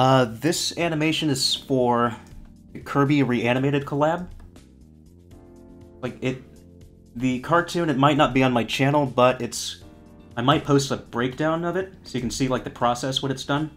This animation is for the Kirby Reanimated collab. The cartoon, it might not be on my channel, but I might post a breakdown of it, so you can see, like, the process when it's done.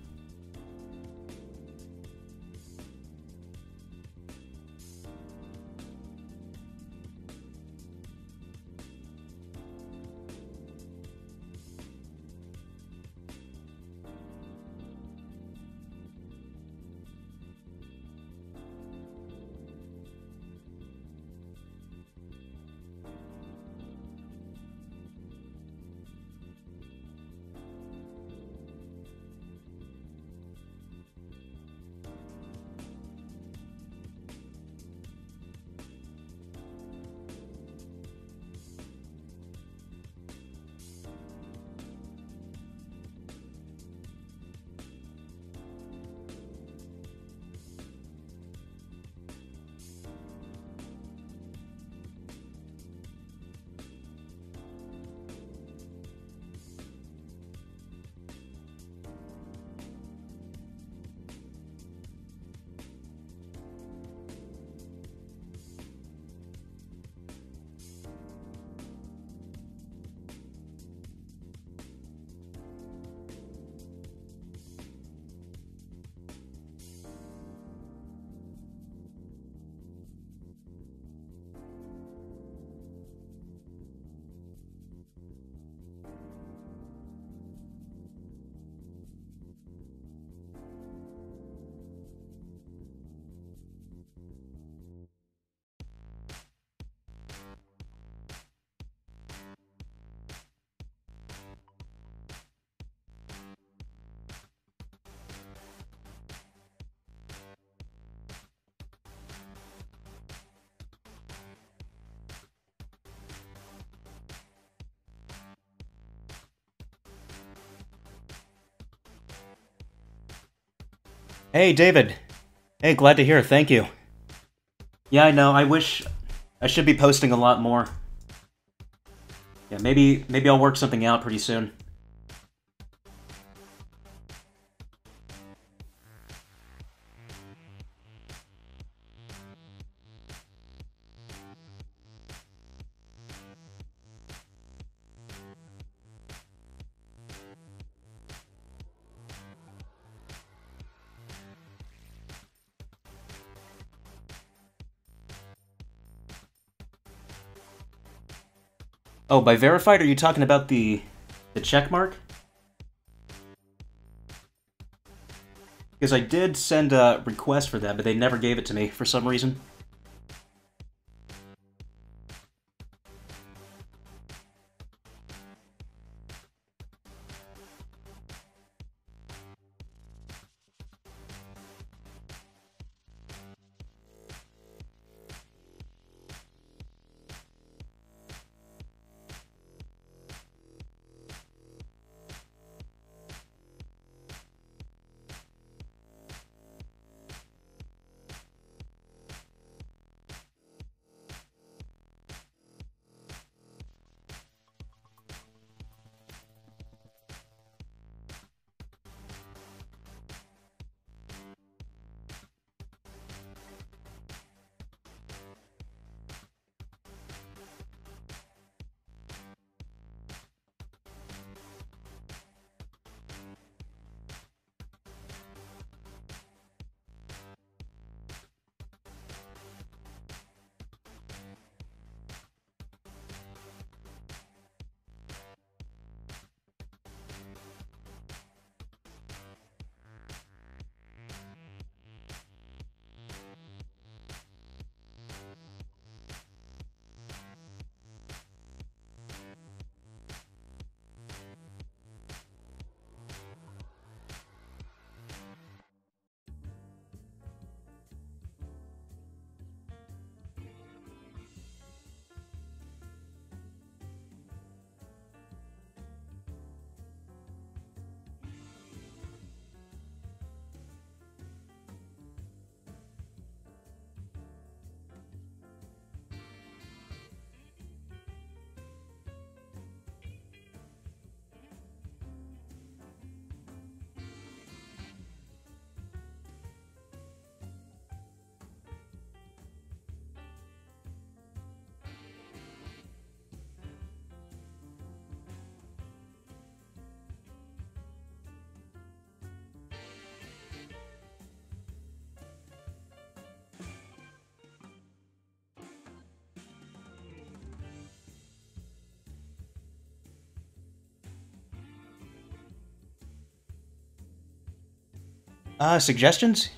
Hey, David. Hey, glad to hear. Thank you. Yeah, I know. I wish I should be posting a lot more. Yeah, maybe I'll work something out pretty soon. Oh, by verified, are you talking about the check mark? Because I did send a request for that, but they never gave it to me for some reason. Suggestions?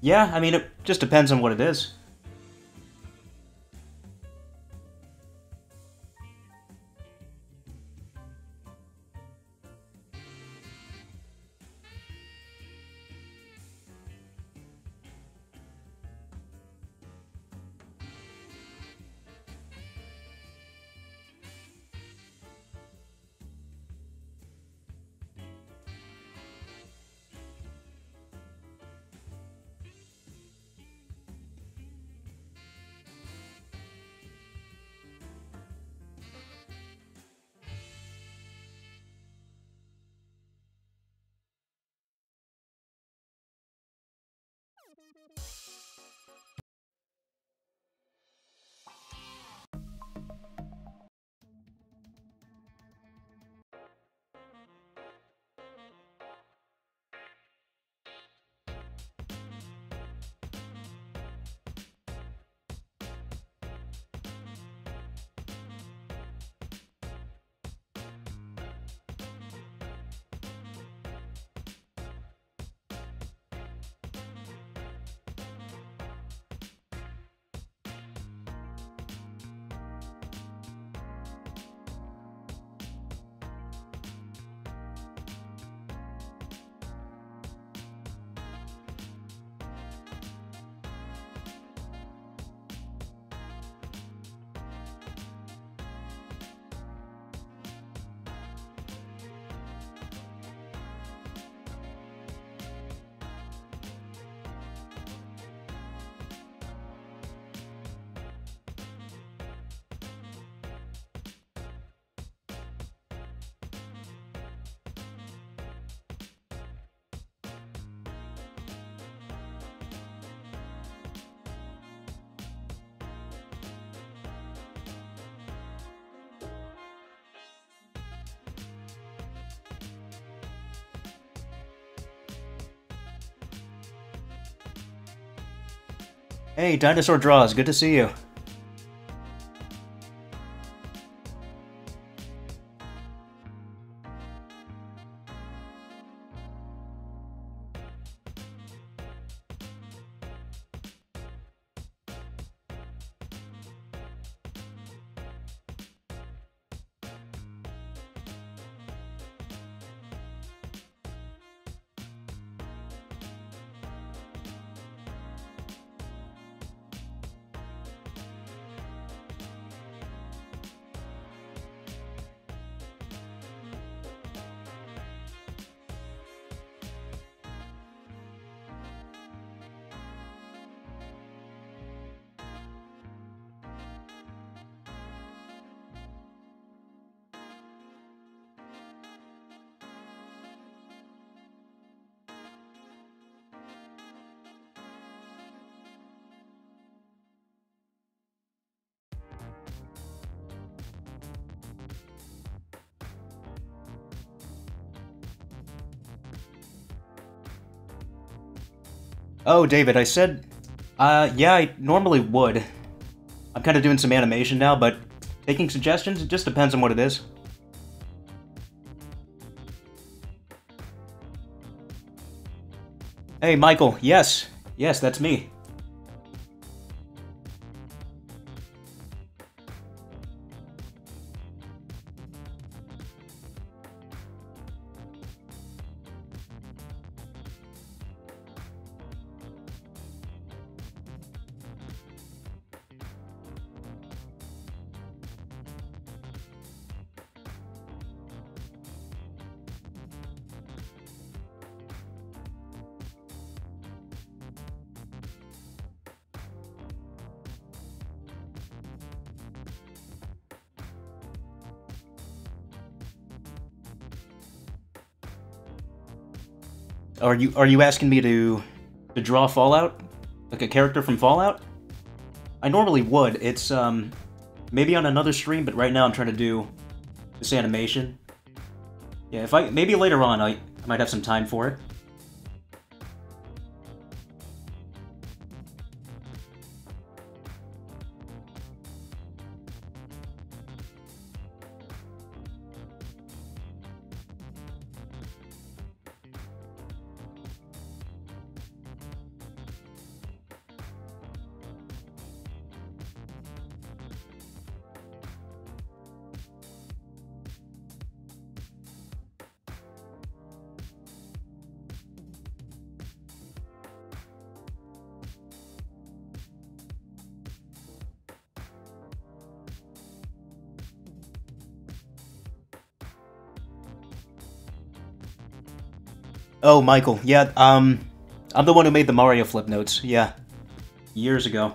Yeah, I mean, it just depends on what it is. Hey, Dinosaur Draws, good to see you. Oh, David, I said, yeah, I normally would. I'm kind of doing some animation now, but taking suggestions, it just depends on what it is. Hey, Michael, yes. Yes, that's me. Are you asking me to draw Fallout? Like a character from Fallout? I normally would. It's maybe on another stream, but right now I'm trying to do this animation. Yeah, if I maybe later on I might have some time for it. Oh, Michael. Yeah, I'm the one who made the Mario flip notes. Yeah. Years ago.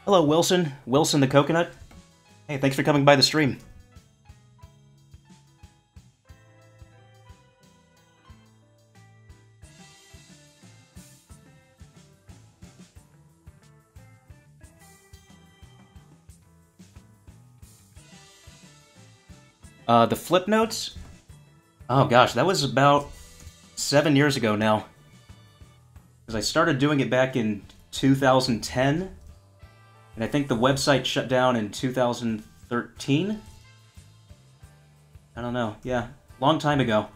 Hello, Wilson. Wilson the Coconut. Hey, thanks for coming by the stream. The flip notes? Oh gosh, that was about 7 years ago now. Because I started doing it back in 2010, and I think the website shut down in 2013? I don't know, yeah. Long time ago.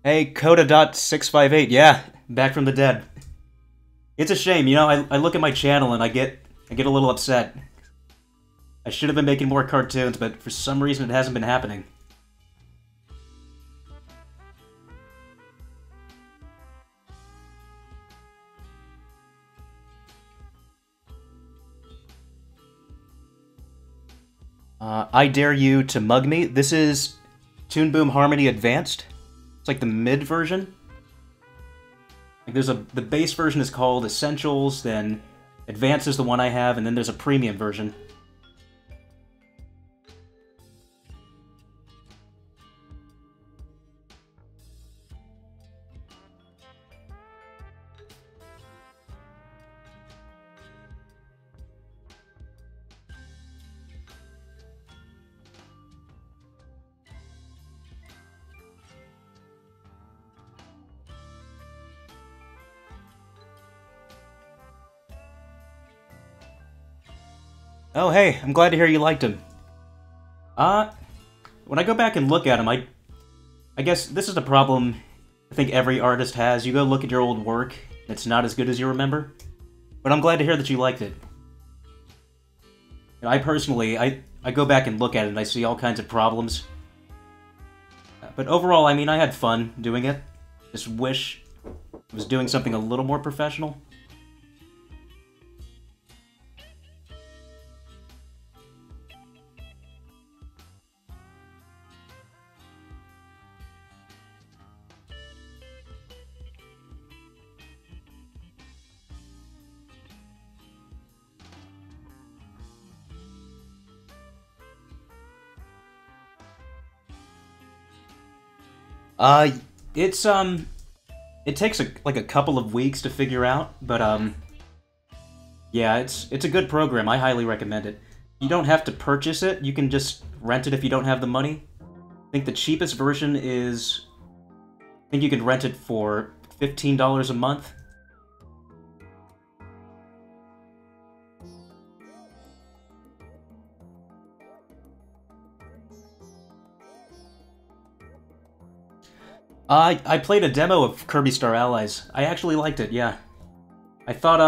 Hey, Coda.658, yeah, back from the dead. It's a shame, you know, I look at my channel and I get a little upset. I should have been making more cartoons, but for some reason it hasn't been happening. I Dare You to Mug Me. This is Toon Boom Harmony Advanced. It's like the mid version. Like the base version is called Essentials, then Advanced is the one I have, and then there's a premium version. Oh, hey, I'm glad to hear you liked him. When I go back and look at him, I guess this is the problem I think every artist has. You go look at your old work, and it's not as good as you remember. But I'm glad to hear that you liked it. I personally, I go back and look at it, and I see all kinds of problems. But overall, I mean, I had fun doing it. Just wish I was doing something a little more professional. It's, it takes like a couple of weeks to figure out, but, Yeah, it's a good program. I highly recommend it. You don't have to purchase it. You can just rent it if you don't have the money. I think the cheapest version is... I think you can rent it for $15 a month. I played a demo of Kirby Star Allies. I actually liked it, yeah. I thought,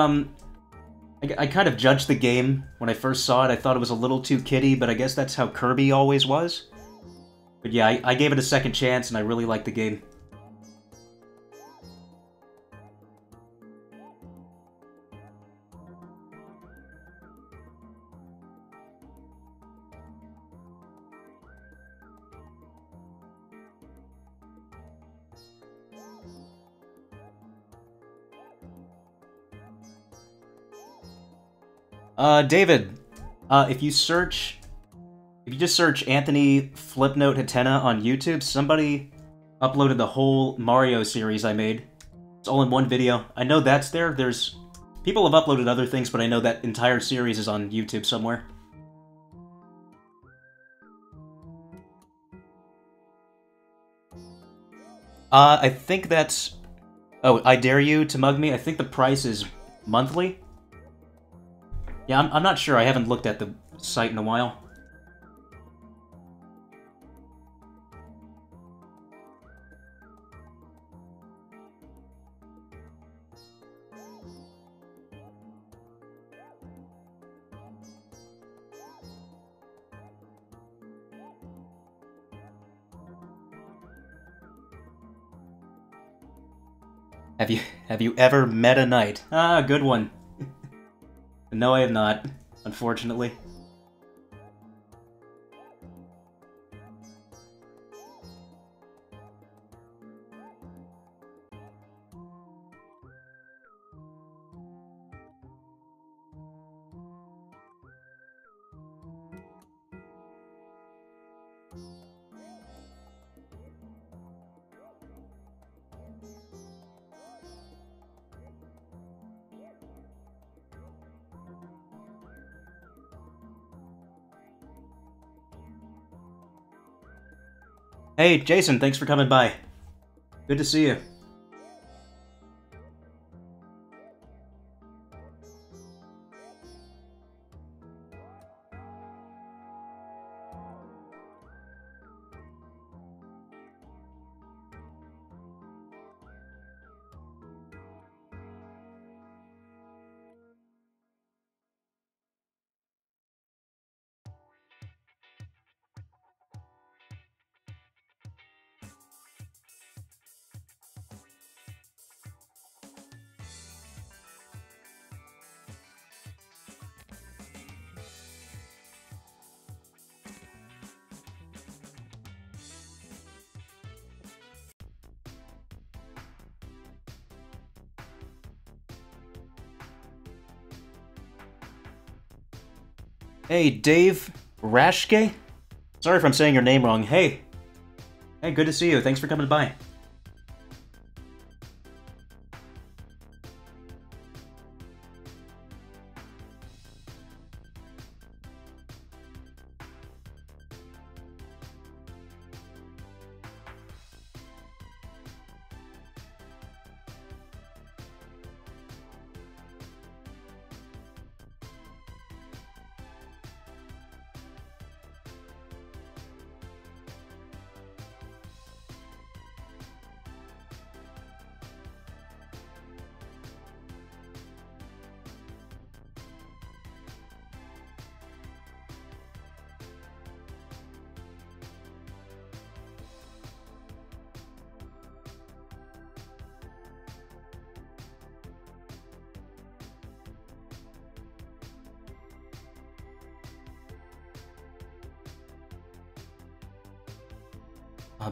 I kind of judged the game when I first saw it. I thought it was a little too kiddie, but I guess that's how Kirby always was. But yeah, I gave it a second chance, and I really liked the game. David, if you just search Anthony Flipnote Hatena on YouTube, somebody uploaded the whole Mario series I made. It's all in one video. I know that's there. There's... People have uploaded other things, but I know that entire series is on YouTube somewhere. I think that's... Oh, I Dare You to Mug Me? I think the price is monthly? Yeah, I'm not sure. I haven't looked at the site in a while. Have you ever met a knight? Ah, good one. No, I have not, unfortunately. Hey, Jason, thanks for coming by. Good to see you. Hey, Dave Rashke? Sorry if I'm saying your name wrong. Hey. Hey, good to see you. Thanks for coming by.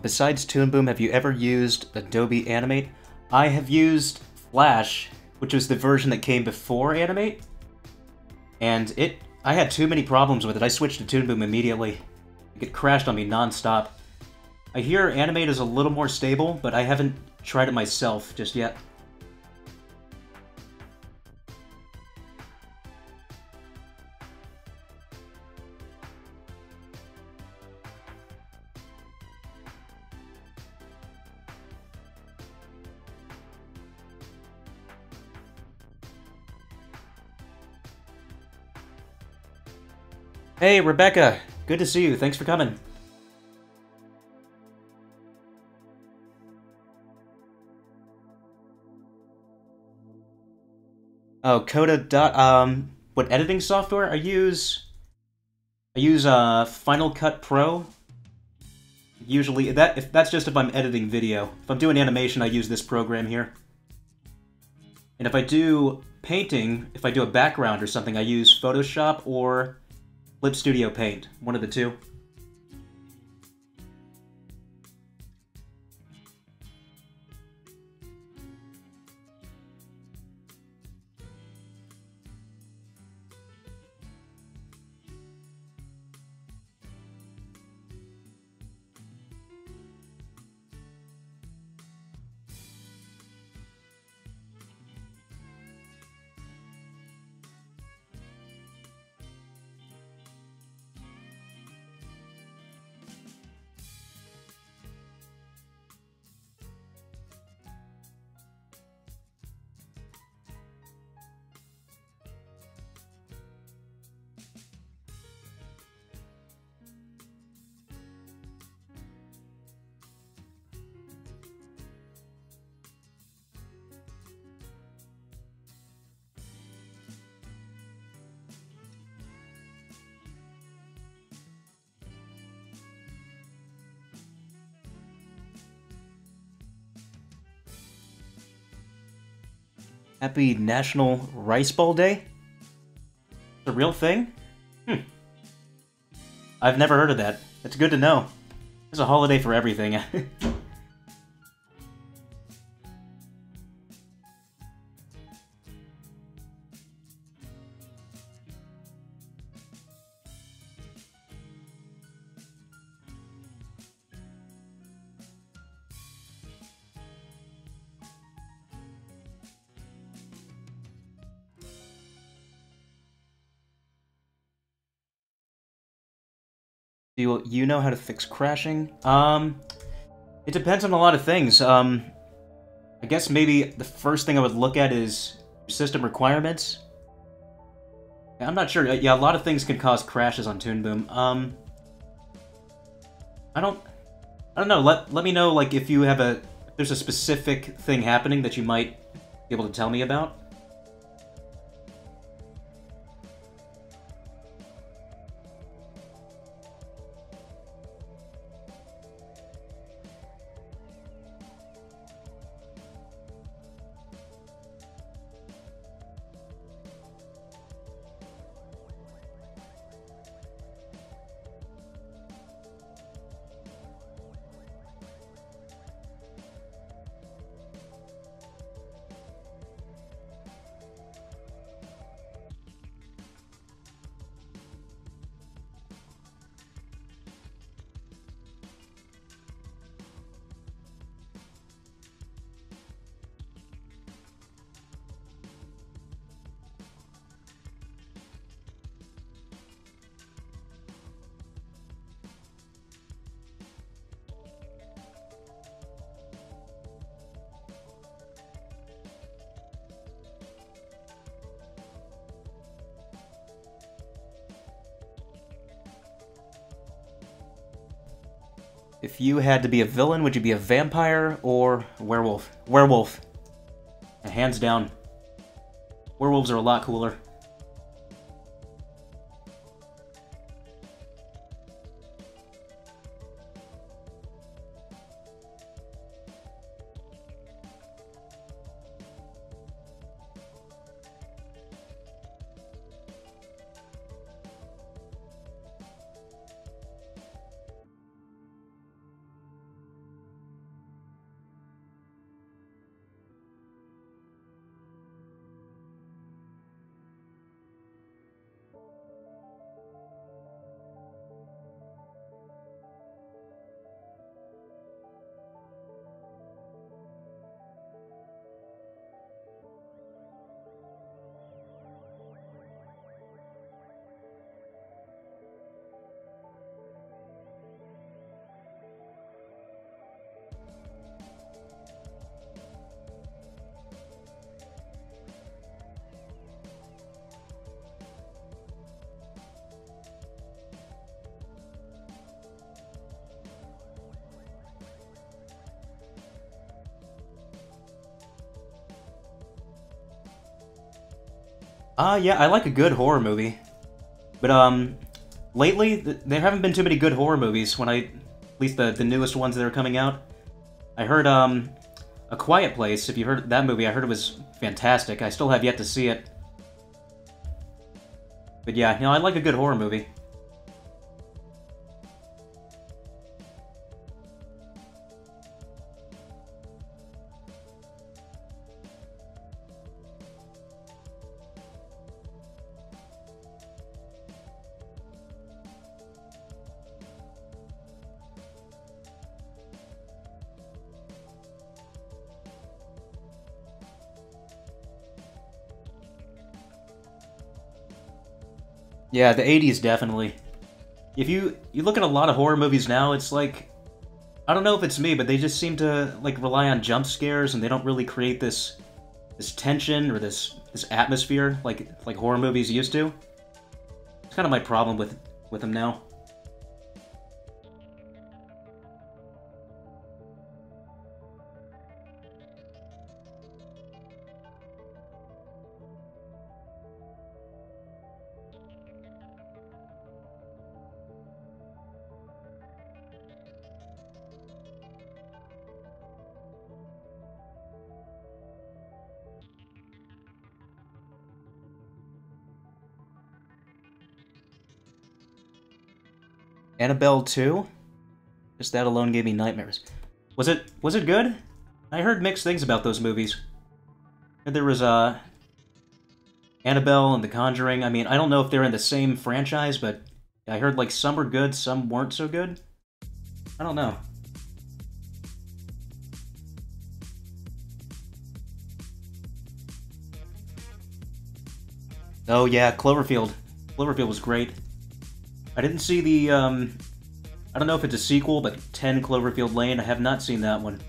Besides Toon Boom, have you ever used Adobe Animate? I have used Flash, which was the version that came before Animate, and I had too many problems with it. I switched to Toon Boom immediately. It crashed on me non-stop. I hear Animate is a little more stable, but I haven't tried it myself just yet. Hey, Rebecca. Good to see you. Thanks for coming. Oh, Coda dot what editing software? I use Final Cut Pro. Usually that's just if I'm editing video. If I'm doing animation, I use this program here. And if I do painting, if I do a background or something, I use Photoshop or Clip Studio Paint, one of the two. Happy National Rice Bowl Day? It's a real thing? I've never heard of that. It's good to know. There's a holiday for everything. Do you know how to fix crashing? It depends on a lot of things. I guess maybe the first thing I would look at is system requirements. I'm not sure. Yeah, a lot of things can cause crashes on Toon Boom. I don't know. Let me know like if there's a specific thing happening that you might be able to tell me about. If you had to be a villain, would you be a vampire or a werewolf? Werewolf. Hands down. Werewolves are a lot cooler. Yeah, I like a good horror movie. But, lately, there haven't been too many good horror movies at least the newest ones that are coming out. I heard, A Quiet Place, if you heard that movie, I heard it was fantastic. I still have yet to see it. But yeah, I like a good horror movie. Yeah, the 80s definitely. If you look at a lot of horror movies now, it's like I don't know if it's me, but they just seem to like rely on jump scares and they don't really create this tension or this atmosphere like horror movies used to. It's kind of my problem with them now. Annabelle 2? Just that alone gave me nightmares. Was it good? I heard mixed things about those movies. There was Annabelle and The Conjuring. I mean, I don't know if they're in the same franchise, but I heard like some were good, some weren't so good. I don't know. Oh yeah, Cloverfield. Cloverfield was great. I didn't see the I don't know if it's a sequel, but 10 Cloverfield Lane. I have not seen that one.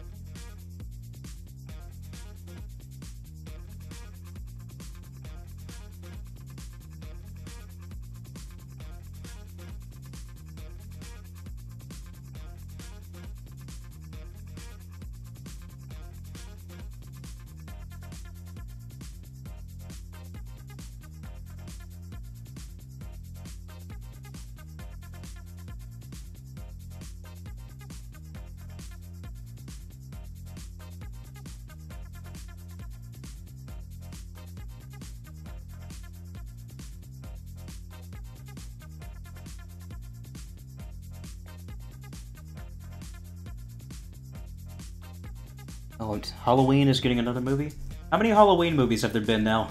Oh, and Halloween is getting another movie? How many Halloween movies have there been now?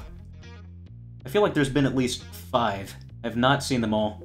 I feel like there's been at least 5. I've not seen them all.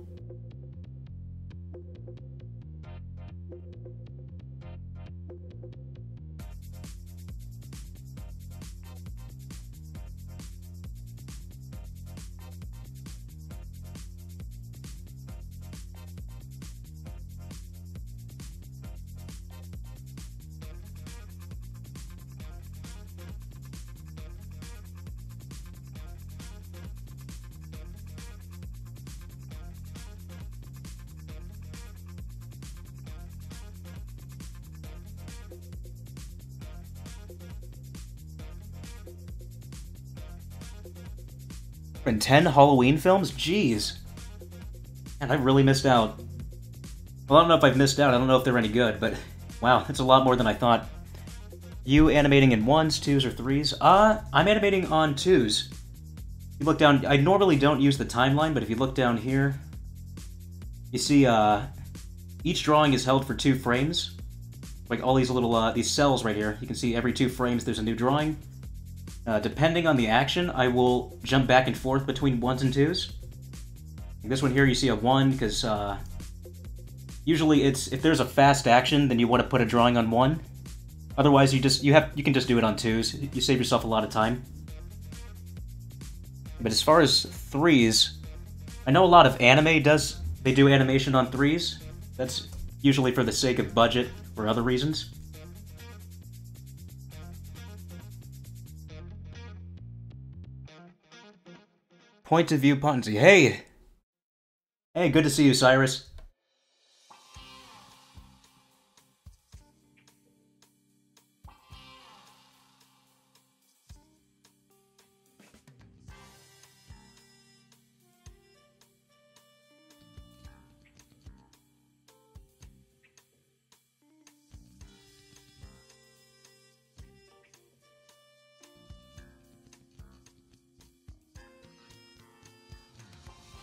And 10 Halloween films? Jeez. Man, I really missed out. Well, I don't know if I've missed out. I don't know if they're any good, but wow, that's a lot more than I thought. You animating in 1s, 2s, or 3s? I'm animating on 2s. You look down, I normally don't use the timeline, but if you look down here, you see, each drawing is held for 2 frames. Like all these little, these cells right here. You can see every 2 frames there's a new drawing. Depending on the action, I will jump back and forth between 1s and 2s. Like this one here, you see a 1, because, usually it's, if there's a fast action, then you want to put a drawing on 1. Otherwise, you can just do it on 2s. You save yourself a lot of time. But as far as 3s, I know a lot of anime they do animation on 3s. That's usually for the sake of budget or other reasons. Point of view Ponzi. Hey! Hey, good to see you, Cyrus.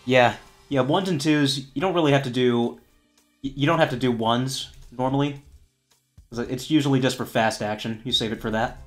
Yeah, yeah, ones and twos, you don't really have to do... You don't have to do ones, normally. It's usually just for fast action. You save it for that.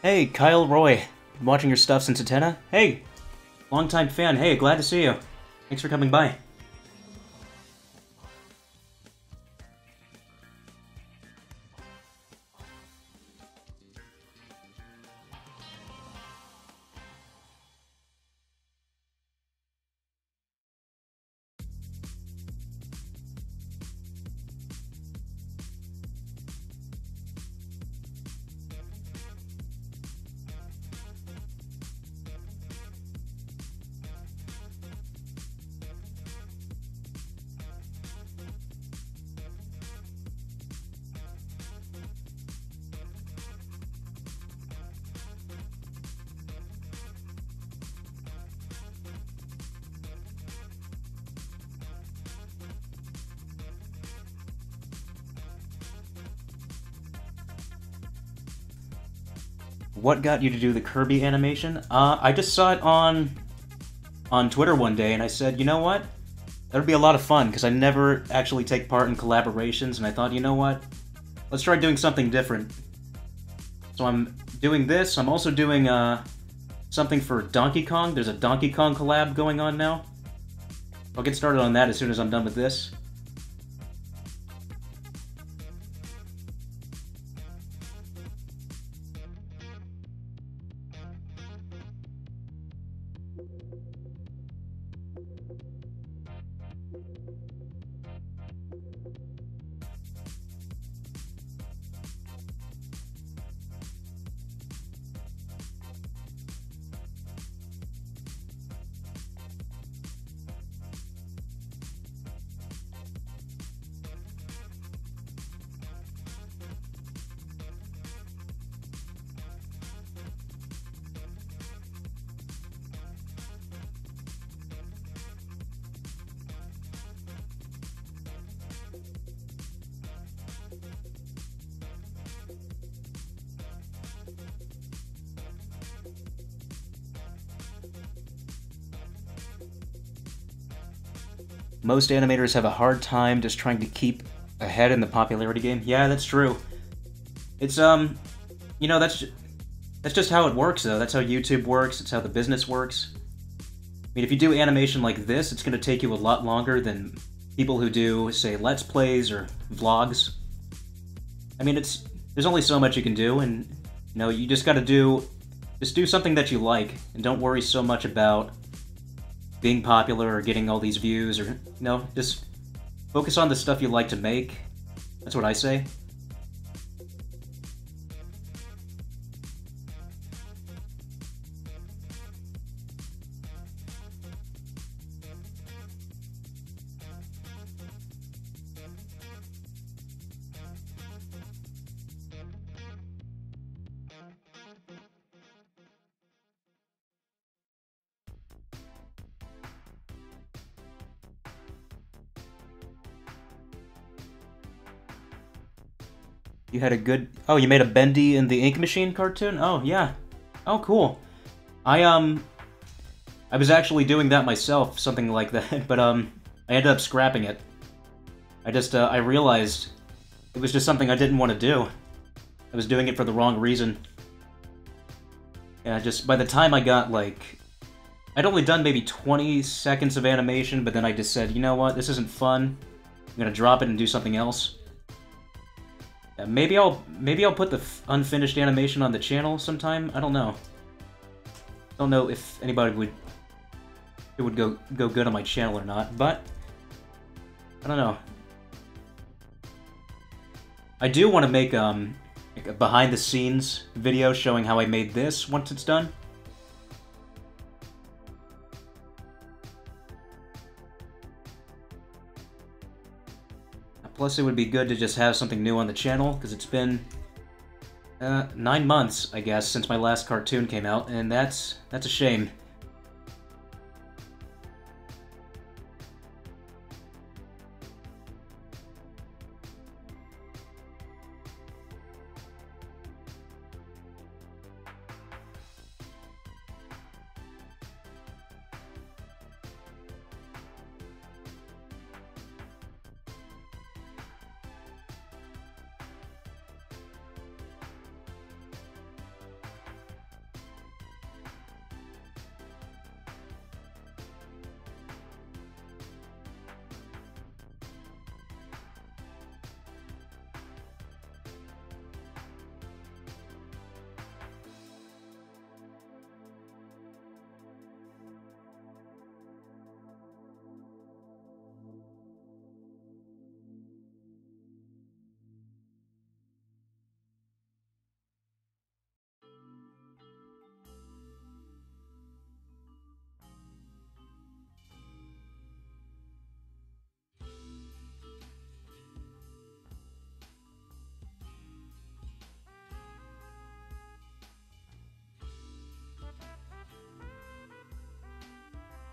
Hey, Kyle Roy. Been watching your stuff since Atena? Hey, longtime fan. Hey, glad to see you. Thanks for coming by. What got you to do the Kirby animation? I just saw it on Twitter one day, and I said, you know what? That would be a lot of fun, because I never actually take part in collaborations, and I thought, you know what? Let's try doing something different. So I'm doing this. I'm also doing something for Donkey Kong. There's a Donkey Kong collab going on now. I'll get started on that as soon as I'm done with this. Most animators have a hard time just trying to keep ahead in the popularity game. Yeah, that's true. It's, you know, that's just how it works, though. That's how YouTube works. It's how the business works. I mean, if you do animation like this, it's going to take you a lot longer than people who do, say, Let's Plays or vlogs. I mean, there's only so much you can do, and, you know, you just gotta do something that you like, and don't worry so much about being popular or getting all these views, or, you know, just focus on the stuff you like to make. That's what I say. You had a good... Oh, you made a Bendy in the Ink Machine cartoon? Oh, yeah. Oh, cool. I was actually doing that myself, something like that, but, I ended up scrapping it. I realized it was just something I didn't want to do. I was doing it for the wrong reason. Yeah, just by the time I got, like... I'd only done maybe 20 seconds of animation, but then I just said, you know what, this isn't fun. I'm gonna drop it and do something else. Yeah, maybe I'll put the unfinished animation on the channel sometime. I don't know. Don't know if anybody would go good on my channel or not, but I don't know. I do want to make like a behind-the-scenes video showing how I made this once it's done. Plus, it would be good to just have something new on the channel, because it's been 9 months, I guess, since my last cartoon came out, and that's a shame.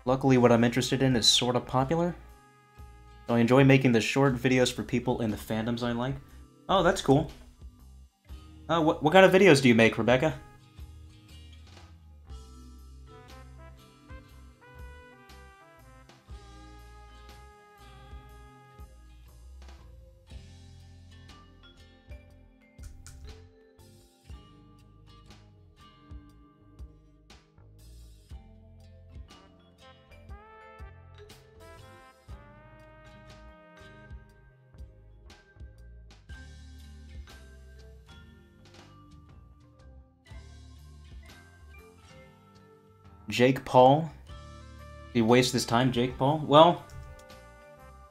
Luckily, what I'm interested in is sort of popular. So I enjoy making the short videos for people in the fandoms I like. Oh, that's cool. What kind of videos do you make, Rebecca? Jake Paul? He wastes his time, Jake Paul? Well,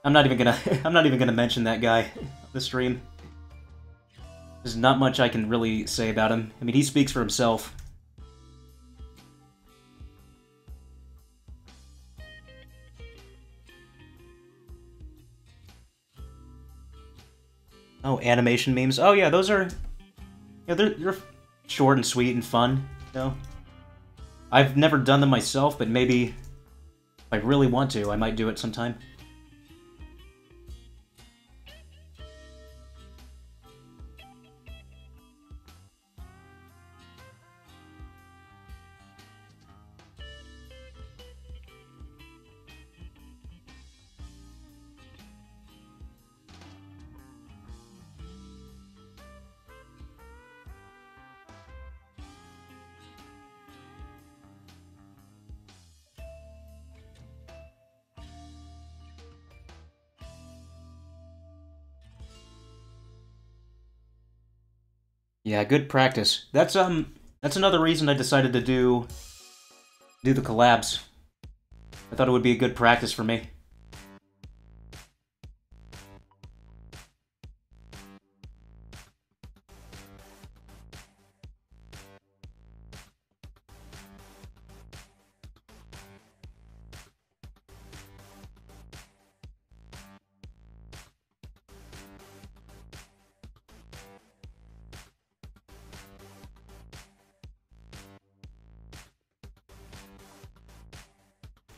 I'm not even gonna mention that guy on the stream. There's not much I can really say about him. I mean, he speaks for himself. Oh, animation memes. Oh yeah, those are... Yeah, they're short and sweet and fun, you know? I've never done them myself, but maybe if I really want to, I might do it sometime. Yeah, good practice. That's another reason I decided to do the collabs. I thought it would be a good practice for me.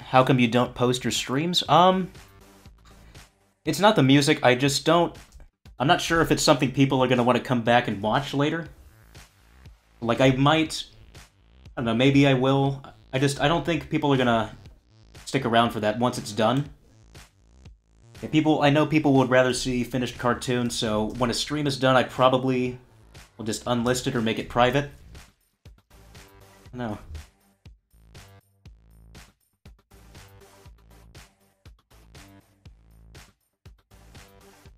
How come you don't post your streams? It's not the music, I just don't... I'm not sure if it's something people are going to want to come back and watch later. Like, I might... I don't know, maybe I will. I don't think people are going to stick around for that once it's done. Yeah, I know people would rather see finished cartoons, so when a stream is done, I probably will just unlist it or make it private. No.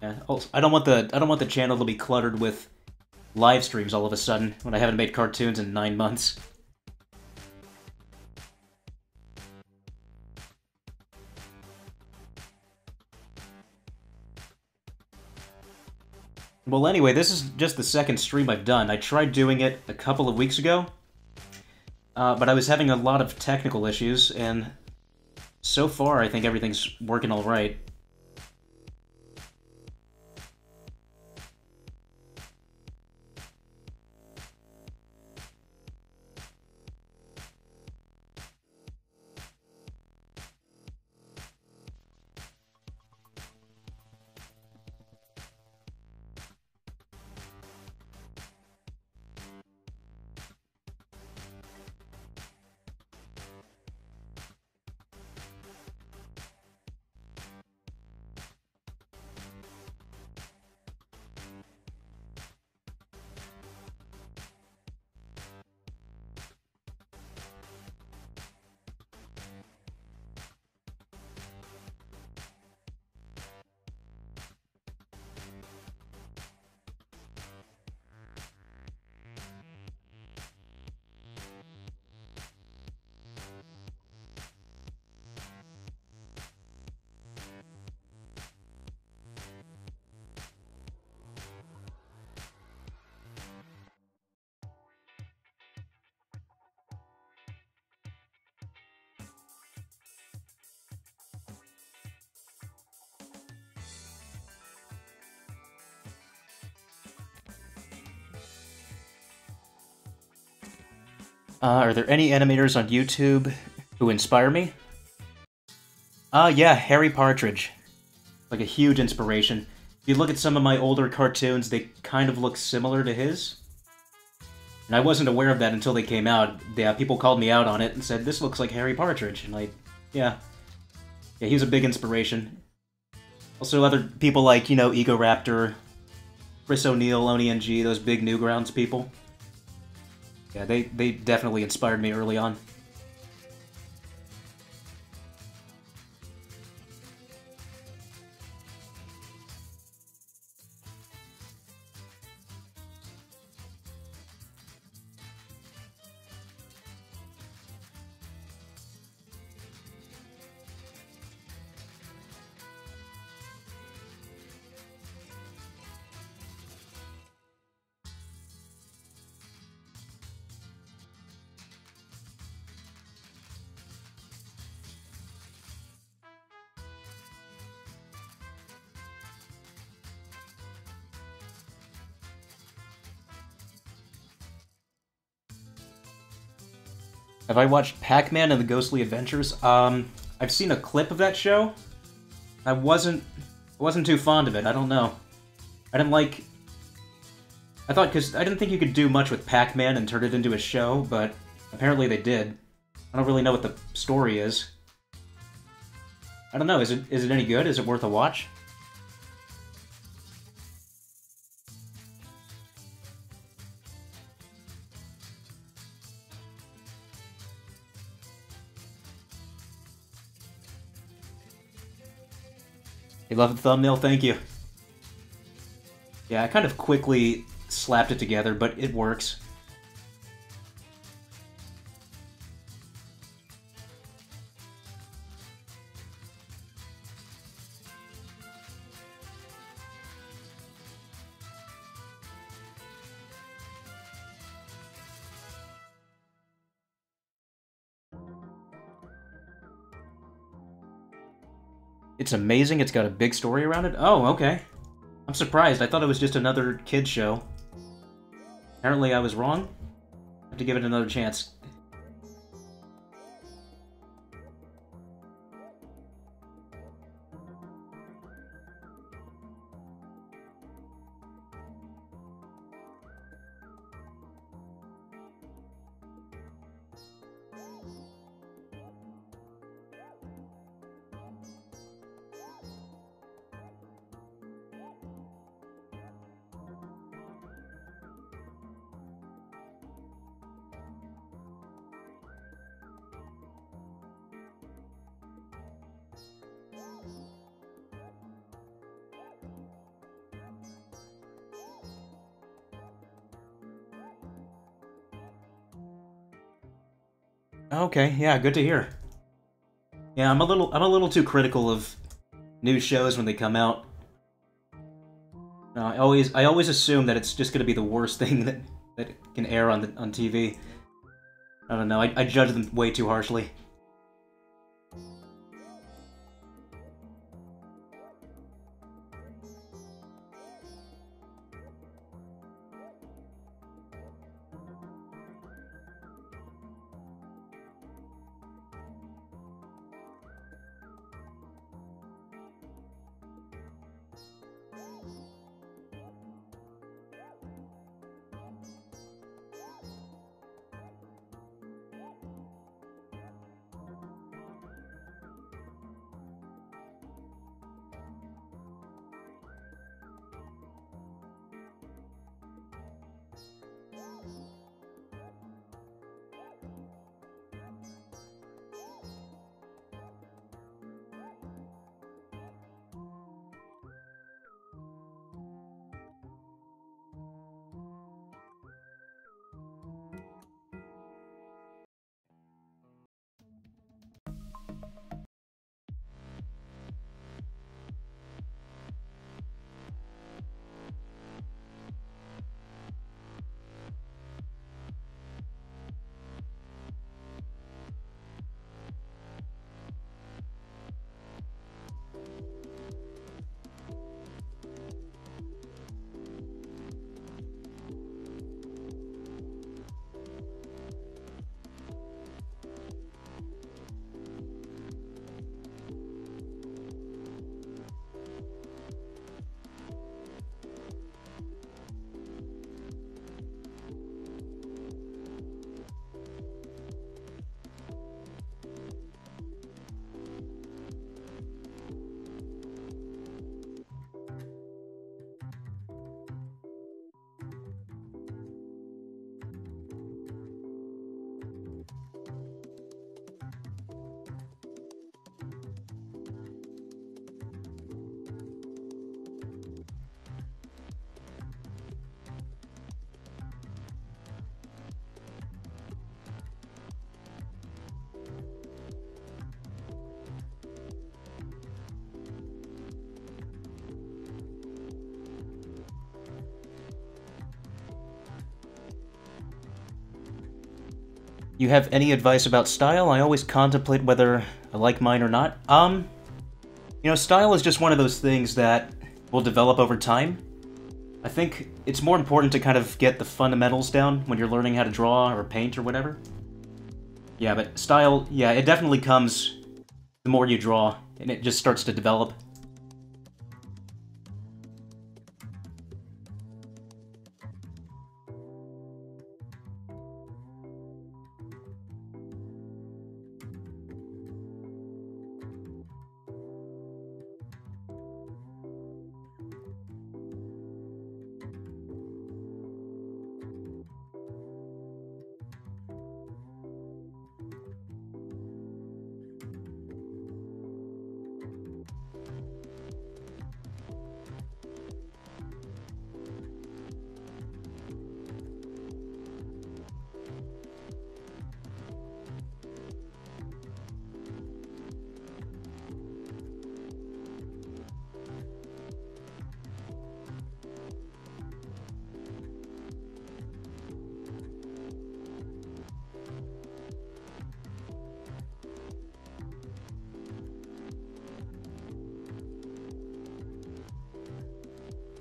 Yeah, also, I don't want the channel to be cluttered with live streams all of a sudden when I haven't made cartoons in 9 months. Well, anyway, this is just the second stream I've done. I tried doing it a couple of weeks ago, but I was having a lot of technical issues, and so far I think everything's working all right. Are there any animators on YouTube who inspire me? Yeah, Harry Partridge. Like a huge inspiration. If you look at some of my older cartoons, they kind of look similar to his. And I wasn't aware of that until they came out. Yeah, people called me out on it and said, this looks like Harry Partridge. And like, yeah. Yeah, he's a big inspiration. Also other people like, Egoraptor, Chris O'Neill, ONING, those big Newgrounds people. Yeah, they definitely inspired me early on. Have I watched Pac-Man and the Ghostly Adventures? I've seen a clip of that show. I wasn't too fond of it. I don't know. I didn't like... because I didn't think you could do much with Pac-Man and turn it into a show, but apparently they did. I don't really know what the story is. I don't know, is it any good? Is it worth a watch? You love the thumbnail? Thank you. Yeah, I kind of quickly slapped it together, but it works. It's amazing. It's got a big story around it. Oh, okay. I'm surprised. I thought it was just another kid show. Apparently I was wrong. I have to give it another chance. Okay, yeah, good to hear. Yeah, I'm a little too critical of new shows when they come out. No, I always assume that it's just gonna be the worst thing that can air on TV. I don't know. I judge them way too harshly. You have any advice about style? I always contemplate whether I like mine or not. Style is just one of those things that will develop over time. I think it's more important to kind of get the fundamentals down when you're learning how to draw or paint or whatever. Yeah, but style, yeah, it definitely comes the more you draw, and it just starts to develop.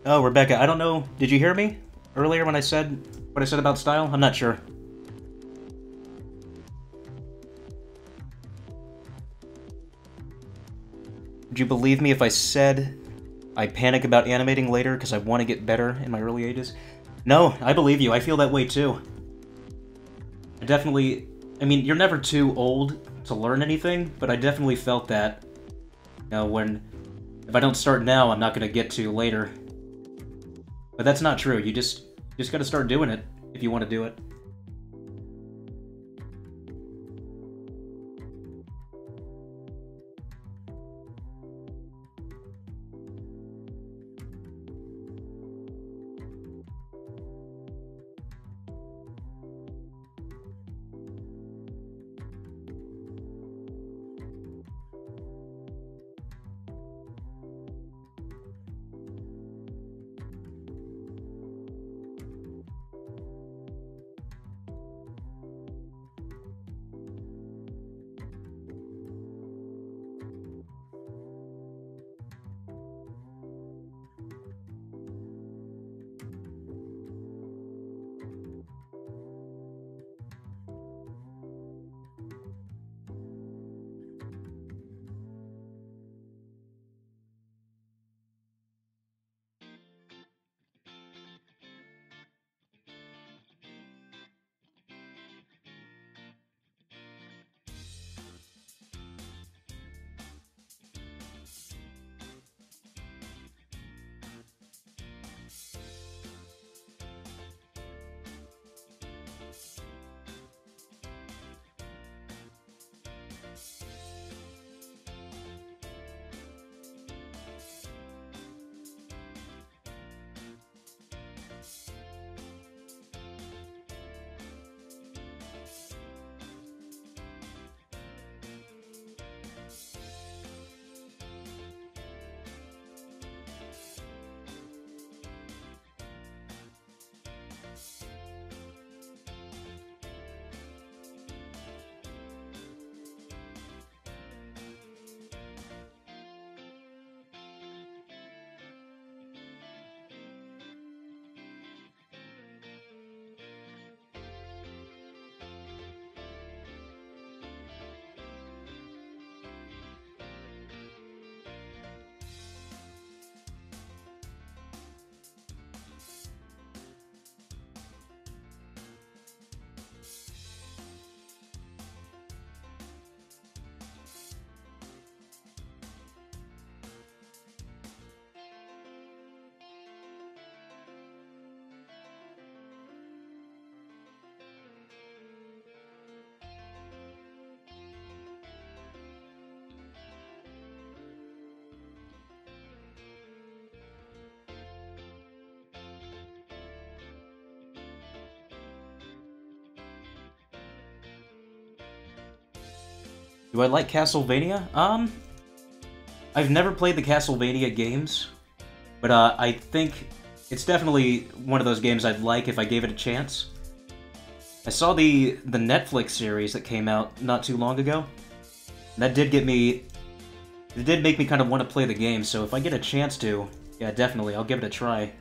Oh, Rebecca, I don't know. Did you hear me earlier when I said what I said about style? I'm not sure. Would you believe me if I said I panic about animating later because I want to get better in my early ages? No, I believe you. I feel that way too. I definitely... I mean, you're never too old to learn anything, but I definitely felt that, when... If I don't start now, I'm not going to get to later. But that's not true. You just gotta start doing it if you want to do it. Do I like Castlevania? I've never played the Castlevania games, but I think it's definitely one of those games I'd like if I gave it a chance. I saw the Netflix series that came out not too long ago. And that did get me... It did make me kind of want to play the game, so if I get a chance to, yeah, definitely, I'll give it a try.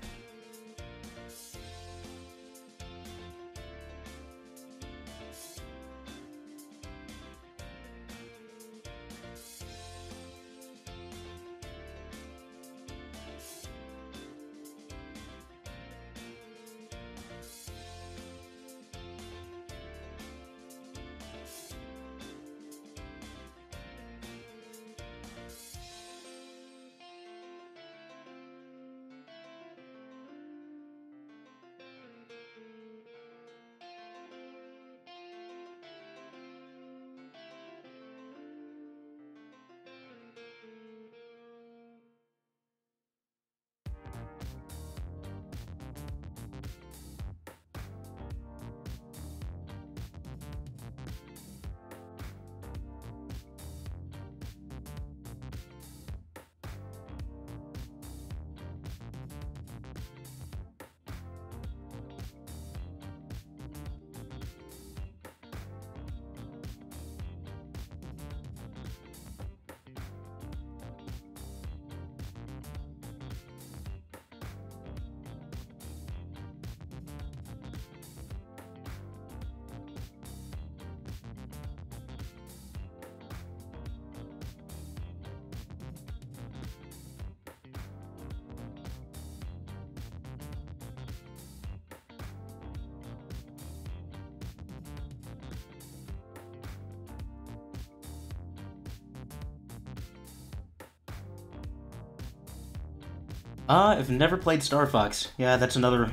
I've never played Star Fox. Yeah, that's another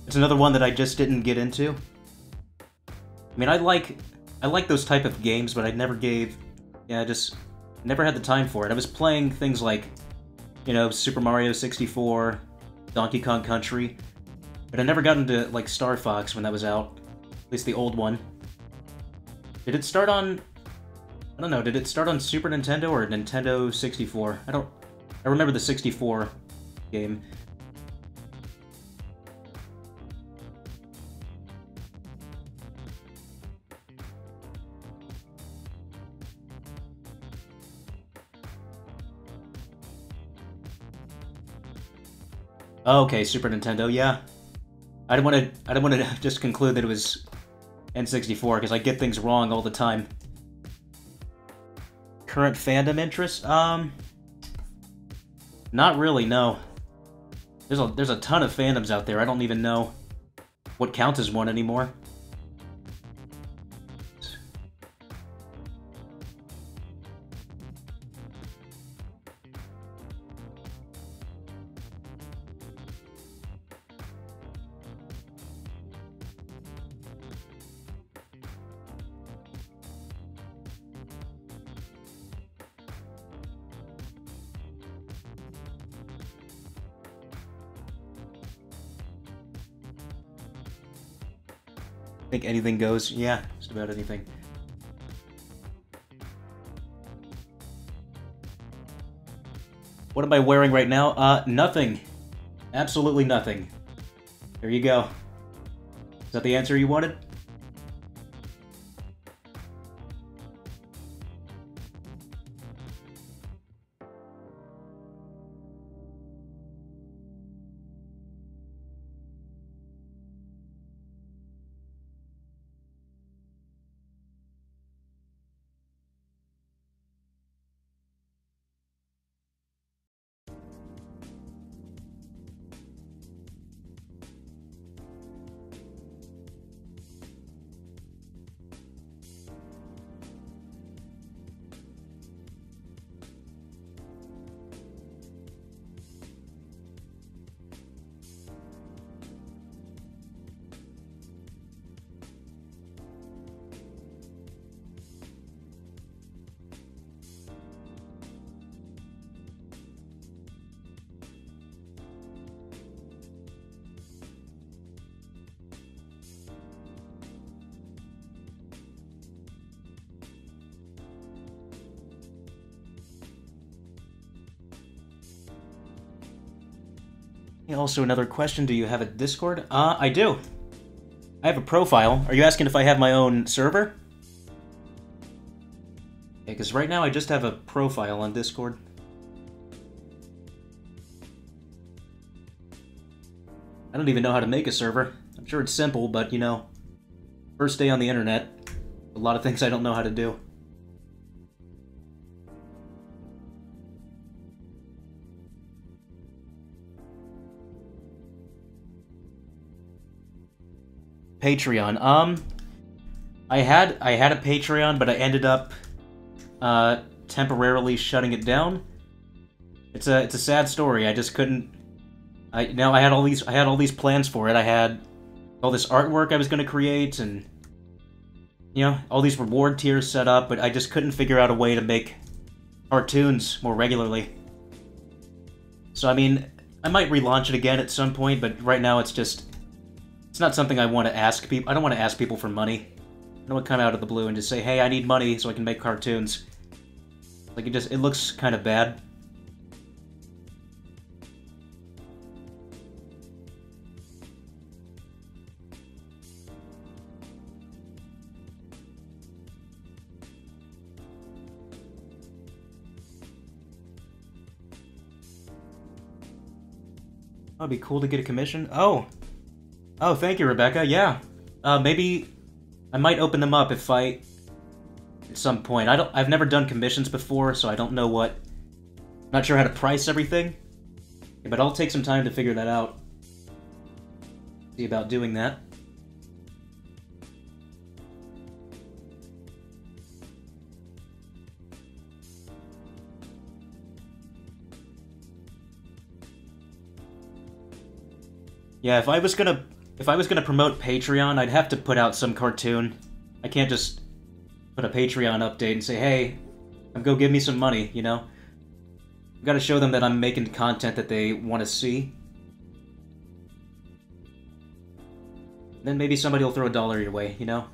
one that I just didn't get into. I mean, I like those type of games, but I never gave... Yeah, just never had the time for it. I was playing things like, you know, Super Mario 64, Donkey Kong Country, but I never got into, like, Star Fox when that was out. At least the old one. Did it start on... I don't know, did it start on Super Nintendo or Nintendo 64? I remember the 64 game. Oh, okay, Super Nintendo, yeah. I didn't want to just conclude that it was N64 because I get things wrong all the time. Current fandom interest? Not really, no. There's a ton of fandoms out there. I don't even know what counts as one anymore. I think anything goes. Yeah, just about anything. What am I wearing right now? Nothing. Absolutely nothing. There you go. Is that the answer you wanted? Also, another question, do you have a Discord? I do. I have a profile. Are you asking if I have my own server? Yeah, because right now I just have a profile on Discord. I don't even know how to make a server. I'm sure it's simple, but, you know, first day on the internet, a lot of things I don't know how to do. Patreon. I had a Patreon, but I ended up temporarily shutting it down. It's a sad story. I just couldn't. I had all these plans for it. I had all this artwork I was going to create, and you know, all these reward tiers set up, but I just couldn't figure out a way to make cartoons more regularly. So I mean, I might relaunch it again at some point, but right now it's not something I want to ask people. I don't want to ask people for money. I don't want to come out of the blue and just say, hey, I need money so I can make cartoons. Like, it looks kind of bad. That'd be cool to get a commission. Oh, thank you, Rebecca. Yeah, maybe I might open them up if at some point. I've never done commissions before, so I don't know what. Not sure how to price everything, but I'll take some time to figure that out. See about doing that. Yeah, if I was gonna promote Patreon, I'd have to put out some cartoon. I can't just put a Patreon update and say, hey, go give me some money, you know? I've got to show them that I'm making content that they want to see. Then maybe somebody will throw $1 your way, you know?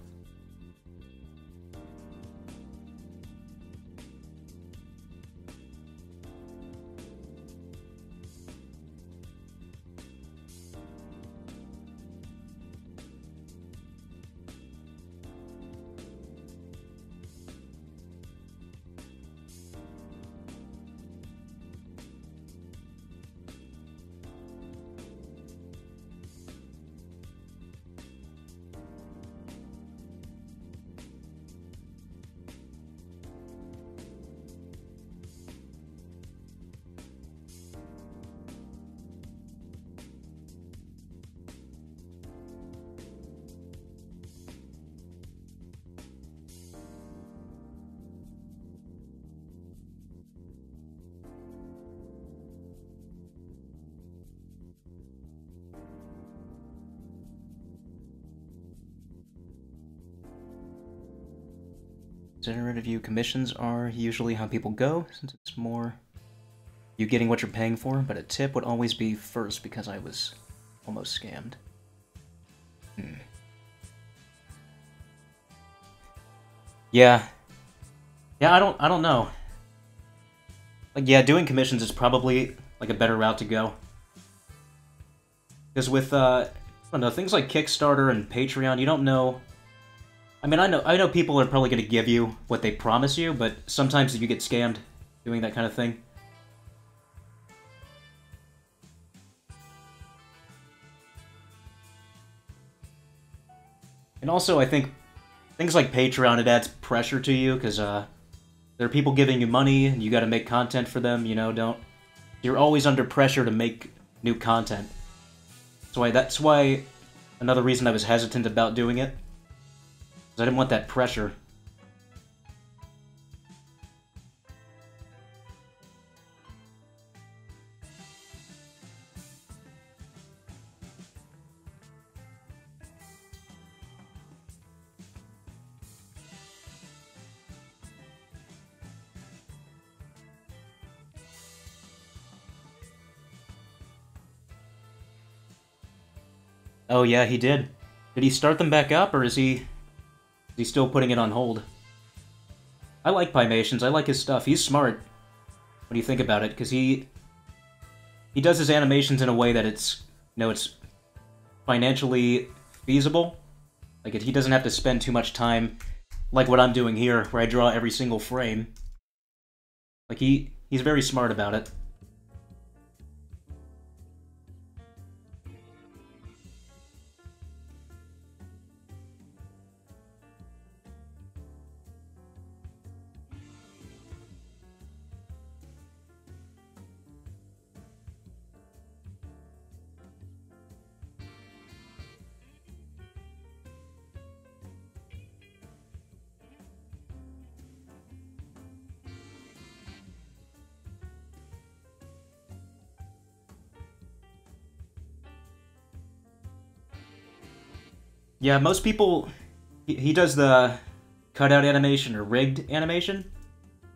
Generative view commissions are usually how people go, since it's more you getting what you're paying for, but a tip would always be first because I was almost scammed. Yeah. Yeah, I don't know. Like, yeah, doing commissions is probably, like, a better route to go. Because with, I don't know, things like Kickstarter and Patreon, you don't know. I mean, I know people are probably going to give you what they promise you, but sometimes you get scammed doing that kind of thing. And also, I think things like Patreon, it adds pressure to you, because there are people giving you money, and you gotta make content for them, you know, you're always under pressure to make new content. So that's why another reason I was hesitant about doing it. Because I didn't want that pressure. Oh yeah, he did. Did he start them back up, or is he still putting it on hold? I like Pymations, I like his stuff. He's smart when you think about it, because he he does his animations in a way that it's financially feasible. Like, he doesn't have to spend too much time like what I'm doing here, where I draw every single frame. Like, he's very smart about it. Yeah, most people... He does the cutout animation or rigged animation,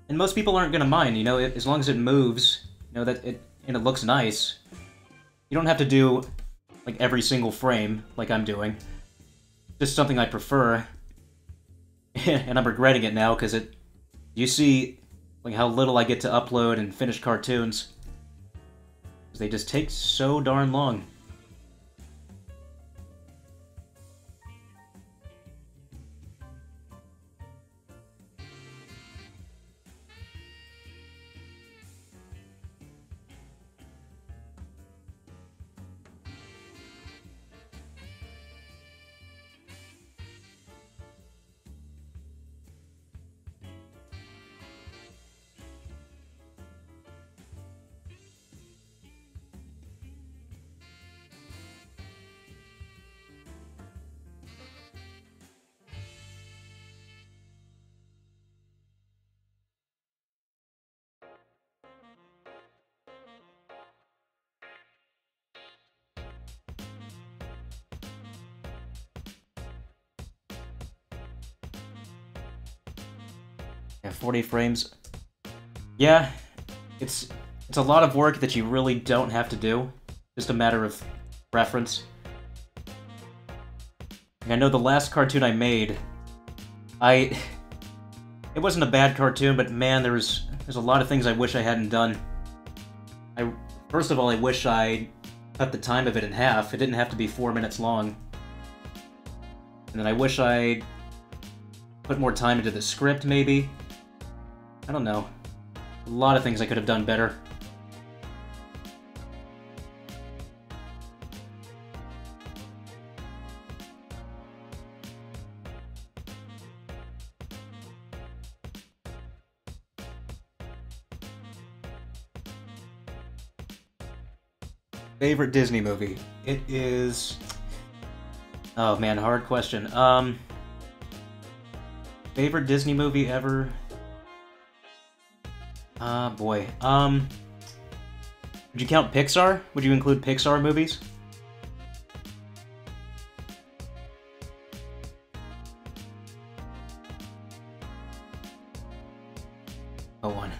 and most people aren't gonna mind, you know, as long as it moves, you know, and it looks nice. You don't have to do, like, every single frame, like I'm doing. Just something I prefer. And I'm regretting it now, because you see, like, how little I get to upload and finish cartoons. Because they just take so darn long. Yeah, 40 frames. Yeah, it's a lot of work that you really don't have to do. Just a matter of preference. I know the last cartoon I made, it wasn't a bad cartoon, but man, there's a lot of things I wish I hadn't done. First of all, I wish I cut the time of it in half. It didn't have to be 4 minutes long. And then I wish I put more time into the script, maybe. I don't know. A lot of things I could have done better. Favorite Disney movie? It is... Oh man, hard question. Favorite Disney movie ever? Boy. Would you count Pixar? Would you include Pixar movies? Oh, one.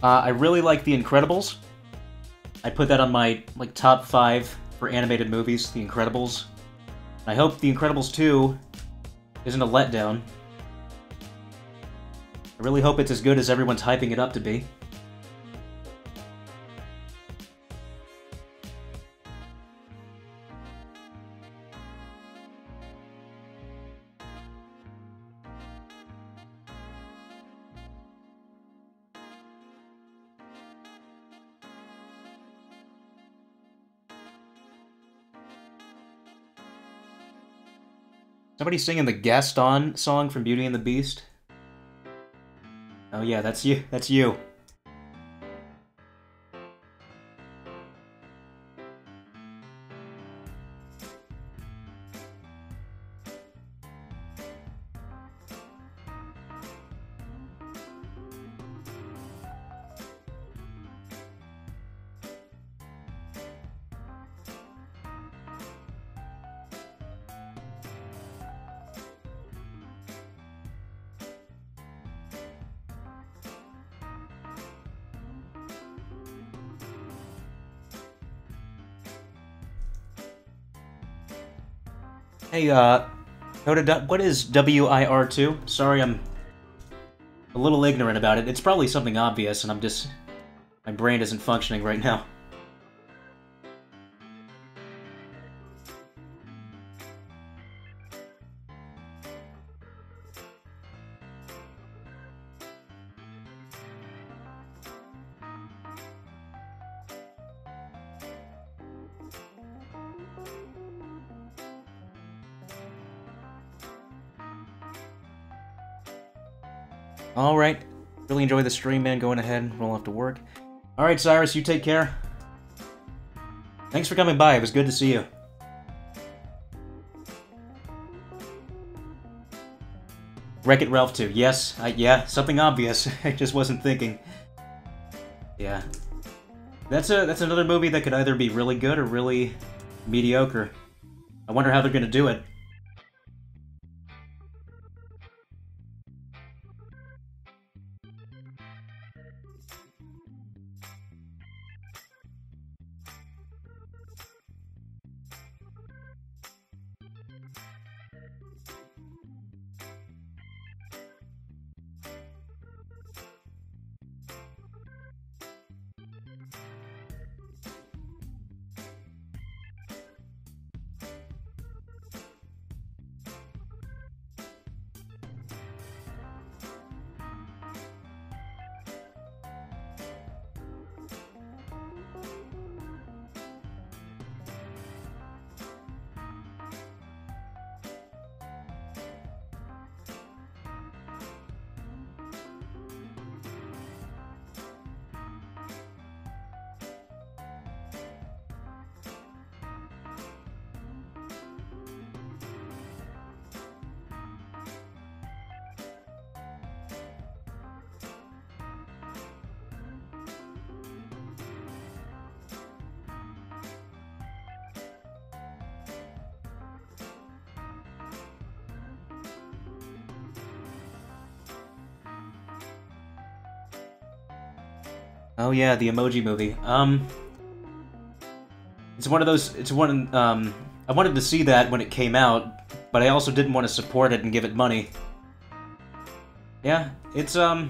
I really like The Incredibles. I put that on my, like, top 5 for animated movies, The Incredibles. I hope The Incredibles 2 isn't a letdown. I really hope it's as good as everyone's hyping it up to be. Somebody singing the Gaston song from Beauty and the Beast? Oh yeah, that's you. That's you. Hey, what is WIR2? Sorry, I'm a little ignorant about it. It's probably something obvious, and my brain isn't functioning right now. Alright. Really enjoy the stream, man. Going ahead. Roll off to work. Alright, Cyrus, you take care. Thanks for coming by. It was good to see you. Wreck-It Ralph 2. Yes. Yeah, something obvious. I just wasn't thinking. Yeah. That's another movie that could either be really good or really mediocre. I wonder how they're gonna do it. Oh yeah, the Emoji Movie. It's one of those. I wanted to see that when it came out, but I also didn't want to support it and give it money. Yeah, it's I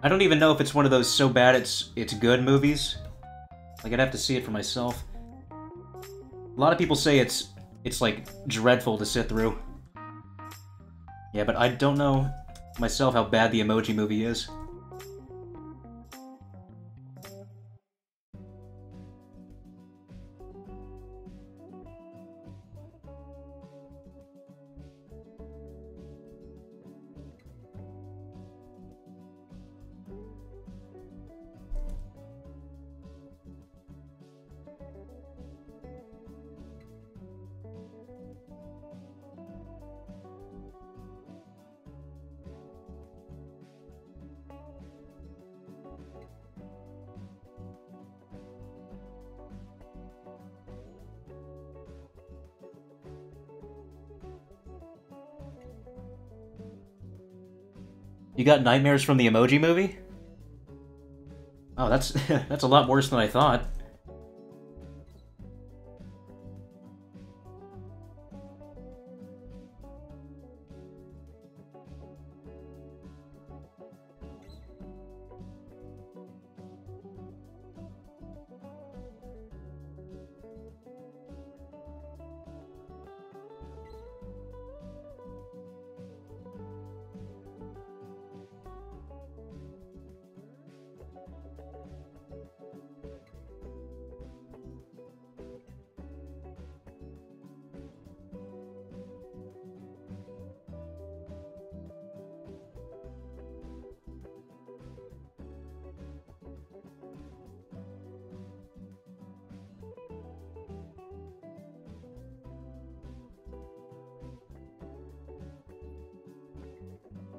don't even know if it's one of those so bad it's good movies. Like, I'd have to see it for myself. A lot of people say it's like dreadful to sit through. Yeah, but I don't know myself how bad the Emoji Movie is. You got nightmares from the Emoji Movie? Oh, that's that's a lot worse than I thought.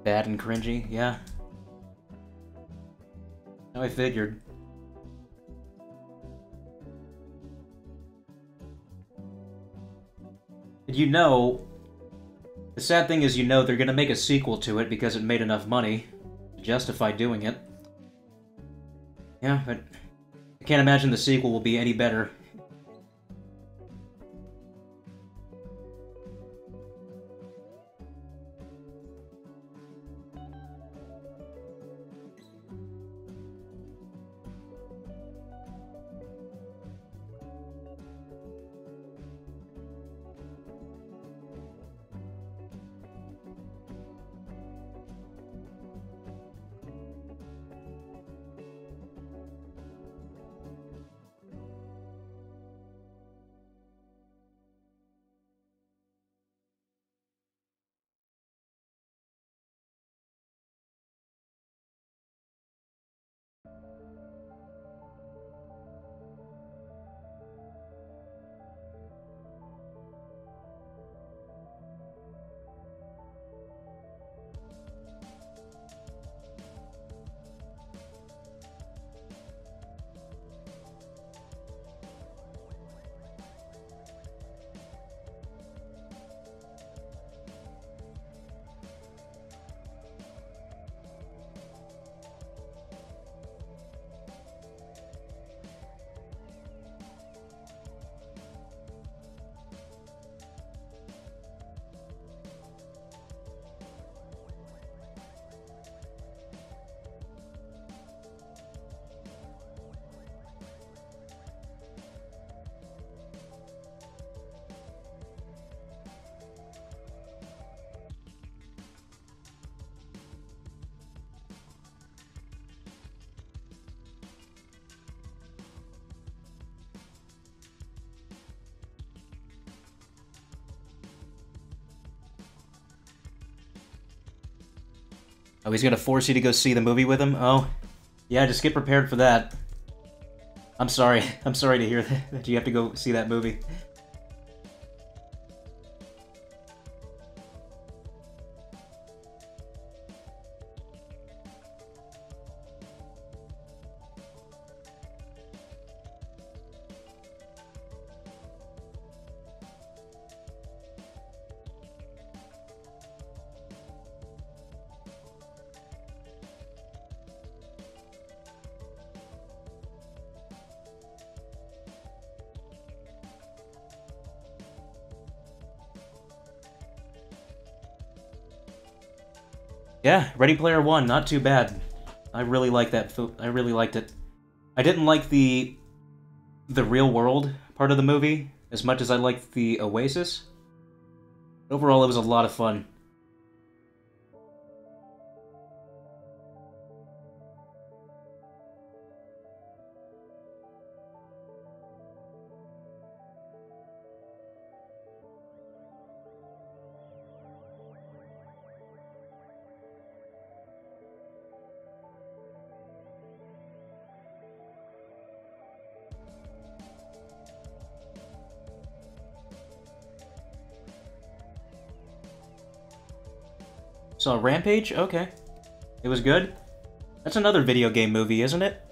Bad and cringy, yeah. Now I figured. You know, the sad thing is, you know, they're gonna make a sequel to it because it made enough money to justify doing it. Yeah, but I can't imagine the sequel will be any better. Oh, he's gonna force you to go see the movie with him? Oh, yeah, just get prepared for that. I'm sorry. I'm sorry to hear that you have to go see that movie. Yeah, Ready Player One, not too bad. I really like that. I really liked it. I didn't like the real world part of the movie as much as I liked the Oasis. Overall, it was a lot of fun. So Rampage? Okay. It was good? That's another video game movie, isn't it?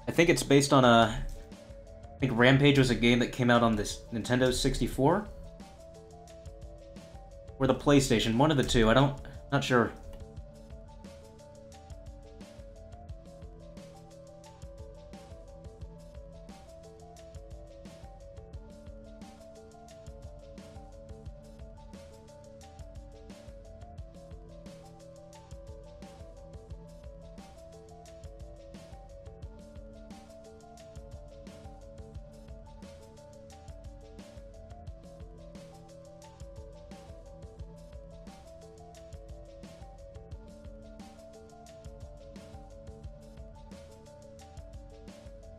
I think it's based on a... I think Rampage was a game that came out on this Nintendo 64? Or the PlayStation, one of the two, not sure.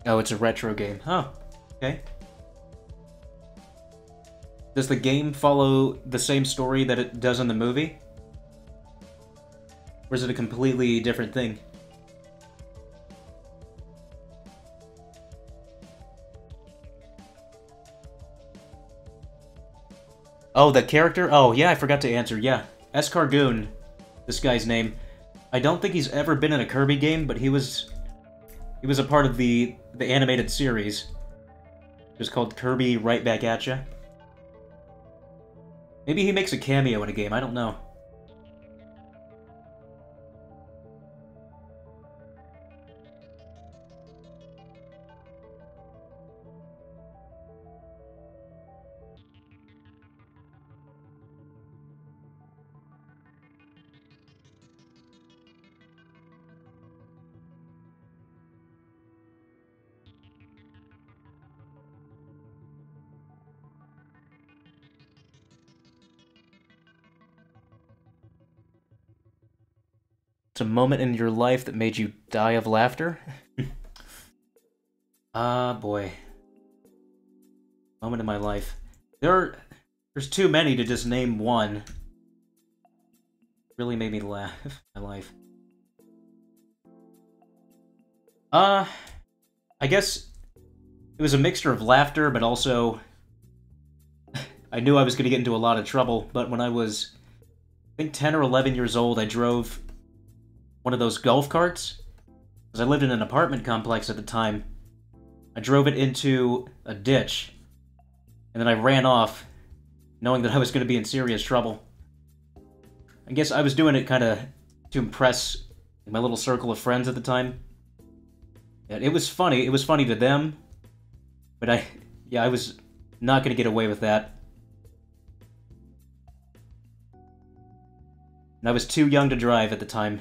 Oh, it's a retro game. Huh. Okay. Does the game follow the same story that it does in the movie? Or is it a completely different thing? Oh, the character? Oh, yeah, I forgot to answer. Yeah. Escargoon, this guy's name. I don't think he's ever been in a Kirby game, but he was a part of the animated series. It was called Kirby Right Back At Ya. Maybe he makes a cameo in a game, I don't know. It's a moment in your life that made you die of laughter? Ah, boy. Moment in my life. There's too many to just name one. Really made me laugh in my life. I guess it was a mixture of laughter, but also I knew I was going to get into a lot of trouble, but when I was, I think 10 or 11 years old, I drove one of those golf carts, because I lived in an apartment complex at the time. I drove it into a ditch, and then I ran off, knowing that I was going to be in serious trouble. I guess I was doing it kind of to impress my little circle of friends at the time. Yeah, it was funny. It was funny to them, but I was not going to get away with that. And I was too young to drive at the time.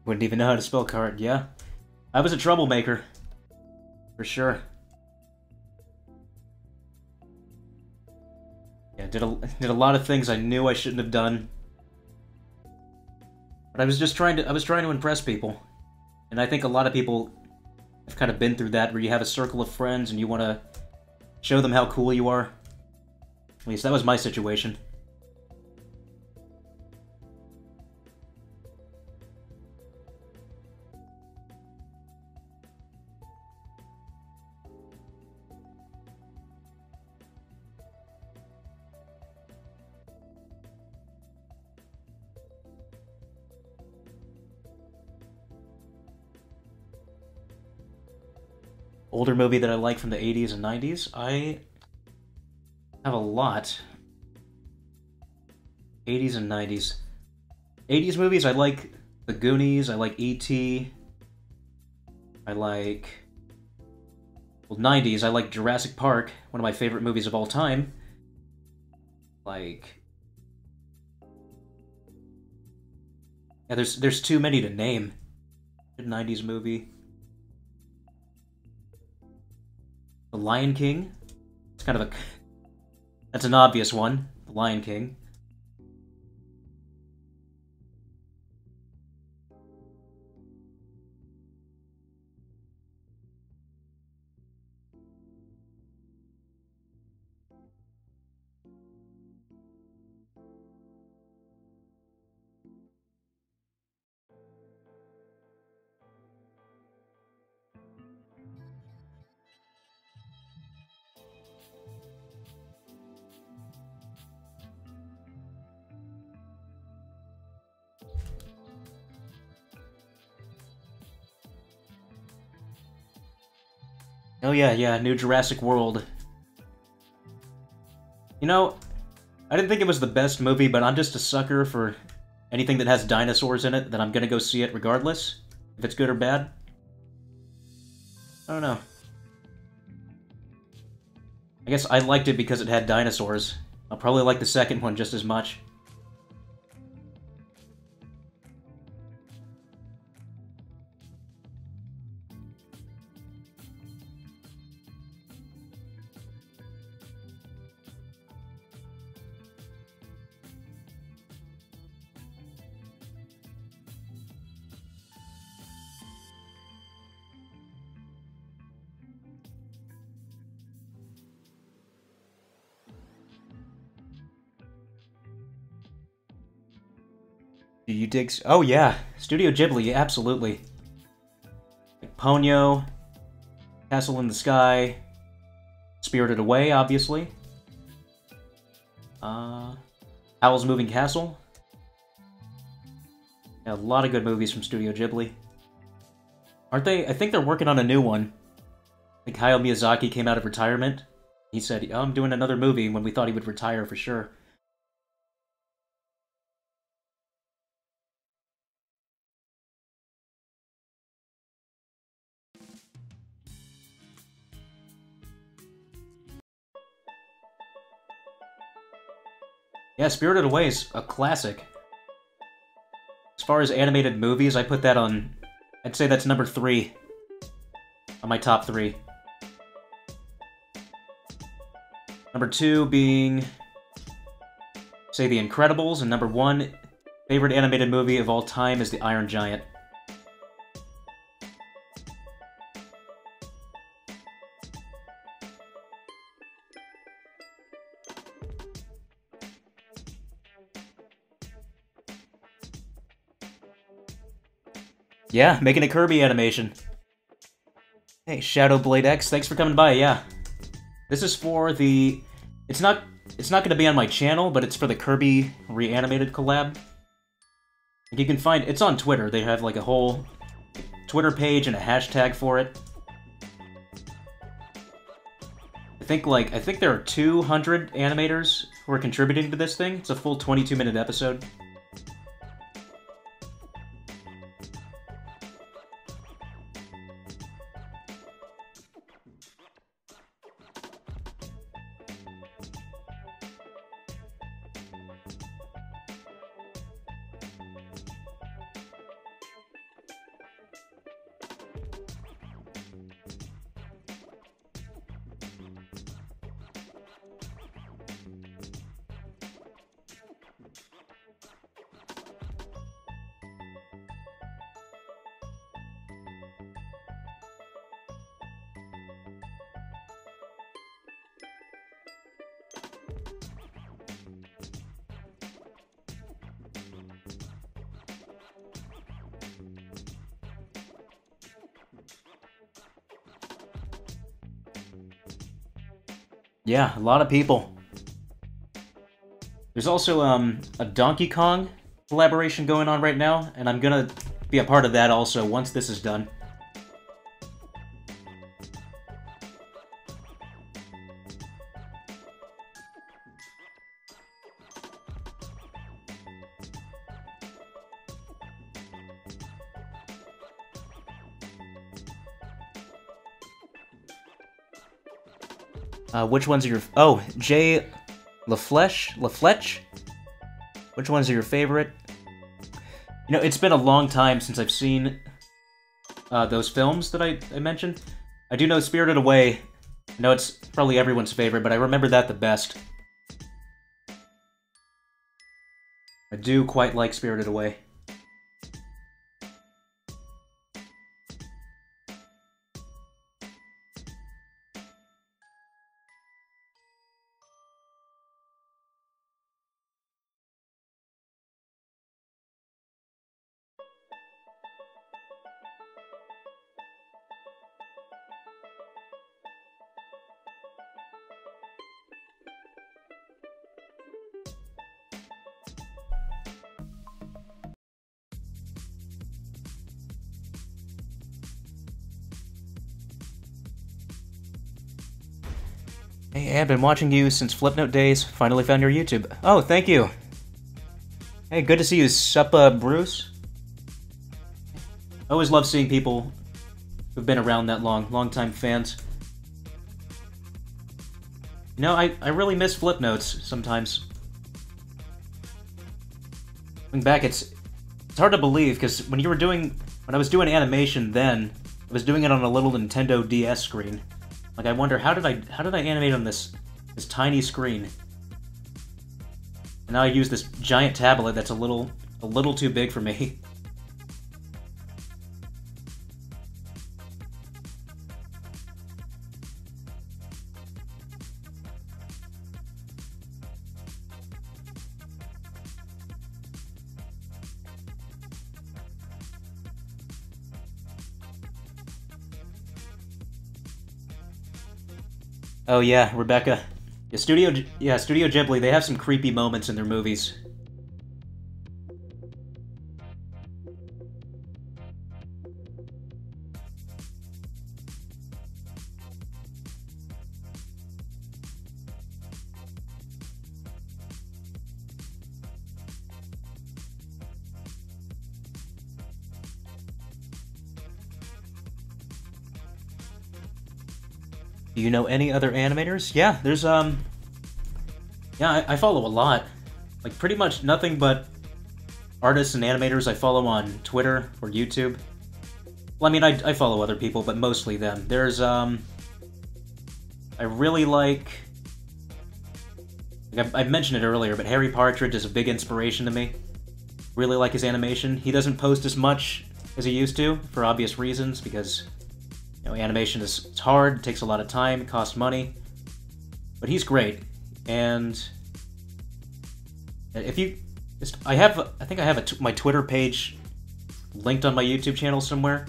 Wouldn't even know how to spell card, yeah. I was a troublemaker. For sure. Yeah, did a lot of things I knew I shouldn't have done. But I was trying to impress people. And I think a lot of people have kind of been through that, where you have a circle of friends and you want to show them how cool you are. At least that was my situation. Older movie that I like from the 80s and 90s? I have a lot. 80s and 90s. 80s movies, I like The Goonies, I like E.T. I like... Well, 90s, I like Jurassic Park, one of my favorite movies of all time. Like... Yeah, there's too many to name. Good 90s movie. The Lion King. It's kind of a... That's an obvious one. The Lion King. Oh yeah, New Jurassic World. You know, I didn't think it was the best movie, but I'm just a sucker for anything that has dinosaurs in it, that I'm gonna go see it regardless, if it's good or bad. I don't know. I guess I liked it because it had dinosaurs. I'll probably like the second one just as much. Do you dig... Oh yeah, Studio Ghibli, absolutely. Like Ponyo, Castle in the Sky, Spirited Away, obviously. Howl's Moving Castle. Yeah, a lot of good movies from Studio Ghibli. Aren't they? I think they're working on a new one. Like Hayao Miyazaki came out of retirement. He said, oh, I'm doing another movie, when we thought he would retire for sure. Yeah, Spirited Away is a classic. As far as animated movies, I put that on... I'd say that's number 3 on my top 3. Number 2 being... say The Incredibles, and number 1, favorite animated movie of all time is The Iron Giant. Yeah, making a Kirby animation. Hey, Shadow Blade X, thanks for coming by, yeah. This is for the... It's not gonna be on my channel, but it's for the Kirby Reanimated collab. You can find... It's on Twitter, they have like a whole Twitter page and a hashtag for it. I think there are 200 animators who are contributing to this thing. It's a full 22-minute episode. Yeah, a lot of people. There's also a Donkey Kong collaboration going on right now, and I'm gonna be a part of that also once this is done. Which ones are your... Oh, Jay LaFletch? Which ones are your favorite? You know, it's been a long time since I've seen those films that I mentioned. I do know Spirited Away. I know it's probably everyone's favorite, but I remember that the best. I do quite like Spirited Away. Hey, I've been watching you since Flipnote days. Finally found your YouTube. Oh, thank you. Hey, good to see you, Suppa Bruce. I always love seeing people who've been around that long-time fans. You know, I really miss Flipnotes sometimes. Looking back, it's hard to believe, because when I was doing animation then, I was doing it on a little Nintendo DS screen. Like, I wonder, how did I animate on this tiny screen? And now I use this giant tablet that's a little too big for me. Oh yeah, Rebecca. Yeah, Studio Ghibli, they have some creepy moments in their movies. Do you know any other animators? Yeah, there's, yeah, I follow a lot. Like, pretty much nothing but artists and animators I follow on Twitter or YouTube. Well, I mean, I follow other people, but mostly them. There's, I really like I mentioned it earlier, but Harry Partridge is a big inspiration to me. Really like his animation. He doesn't post as much as he used to, for obvious reasons, because you know, animation it's hard, it takes a lot of time, it costs money. But he's great. And if you I think I have my Twitter page linked on my YouTube channel somewhere.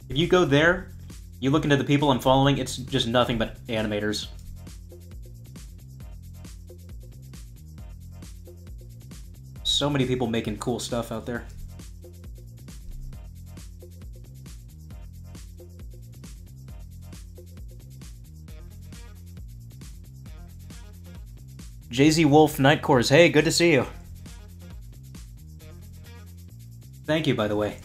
If you go there, you look into the people I'm following, it's just nothing but animators. So many people making cool stuff out there. JZ Wolf Nightcores, hey, good to see you. Thank you, by the way.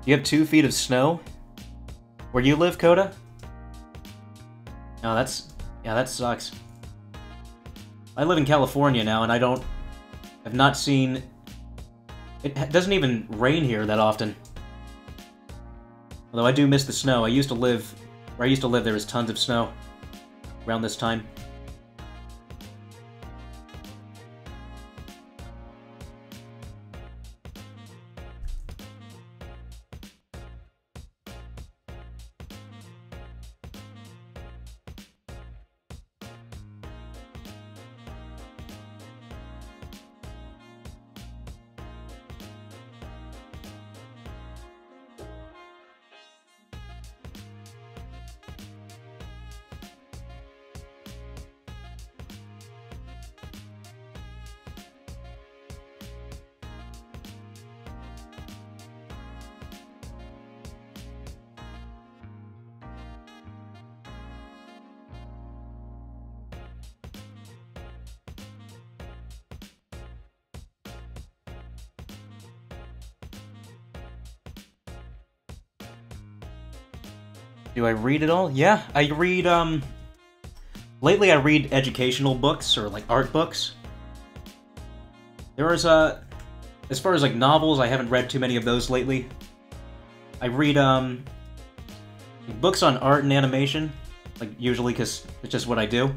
You have 2 feet of snow? Where you live, Coda? Oh, yeah, that sucks. I live in California now, and I've not seen doesn't even rain here that often. Although I do miss the snow. Where I used to live, there was tons of snow around this time. Do I read it all? Yeah, I read, lately I read educational books, or, like, art books. As far as, like, novels, I haven't read too many of those lately. I read, books on art and animation, like, usually, because it's just what I do.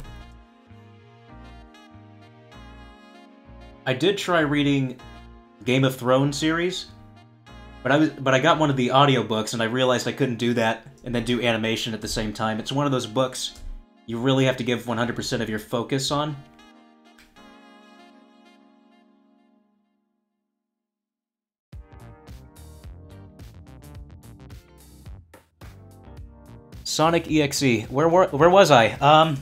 I did try reading Game of Thrones series, but I got one of the audiobooks and I realized I couldn't do that and then do animation at the same time. It's one of those books you really have to give 100% of your focus on. Sonic EXE. Where was I?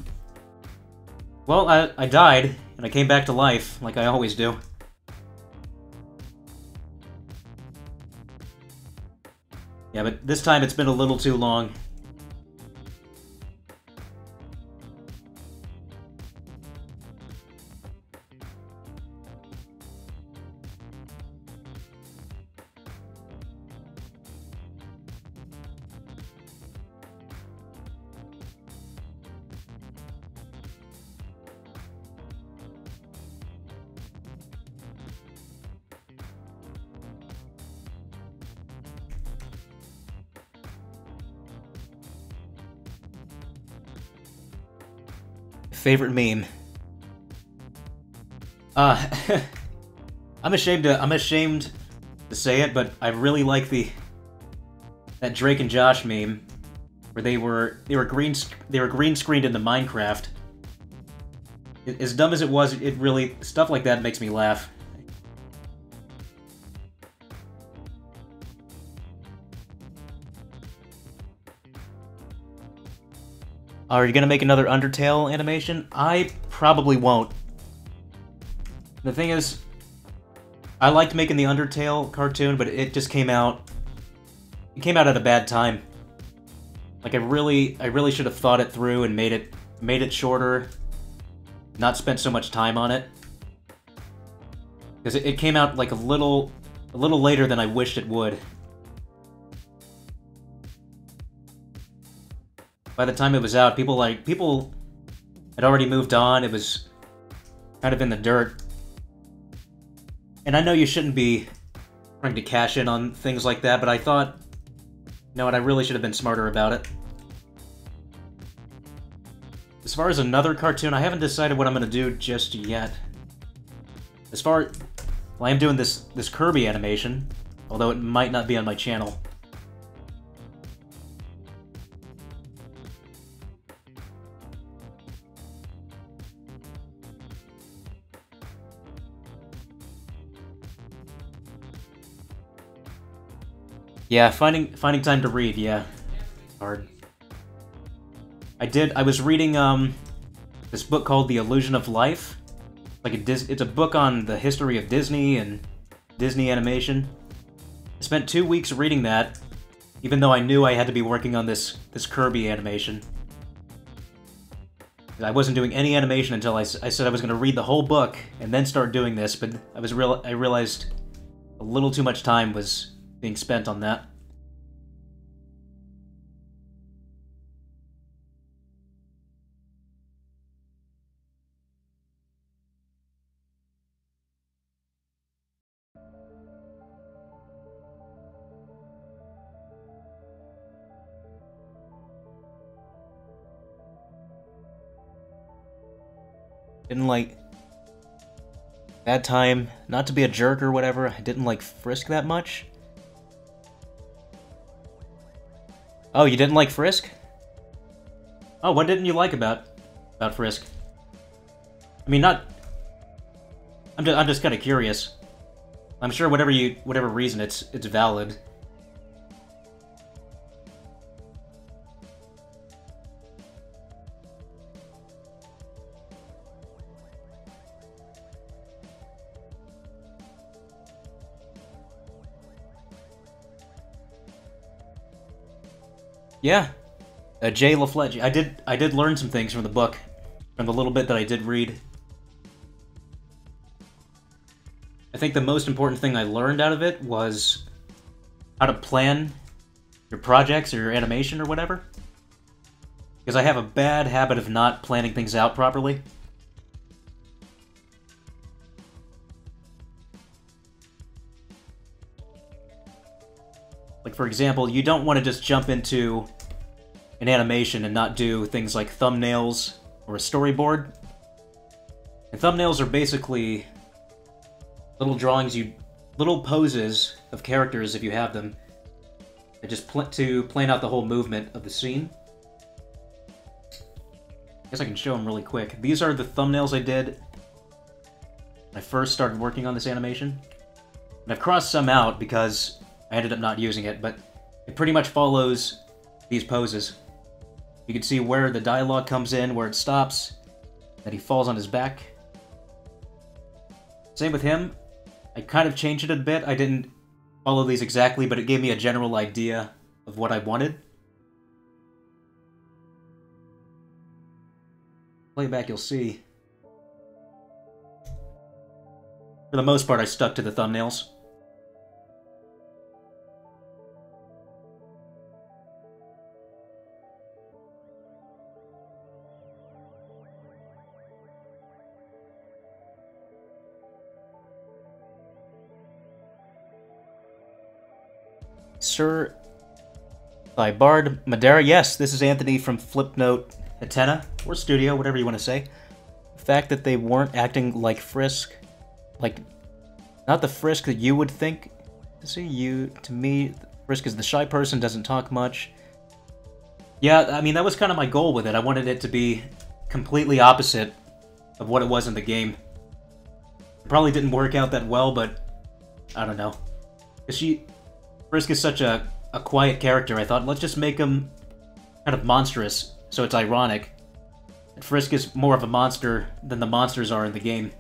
Well, I died and I came back to life like I always do. Yeah, but this time it's been a little too long. Favorite meme. I'm ashamed to say it, but I really like that Drake and Josh meme where they were green screened into Minecraft. As dumb as it was, it really, stuff like that makes me laugh. Are you gonna make another Undertale animation? I probably won't. The thing is, I liked making the Undertale cartoon, but it just came out... It came out at a bad time. Like, I really should have thought it through and made it shorter. Not spent so much time on it. Because it came out, like, a little later than I wished it would. By the time it was out, people had already moved on. It was kind of in the dirt. And I know you shouldn't be trying to cash in on things like that, but I thought, you know what, I really should have been smarter about it. As far as another cartoon, I haven't decided what I'm going to do just yet. Well, I am doing this Kirby animation, although it might not be on my channel. Yeah, finding time to read, yeah. Hard. I was reading, this book called The Illusion of Life. It's a book on the history of Disney and Disney animation. I spent 2 weeks reading that, even though I knew I had to be working on this Kirby animation. I wasn't doing any animation until I said I was going to read the whole book and then start doing this, but I realized a little too much time was being spent on that. Didn't like... Bad time. Not to be a jerk or whatever, I didn't like Frisk that much. Oh, you didn't like Frisk? Oh, what didn't you like about Frisk? I mean, not... I'm just kind of curious. I'm sure whatever reason, it's valid. Yeah, Jay LaFledge. I did learn some things from the book, from the little bit that I did read. I think the most important thing I learned out of it was how to plan your projects or your animation or whatever. Because I have a bad habit of not planning things out properly. Like, for example, you don't want to just jump into an animation and not do things like thumbnails or a storyboard. And thumbnails are basically little drawings, little poses of characters if you have them, and just to plan out the whole movement of the scene. I guess I can show them really quick. These are the thumbnails I did when I first started working on this animation. And I've crossed some out because I ended up not using it, but it pretty much follows these poses. You can see where the dialogue comes in, where it stops, that he falls on his back. Same with him. I kind of changed it a bit. I didn't follow these exactly, but it gave me a general idea of what I wanted. Play back, you'll see. For the most part, I stuck to the thumbnails. Sir by Bard Madera. Yes, this is Anthony from Flipnote Hatena, or Studio, whatever you want to say. The fact that they weren't acting like Frisk, like, not the Frisk that you would think to see. To me, Frisk is the shy person, doesn't talk much. Yeah, I mean, that was kind of my goal with it. I wanted it to be completely opposite of what it was in the game. It probably didn't work out that well, but I don't know. Because Frisk is such a quiet character, I thought, let's just make him kind of monstrous, so it's ironic. And Frisk is more of a monster than the monsters are in the game.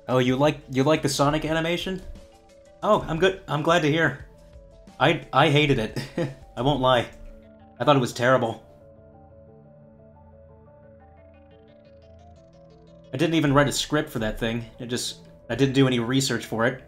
Oh, you like the Sonic animation? Oh, I'm good. I'm glad to hear. I hated it. I won't lie. I thought it was terrible. I didn't even write a script for that thing. I didn't do any research for it.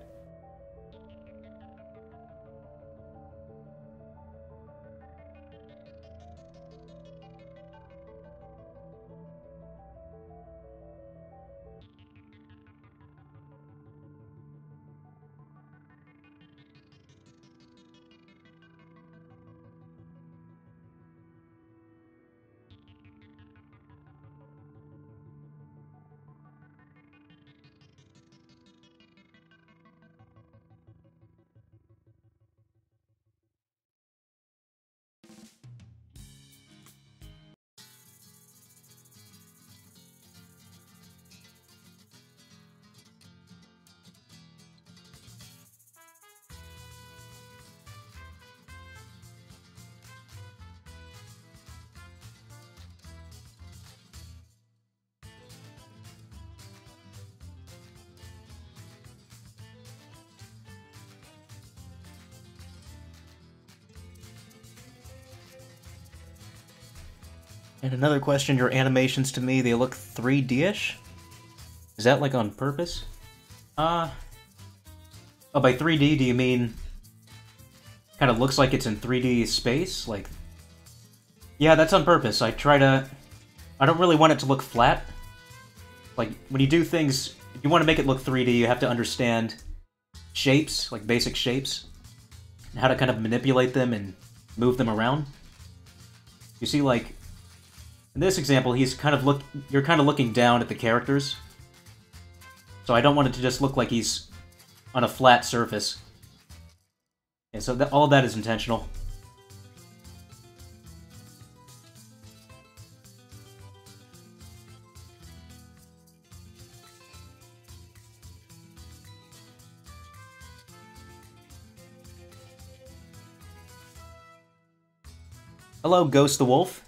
And another question, your animations to me, they look 3D-ish? Is that, like, on purpose? Oh, by 3D, do you mean... kind of looks like it's in 3D space? Like... Yeah, that's on purpose. I don't really want it to look flat. Like, when you do things... If you want to make it look 3D, you have to understand shapes, like basic shapes, and how to kind of manipulate them and move them around. You see, like... In this example, you're kind of looking down at the characters. So I don't want it to just look like he's on a flat surface. And so all of that is intentional. Hello, Ghost the Wolf.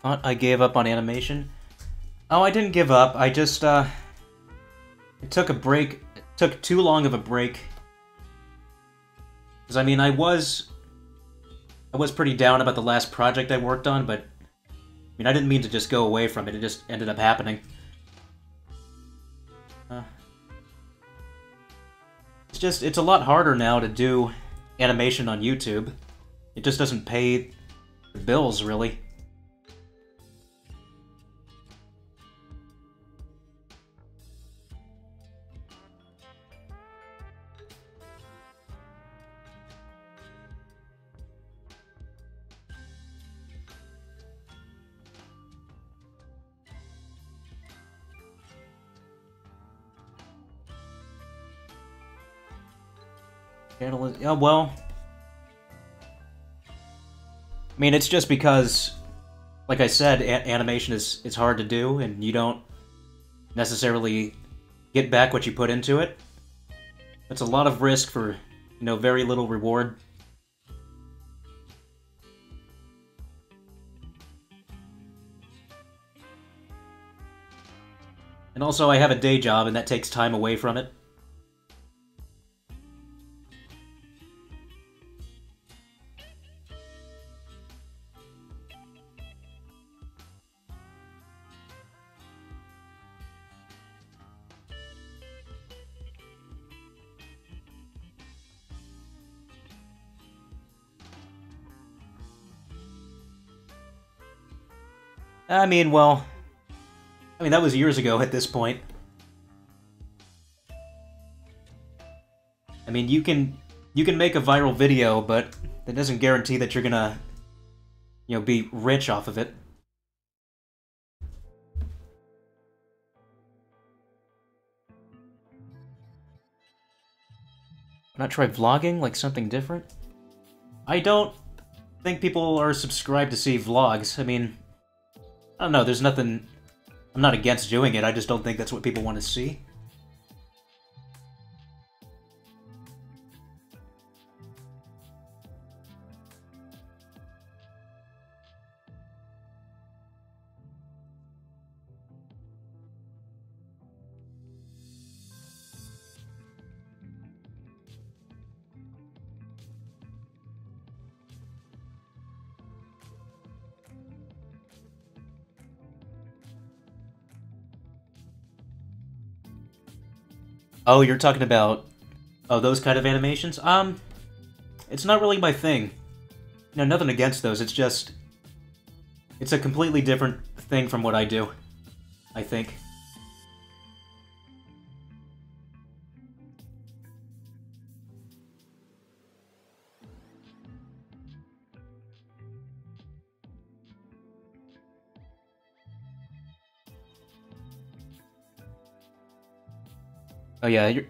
Thought I gave up on animation. Oh, I didn't give up. I just, I took a break. It took too long of a break. Because, I mean, I was pretty down about the last project I worked on, but, I mean, I didn't mean to just go away from it. It just ended up happening. It's a lot harder now to do animation on YouTube. It just doesn't pay the bills, really. Yeah, well... I mean, it's just because, like I said, animation is hard to do, and you don't necessarily get back what you put into it. It's a lot of risk for, you know, very little reward. And also, I have a day job, and that takes time away from it. I mean, well... I mean, that was years ago at this point. I mean, you can make a viral video, but that doesn't guarantee that you're gonna, you know, be rich off of it. Why not try vlogging, like something different? I don't think people are subscribed to see vlogs. I mean, I don't know, there's nothing... I'm not against doing it, I just don't think that's what people want to see. Oh, you're talking about... Oh, those kind of animations? It's not really my thing. No, nothing against those. It's just... It's a completely different thing from what I do, I think. Oh yeah,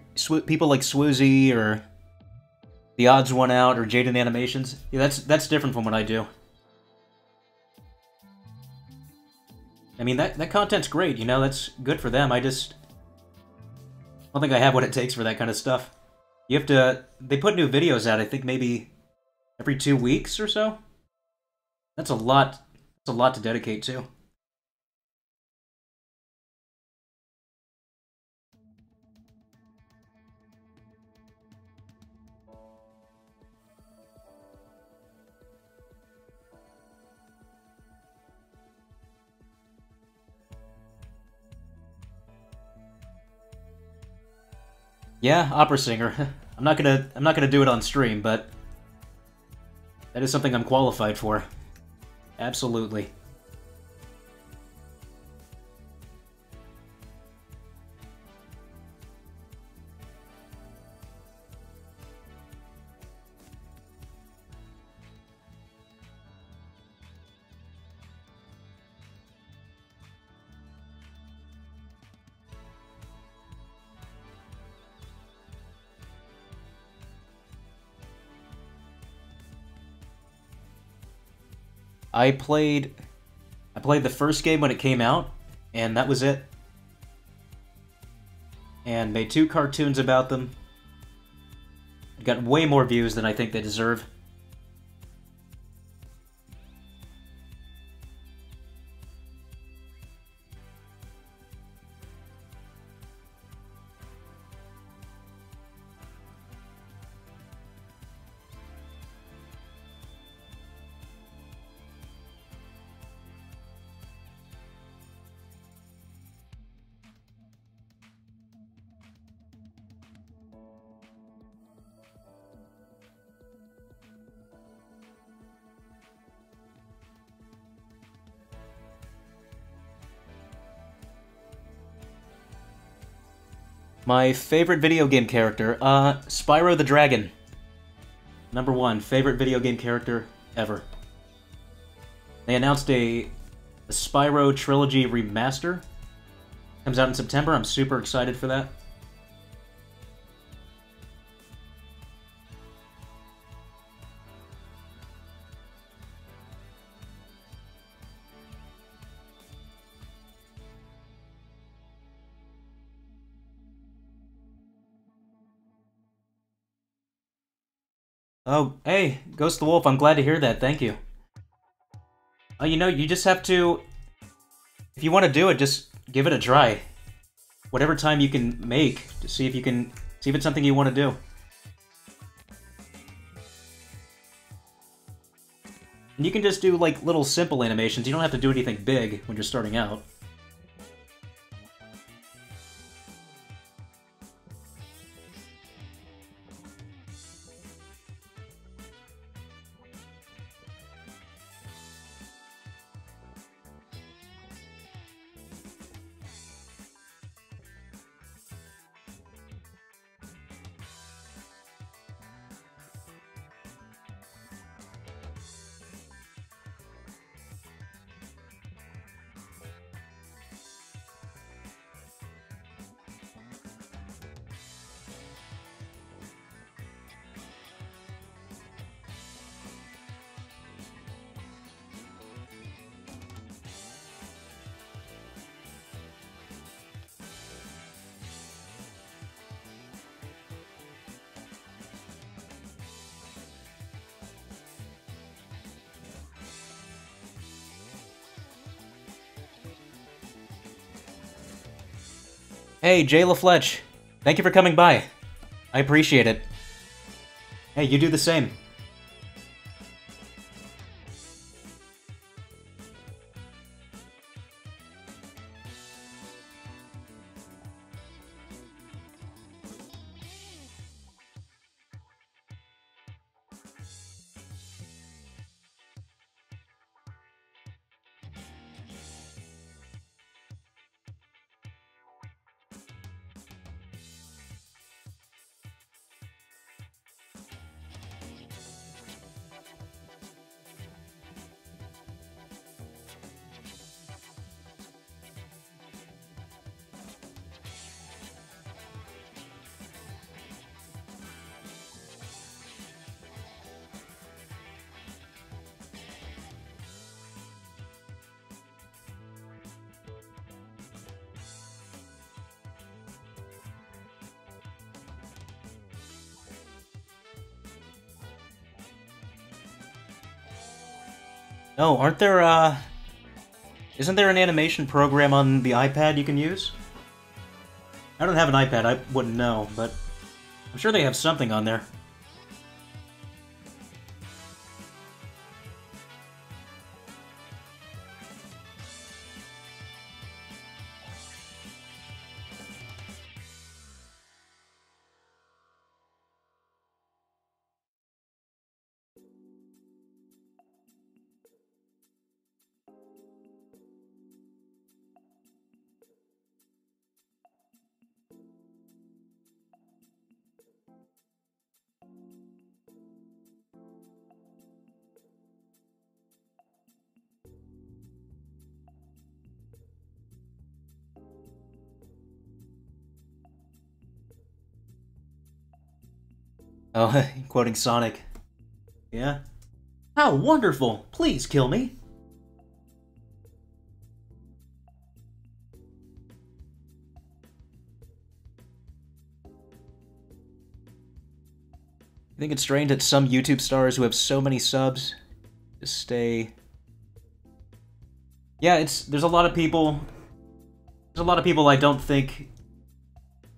people like Swoozy or The Odds One Out or Jaden Animations. Yeah, that's different from what I do. I mean, that content's great, you know, that's good for them. I don't think I have what it takes for that kind of stuff. You have to... They put new videos out, I think maybe every 2 weeks or so? That's a lot. That's a lot to dedicate to. Yeah, opera singer. I'm not gonna do it on stream, but that is something I'm qualified for. Absolutely. I played the first game when it came out, and that was it. And made 2 cartoons about them. Got way more views than I think they deserve. My favorite video game character, Spyro the Dragon. #1 favorite video game character ever. They announced a Spyro Trilogy remaster. Comes out in September. I'm super excited for that. Oh, hey, Ghost the Wolf, I'm glad to hear that. Thank you. You know, you just have to... If you want to do it, just give it a try. Whatever time you can make, to see if you can... See if it's something you want to do. And you can just do, like, little simple animations. You don't have to do anything big when you're starting out. Hey, Jay LaFletch. Thank you for coming by. I appreciate it. Hey, you do the same. No, aren't there, isn't there an animation program on the iPad you can use? I don't have an iPad, I wouldn't know, but I'm sure they have something on there. Oh, quoting Sonic. Yeah? How wonderful! Please kill me! I think it's strange that some YouTube stars who have so many subs just stay... Yeah, there's a lot of people... There's a lot of people I don't think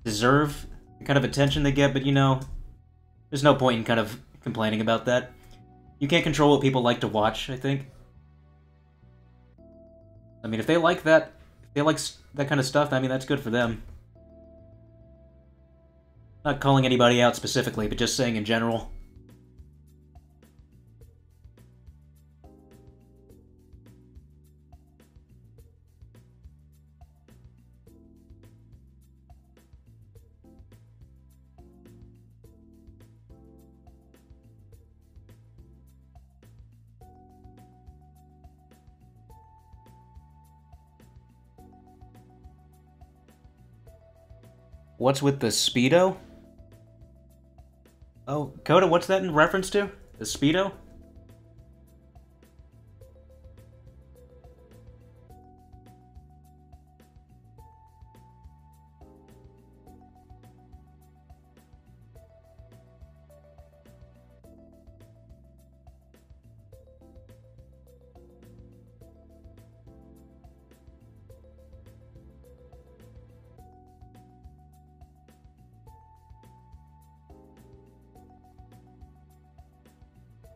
deserve the kind of attention they get, but you know, there's no point in kind of complaining about that. You can't control what people like to watch, I think. I mean, if they like that, if they like that kind of stuff, I mean, that's good for them. Not calling anybody out specifically, but just saying in general. What's with the Speedo? Oh, Coda, what's that in reference to? The Speedo?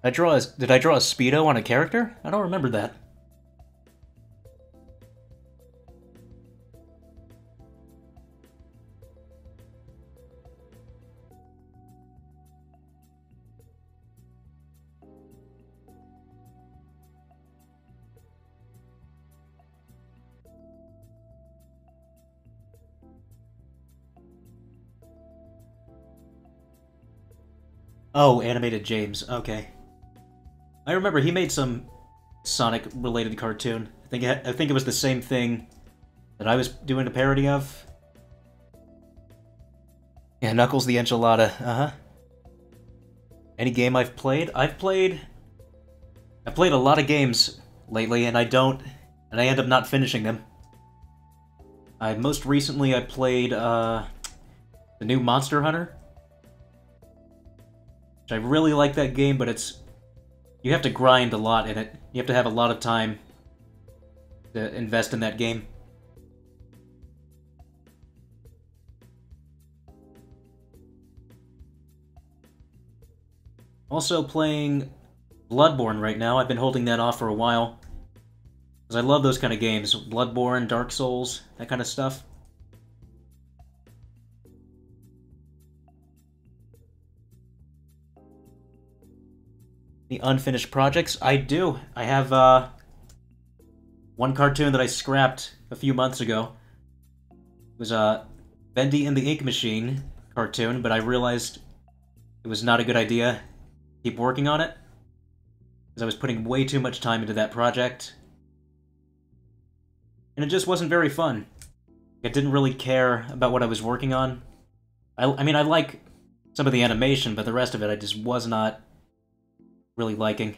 Did I draw a Speedo on a character? I don't remember that. Oh, Animated James, okay. I remember he made some Sonic-related cartoon. I think it was the same thing that I was doing a parody of. Yeah, Knuckles the Enchilada, uh-huh. Any game I've played? I've played a lot of games lately, and I end up not finishing them. Most recently I played, the new Monster Hunter. Which I really like that game, but you have to grind a lot in it. You have to have a lot of time to invest in that game. Also playing Bloodborne right now. I've been holding that off for a while. Because I love those kind of games. Bloodborne, Dark Souls, that kind of stuff. The unfinished projects? I do. I have, one cartoon that I scrapped a few months ago. It was a Bendy and the Ink Machine cartoon, but I realized it was not a good idea to keep working on it. Because I was putting way too much time into that project. And it just wasn't very fun. I didn't really care about what I was working on. I mean, I like some of the animation, but the rest of it I just was not really liking.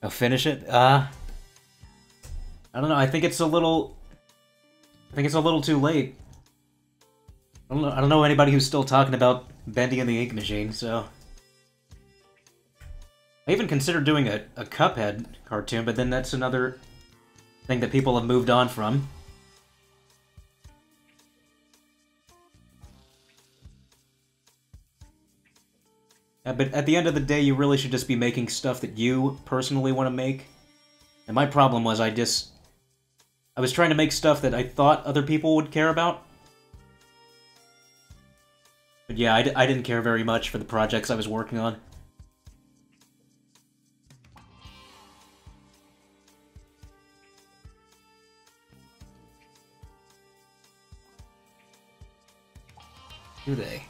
Oh, finish it? I don't know, I think it's a little too late. I don't know anybody who's still talking about Bendy and the Ink Machine, so... I even considered doing a Cuphead cartoon, but then that's another thing that people have moved on from. But at the end of the day, you really should just be making stuff that you personally want to make. And my problem was I was trying to make stuff that I thought other people would care about. But yeah, I didn't care very much for the projects I was working on. Do they?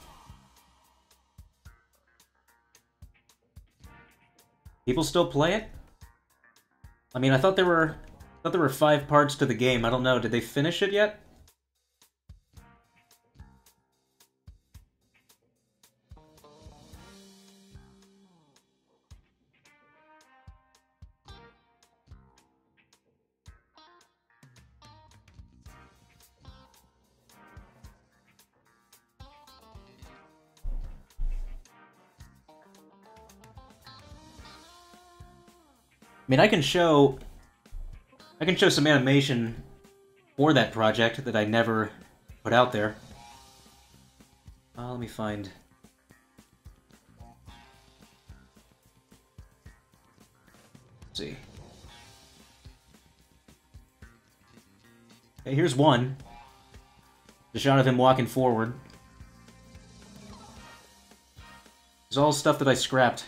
People still play it? I mean, I thought there were 5 parts to the game. I don't know. Did they finish it yet? I mean, I can show some animation for that project that I never put out there. Let me find... Let's see. Okay, here's one. The shot of him walking forward. It's all stuff that I scrapped.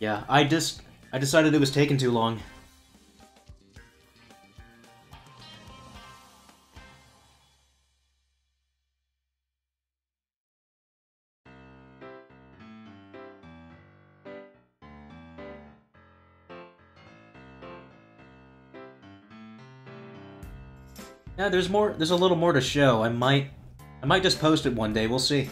Yeah, I decided it was taking too long. Yeah, there's a little more to show. I might just post it one day, we'll see.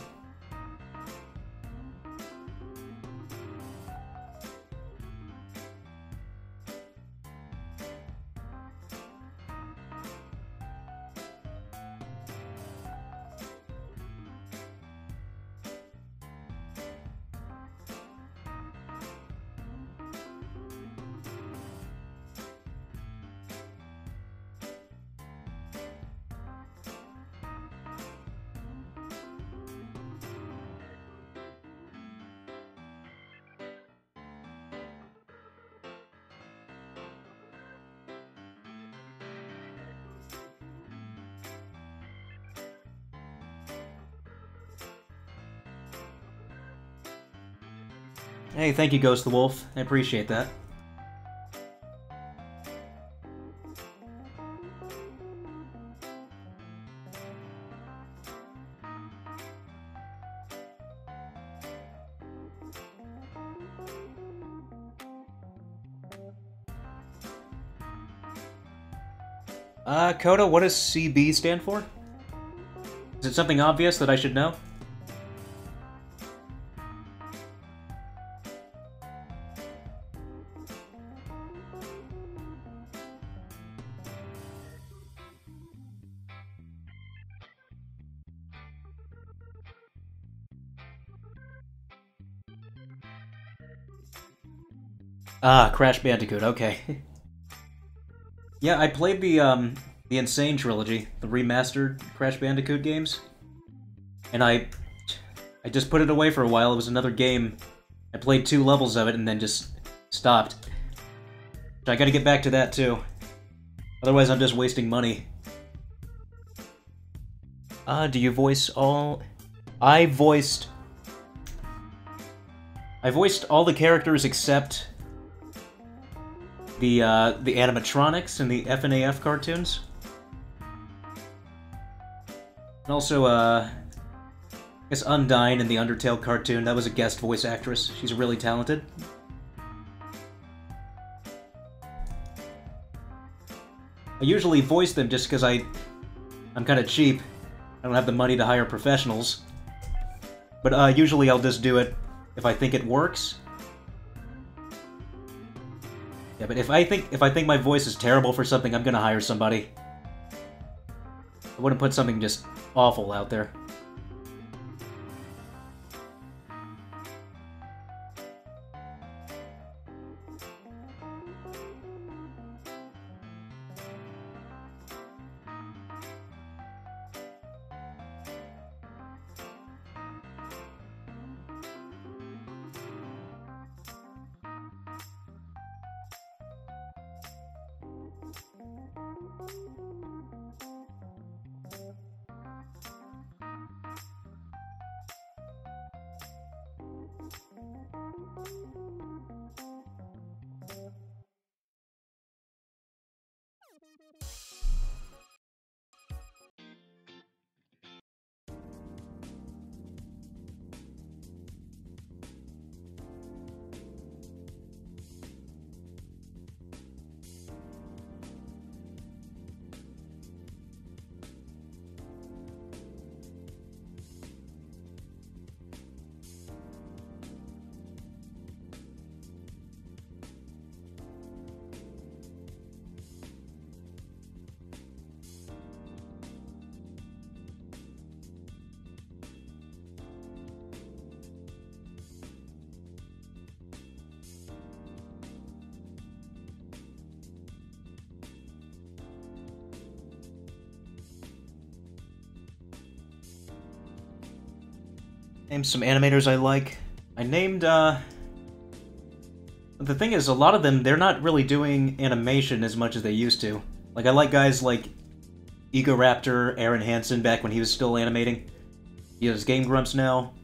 Hey, thank you, Ghost the Wolf. I appreciate that. Coda, what does CB stand for? Is it something obvious that I should know? Ah, Crash Bandicoot, okay. Yeah, I played the Insane Trilogy, the remastered Crash Bandicoot games. And I just put it away for a while. It was another game. I played 2 levels of it and then just stopped. So I gotta get back to that too. Otherwise I'm just wasting money. Do you voice all... I voiced all the characters except the animatronics in the FNAF cartoons. And also, guess Undyne in the Undertale cartoon, that was a guest voice actress. She's really talented. I usually voice them just because I'm kind of cheap. I don't have the money to hire professionals. But usually I'll just do it if I think it works. Yeah, but if I think my voice is terrible for something, I'm gonna hire somebody. I wouldn't put something just awful out there. Name some animators I like. I named, The thing is, a lot of them, they're not really doing animation as much as they used to. Like, I like guys like Egoraptor, Aaron Hansen back when he was still animating. He has Game Grumps now.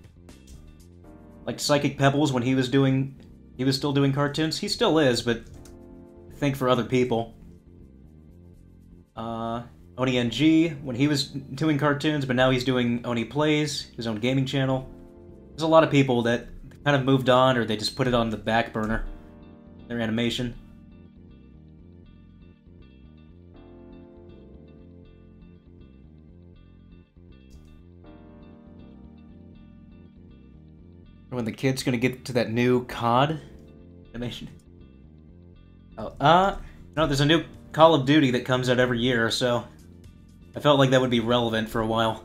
Like Psychic Pebbles when he was still doing cartoons. He still is, but I think for other people. Oni NG when he was doing cartoons, but now he's doing Oni Plays, his own gaming channel. There's a lot of people that kind of moved on, or they just put it on the back burner, their animation. When the kid's gonna get to that new COD animation. Oh, no, there's a new Call of Duty that comes out every year, so I felt like that would be relevant for a while.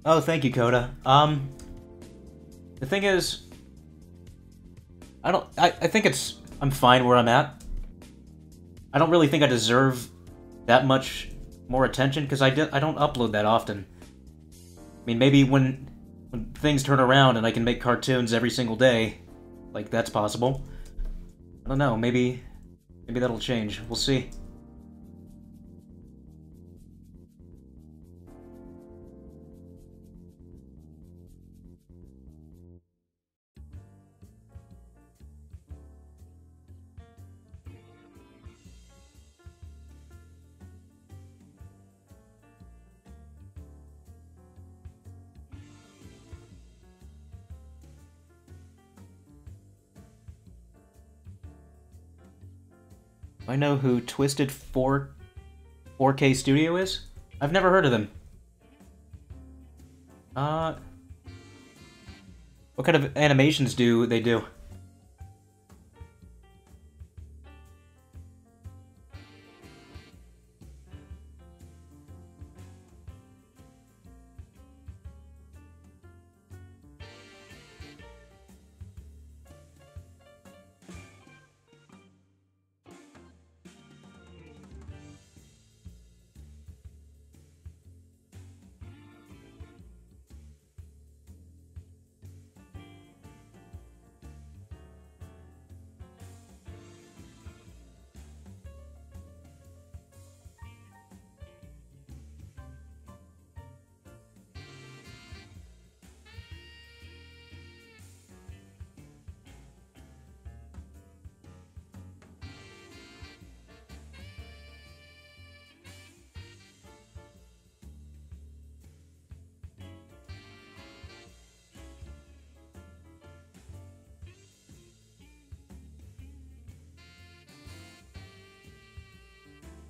Oh, thank you, Coda. The thing is, I think it's I'm fine where I'm at. I don't really think I deserve that much more attention because I don't upload that often. I mean, maybe when things turn around and I can make cartoons every single day, like that's possible. I don't know, maybe that'll change. We'll see. I know who Twisted 4K Studio is? I've never heard of them. What kind of animations do they do?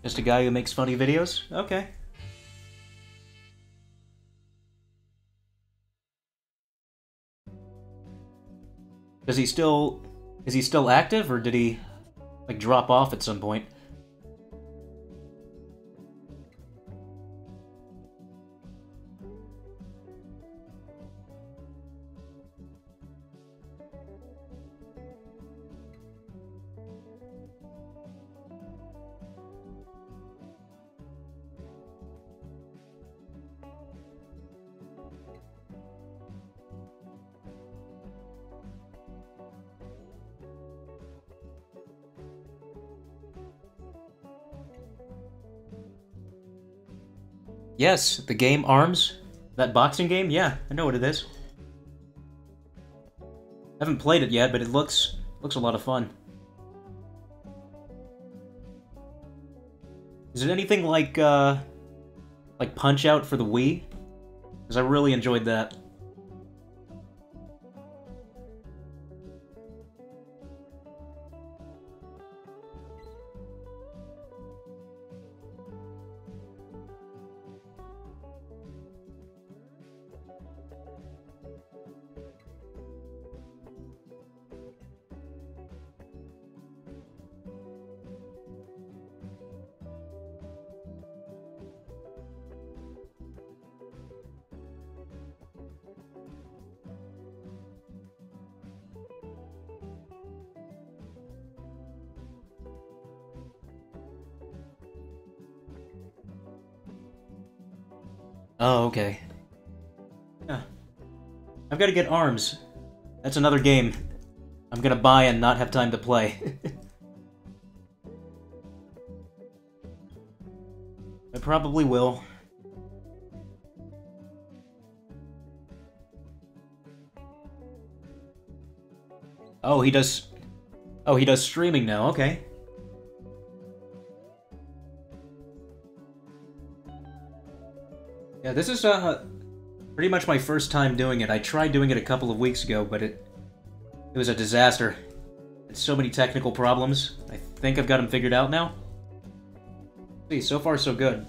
Just a guy who makes funny videos? Okay. Is he still active, or did he, like, drop off at some point? Yes, the game ARMS. That boxing game? Yeah, I know what it is. Haven't played it yet, but it looks a lot of fun. Is it anything like Punch-Out for the Wii? Because I really enjoyed that. Oh, okay. Yeah. I've got to get ARMS. That's another game I'm gonna buy and not have time to play. I probably will. Oh, he does... Oh, he does streaming now, okay. Yeah, this is pretty much my first time doing it. I tried doing it a couple of weeks ago, but it was a disaster. It's so many technical problems. I think I've got them figured out now. See, so far so good.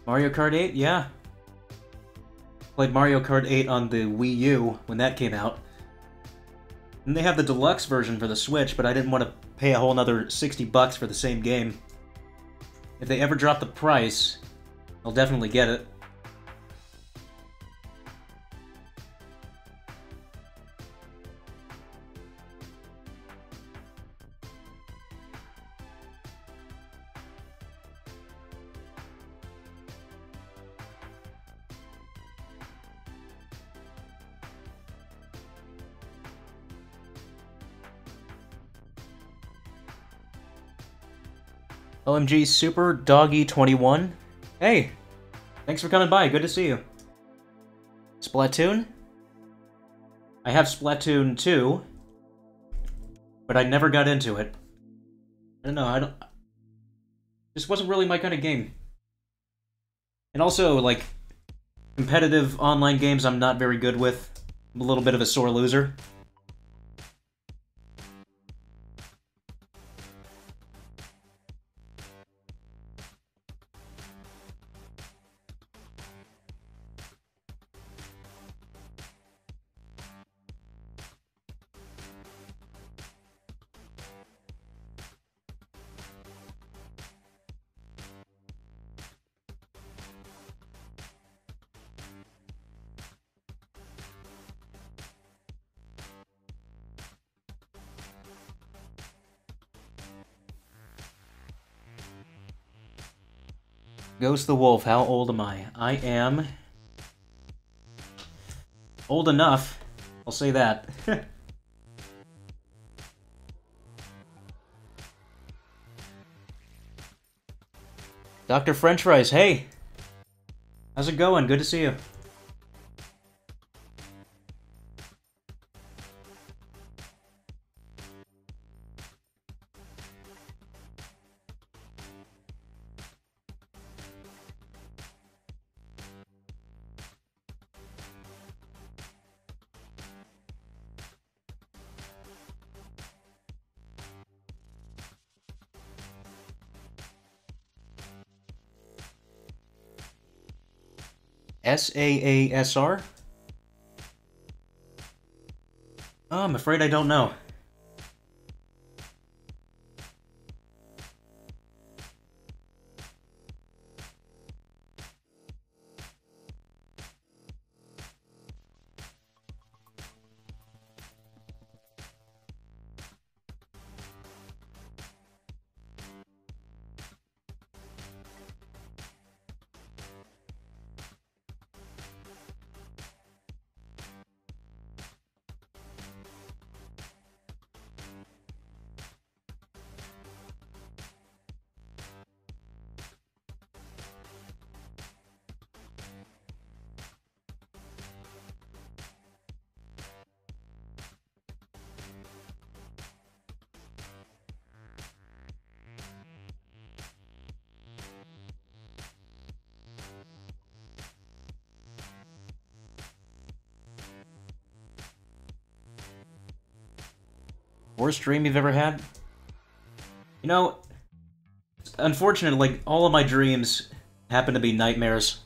Mario Kart 8? Yeah. Played Mario Kart 8 on the Wii U when that came out. And they have the deluxe version for the Switch, but I didn't want to pay a whole nother $60 for the same game. If they ever drop the price, I'll definitely get it. OMG Super Doggy 21. Hey, thanks for coming by. Good to see you. Splatoon? I have Splatoon 2, but I never got into it. I don't know, this wasn't really my kind of game. And also, like, competitive online games I'm not very good with. I'm a little bit of a sore loser. Ghost the Wolf, how old am I? I am... old enough. I'll say that. Dr. French Fries, hey! How's it going? Good to see you. SAASR? Oh, I'm afraid I don't know. Worst dream you've ever had? You know, unfortunately, like, all of my dreams happen to be nightmares.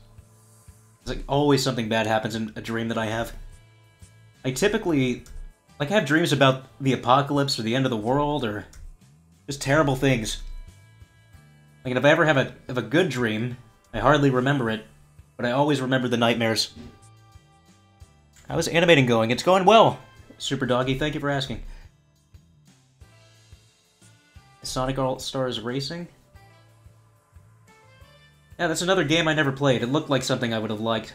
It's like, always something bad happens in a dream that I have. I typically, like, have dreams about the apocalypse or the end of the world or just terrible things. Like, if I ever have a good dream, I hardly remember it, but I always remember the nightmares. How's animating going? It's going well, Super Doggy, thank you for asking. Sonic All-Stars Racing? Yeah, that's another game I never played. It looked like something I would have liked.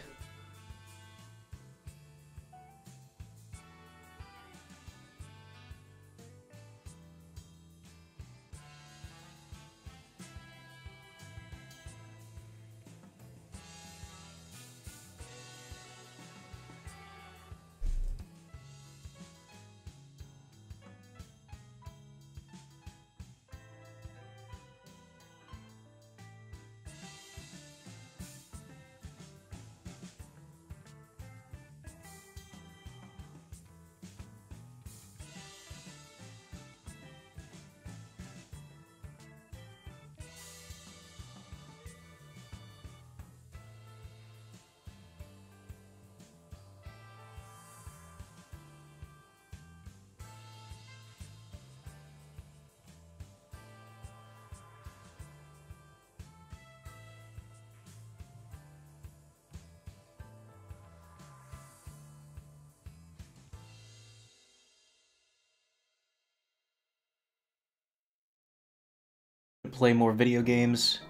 Play more video games.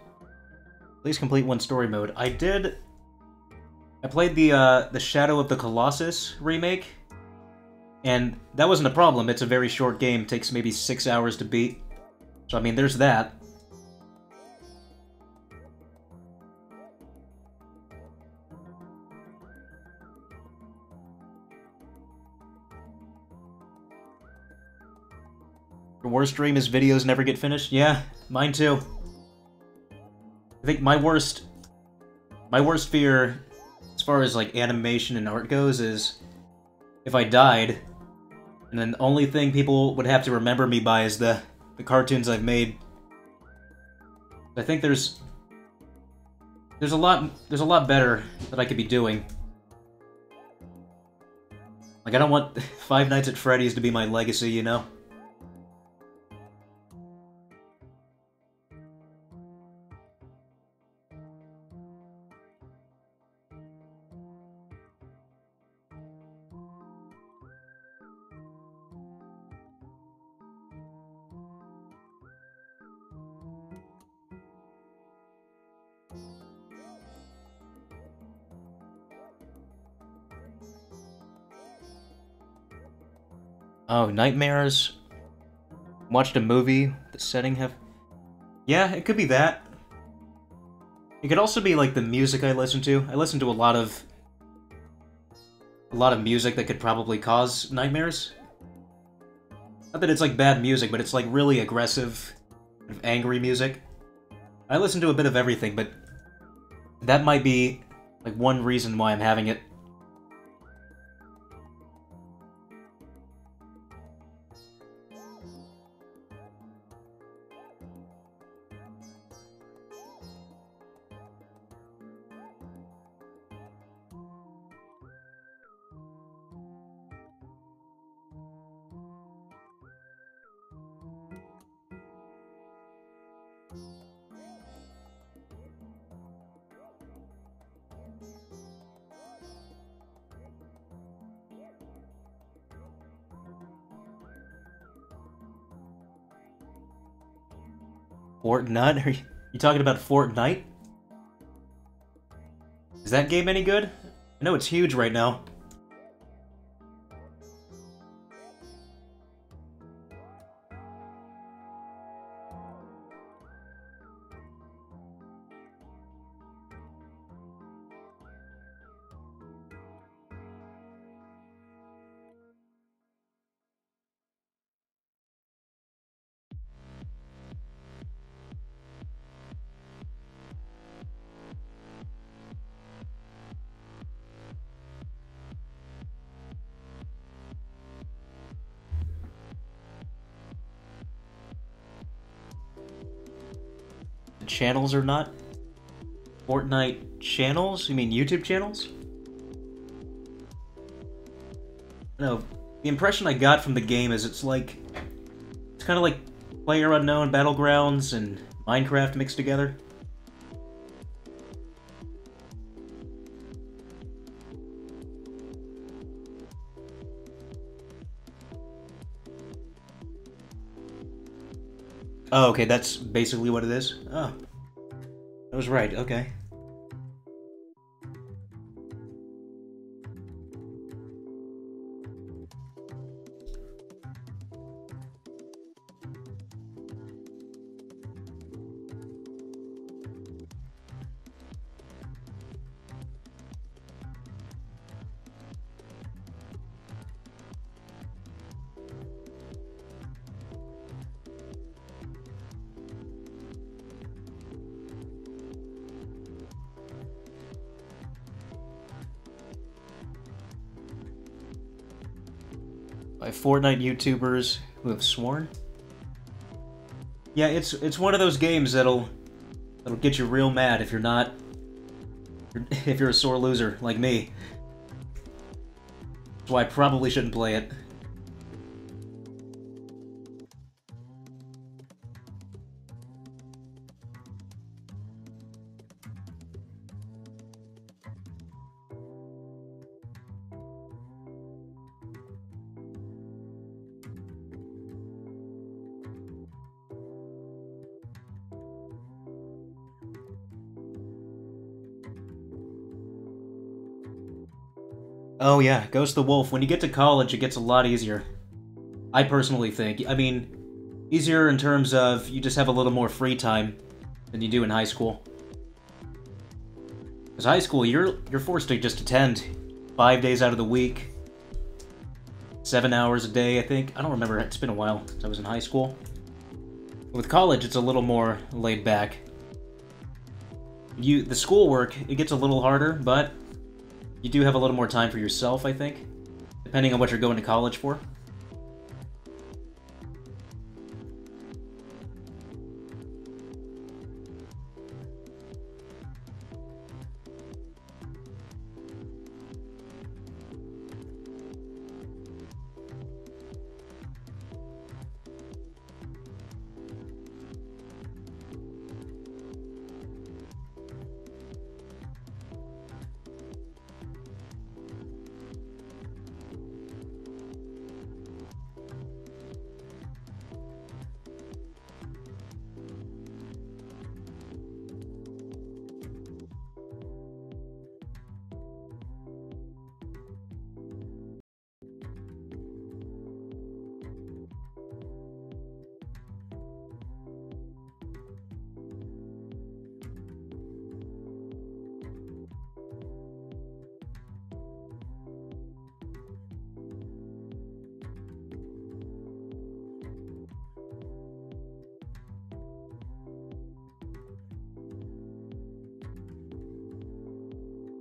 Please complete one story mode. I did. I played the Shadow of the Colossus remake, and that wasn't a problem. It's a very short game. It takes maybe 6 hours to beat. So I mean, there's that. Your worst dream is videos never get finished? Yeah, mine too. I think my worst fear, as far as like animation and art goes, is if I died, and then the only thing people would have to remember me by is the cartoons I've made. I think there's a lot better that I could be doing. Like, I don't want Five Nights at Freddy's to be my legacy, you know? Oh, nightmares. Watched a movie. The setting have... Yeah, it could be that. It could also be like the music I listen to. I listen to a lot of music that could probably cause nightmares. Not that it's like bad music, but it's like really aggressive, angry music. I listen to a bit of everything, but that might be like one reason why I'm having it. Fortnite? Are you talking about Fortnite? Is that game any good? I know it's huge right now. The channels are not? Fortnite channels? You mean YouTube channels? No, the impression I got from the game is it's kind of like PlayerUnknown Battlegrounds and Minecraft mixed together. Oh, okay, that's basically what it is? Oh. I was right, okay. By Fortnite YouTubers who have sworn? Yeah, it's one of those games that'll get you real mad if you're not... if you're a sore loser, like me. That's why I probably shouldn't play it. Oh yeah, Ghost the Wolf. When you get to college, it gets a lot easier. I personally think. I mean, easier in terms of you just have a little more free time than you do in high school. Because high school, you're forced to just attend 5 days out of the week, 7 hours a day. I think. I don't remember. It's been a while since I was in high school. With college, it's a little more laid back. The schoolwork, it gets a little harder, but you do have a little more time for yourself, I think, depending on what you're going to college for.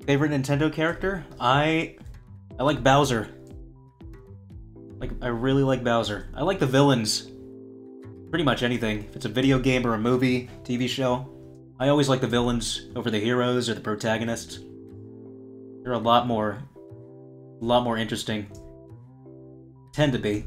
Favorite Nintendo character? I like Bowser. I really like Bowser. I like the villains. Pretty much anything. If it's a video game or a movie, TV show, I always like the villains over the heroes or the protagonists. They're a lot more interesting. Tend to be.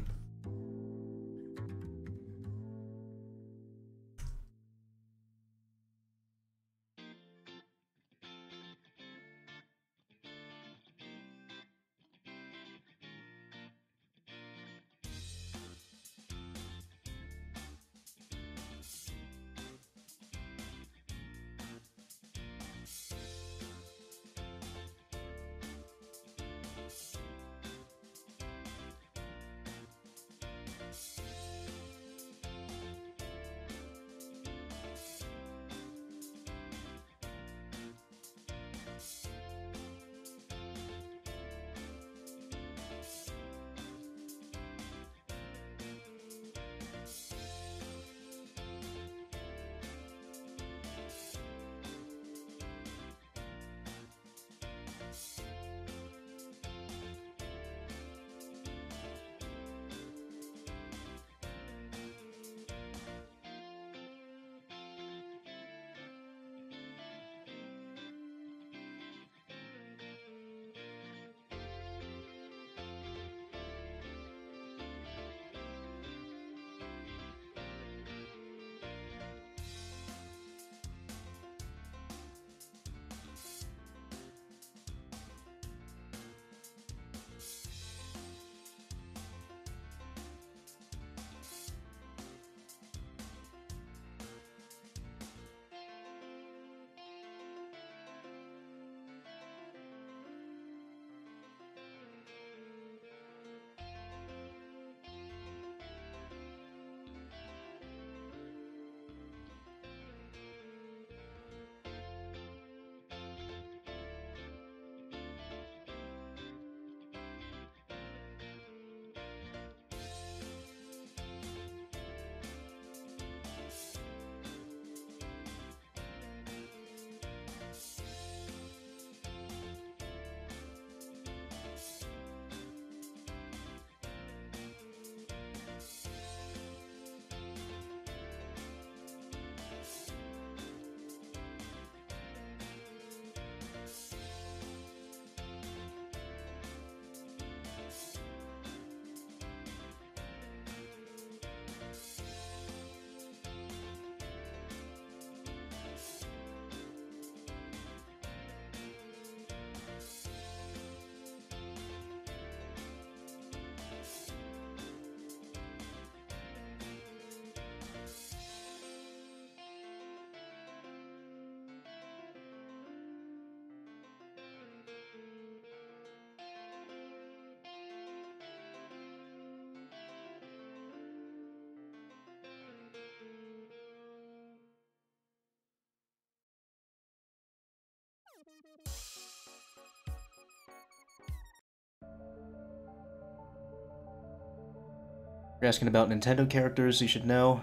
You're asking about Nintendo characters you should know.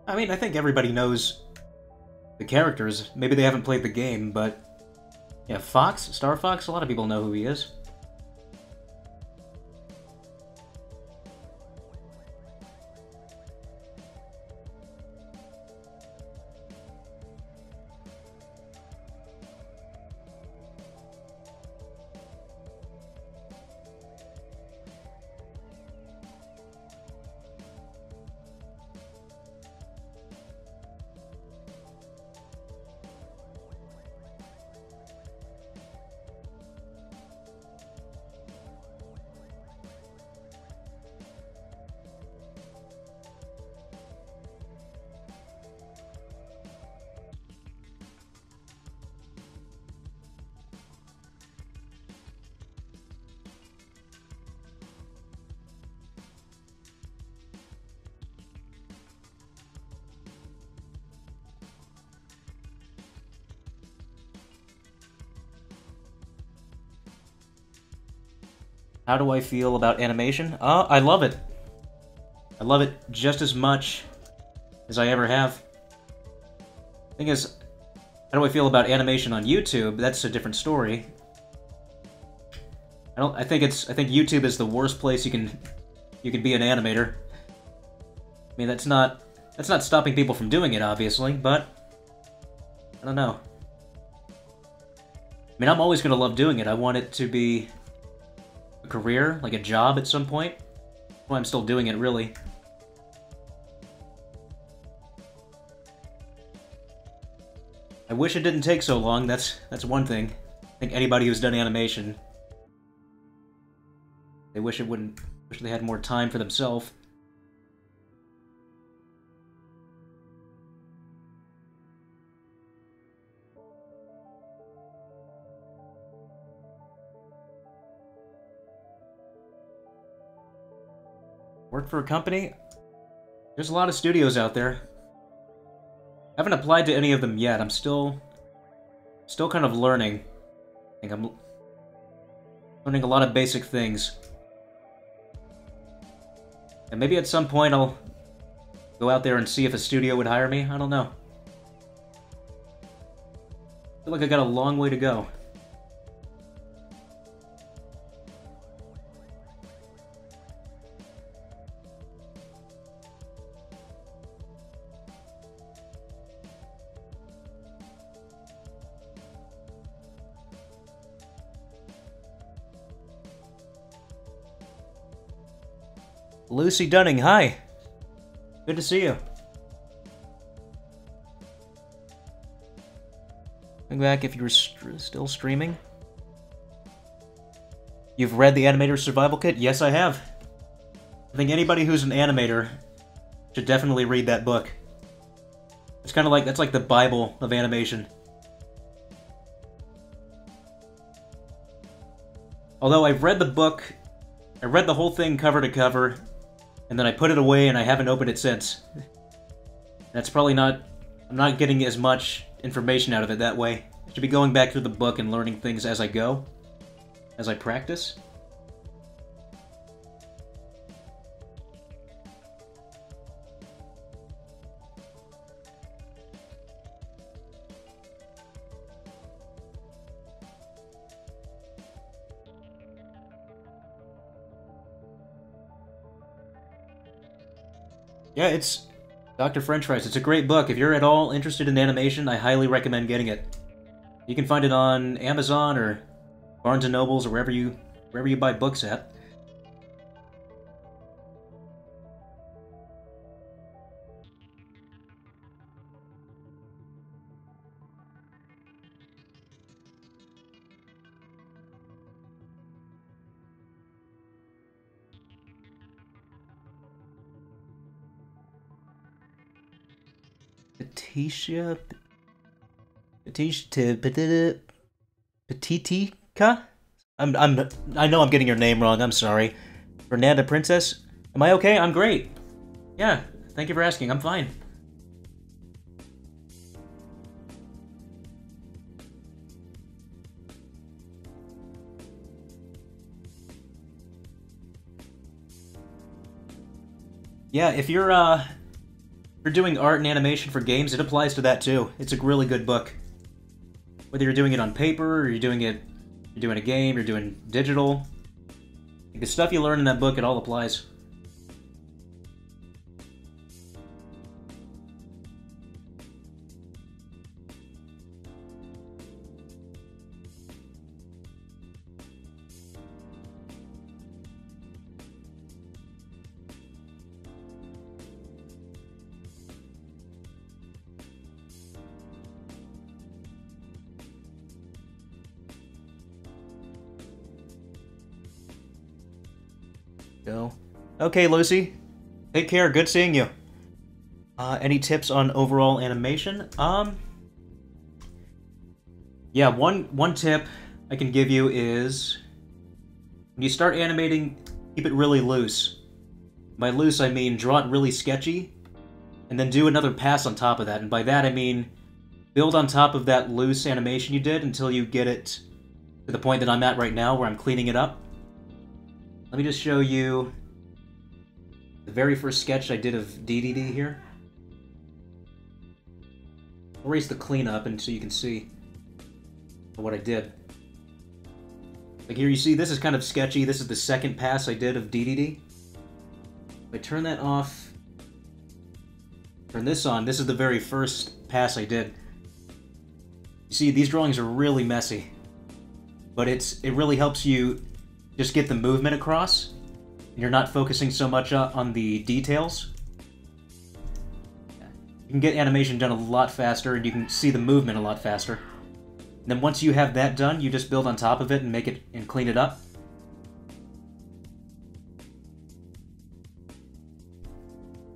I mean, I think everybody knows the characters. Maybe they haven't played the game, but... Yeah, Fox? Star Fox? A lot of people know who he is. How do I feel about animation? I love it. I love it just as much as I ever have. Thing is, how do I feel about animation on YouTube? That's a different story. I think YouTube is the worst place you can be an animator. I mean, that's not stopping people from doing it, obviously, but I don't know. I mean, I'm always gonna love doing it. I want it to be a career, like a job at some point. That's why I'm still doing it, really. I wish it didn't take so long. That's one thing. I think anybody who's done animation, they wish they had more time for themselves. Work for a company? There's a lot of studios out there. I haven't applied to any of them yet. I'm still kind of learning. I think I'm learning a lot of basic things. And maybe at some point I'll go out there and see if a studio would hire me. I don't know. I feel like I got a long way to go. Lucy Dunning, hi. Good to see you. Come back if you're still streaming. You've read the Animator Survival Kit? Yes, I have. I think anybody who's an animator should definitely read that book. It's kind of like, that's like the Bible of animation. Although I've read the book, I read the whole thing cover to cover, and then I put it away and I haven't opened it since. That's probably not... I'm not getting as much information out of it that way. I should be going back through the book and learning things as I go. As I practice. Yeah, it's Dr. French Fries. It's a great book. If you're at all interested in animation, I highly recommend getting it. You can find it on Amazon or Barnes & Nobles or wherever you buy books at. Petitica? I know I'm getting your name wrong, I'm sorry. Fernanda Princess? Am I okay? I'm great. Yeah, thank you for asking, I'm fine. Yeah, if you're doing art and animation for games, it applies to that too. It's a really good book. Whether you're doing it on paper, or you're doing a game, you're doing digital. The stuff you learn in that book, it all applies. Go. Okay, Lucy. Take care. Good seeing you. Any tips on overall animation? Yeah, one tip I can give you is when you start animating, keep it really loose. By loose, I mean draw it really sketchy, and then do another pass on top of that. And by that, I mean build on top of that loose animation you did until you get it to the point that I'm at right now, where I'm cleaning it up. Let me just show you the very first sketch I did of DDD here. I'll erase the cleanup and so you can see what I did. Like here you see, this is kind of sketchy. This is the second pass I did of DDD. If I turn that off, turn this on, this is the very first pass I did. You see, these drawings are really messy, but it really helps you just get the movement across. You're not focusing so much on the details. You can get animation done a lot faster, and you can see the movement a lot faster. And then once you have that done, you just build on top of it and make it and clean it up.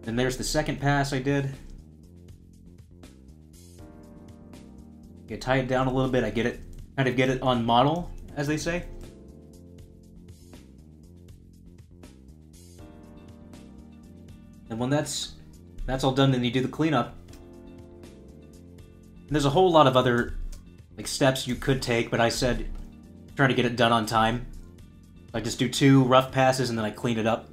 And there's the second pass I did. You tie it down a little bit. I kind of get it on model, as they say. And when that's all done, then you do the cleanup. And there's a whole lot of other steps you could take, but I said trying to get it done on time. I just do 2 rough passes and then I clean it up.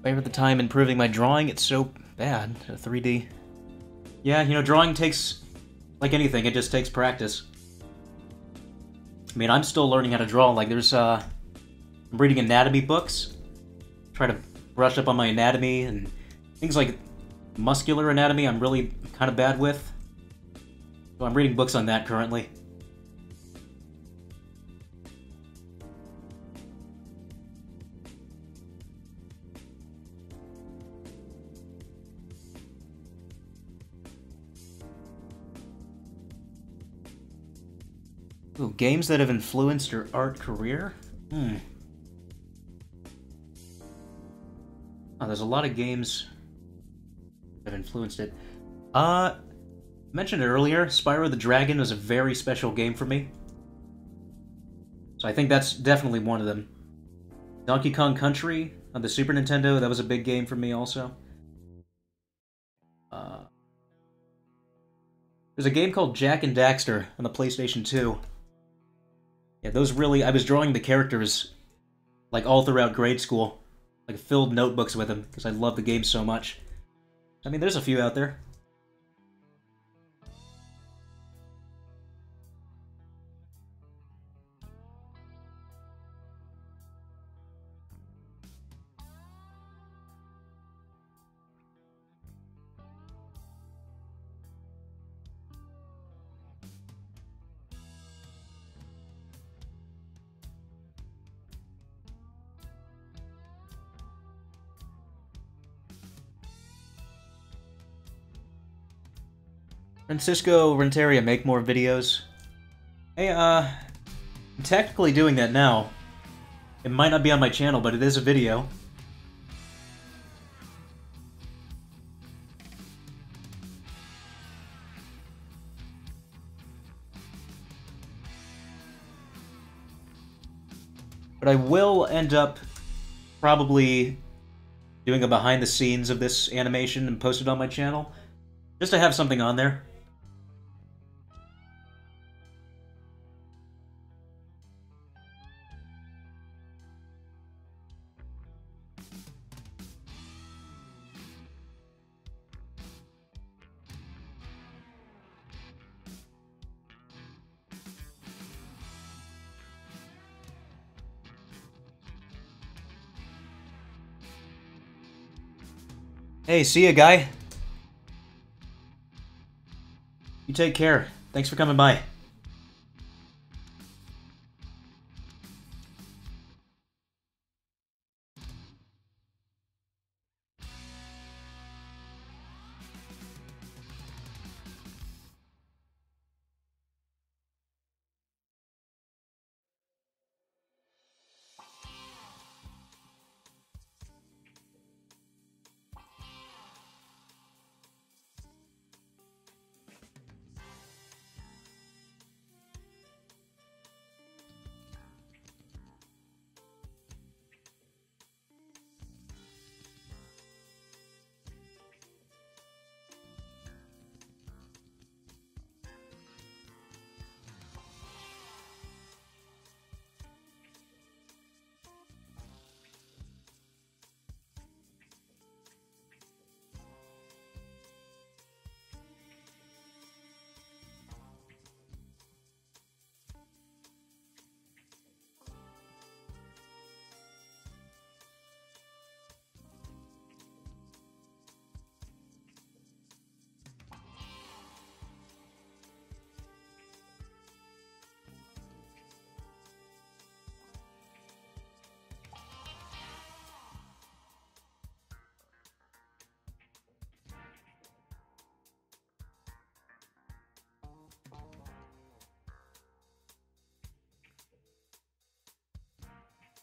Favorite the time improving my drawing, it's so bad. 3D. Yeah, you know, drawing takes, like anything, it just takes practice. I mean, I'm still learning how to draw. Like, I'm reading anatomy books. Try to brush up on my anatomy, and things like muscular anatomy I'm really kind of bad with. So I'm reading books on that currently. Ooh, games that have influenced your art career? Oh, there's a lot of games that have influenced it. I mentioned it earlier, Spyro the Dragon was a very special game for me. So I think that's definitely one of them. Donkey Kong Country on the Super Nintendo, that was a big game for me also. There's a game called Jak and Daxter on the PlayStation 2. Yeah, those really... I was drawing the characters, like, all throughout grade school. Like, filled notebooks with them, because I love the game so much. I mean, there's a few out there. Francisco Renteria, make more videos. Hey, I'm technically doing that now. It might not be on my channel, but it is a video. But I will end up probably doing a behind the scenes of this animation and post it on my channel, just to have something on there. Hey, see ya, guy. You take care. Thanks for coming by.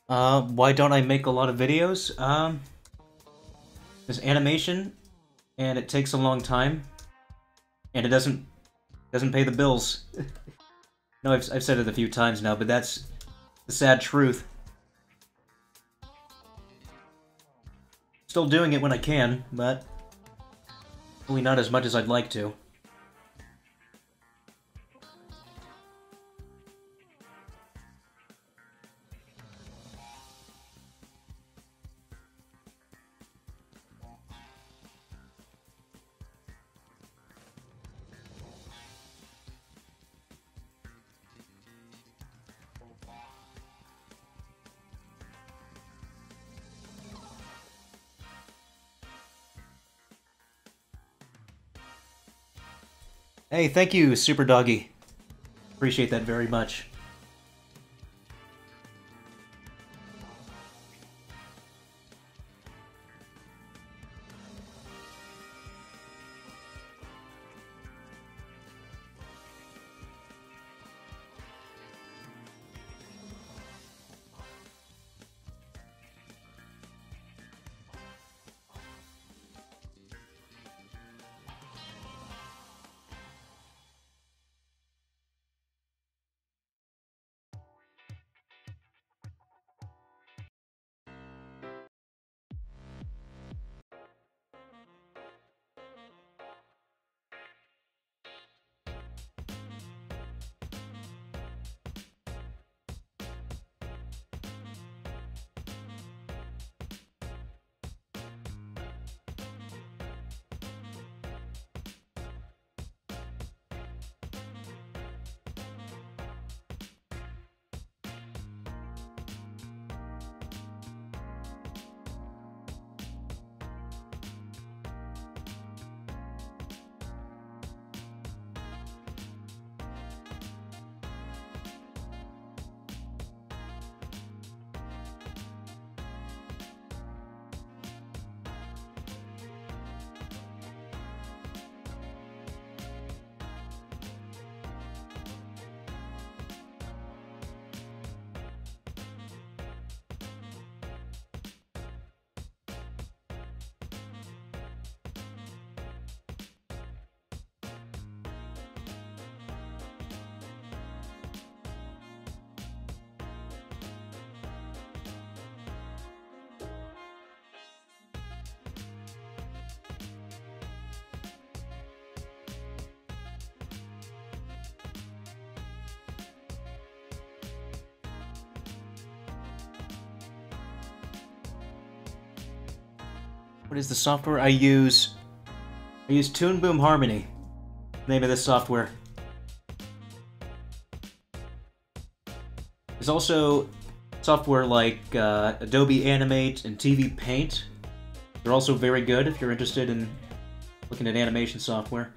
Why don't I make a lot of videos? There's animation, and it takes a long time, and it doesn't pay the bills. No, I've said it a few times now, but that's the sad truth. Still doing it when I can, but probably not as much as I'd like to. Hey, thank you, Super Doggy. Appreciate that very much. What is the software I use? I use Toon Boom Harmony. Name of this software. There's also software like Adobe Animate and TV Paint. They're also very good if you're interested in looking at animation software.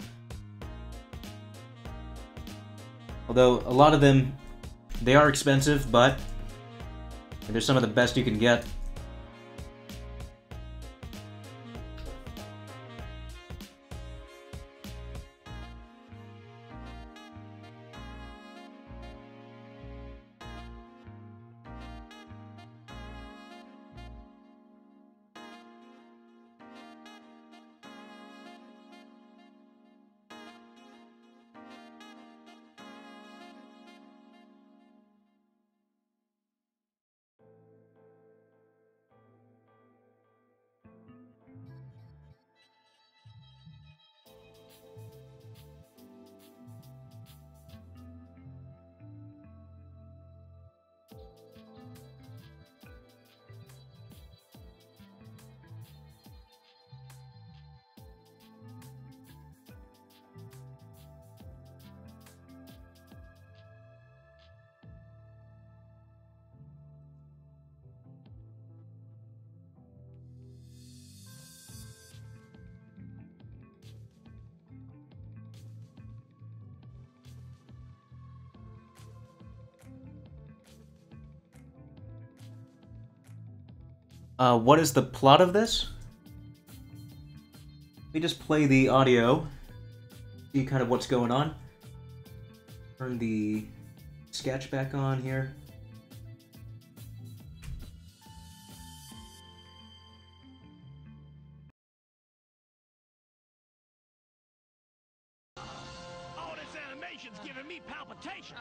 Although a lot of them, they are expensive, but they're some of the best you can get. What is the plot of this? Let me just play the audio, see kind of what's going on. Turn the sketch back on here. Oh, this animation's giving me palpitations.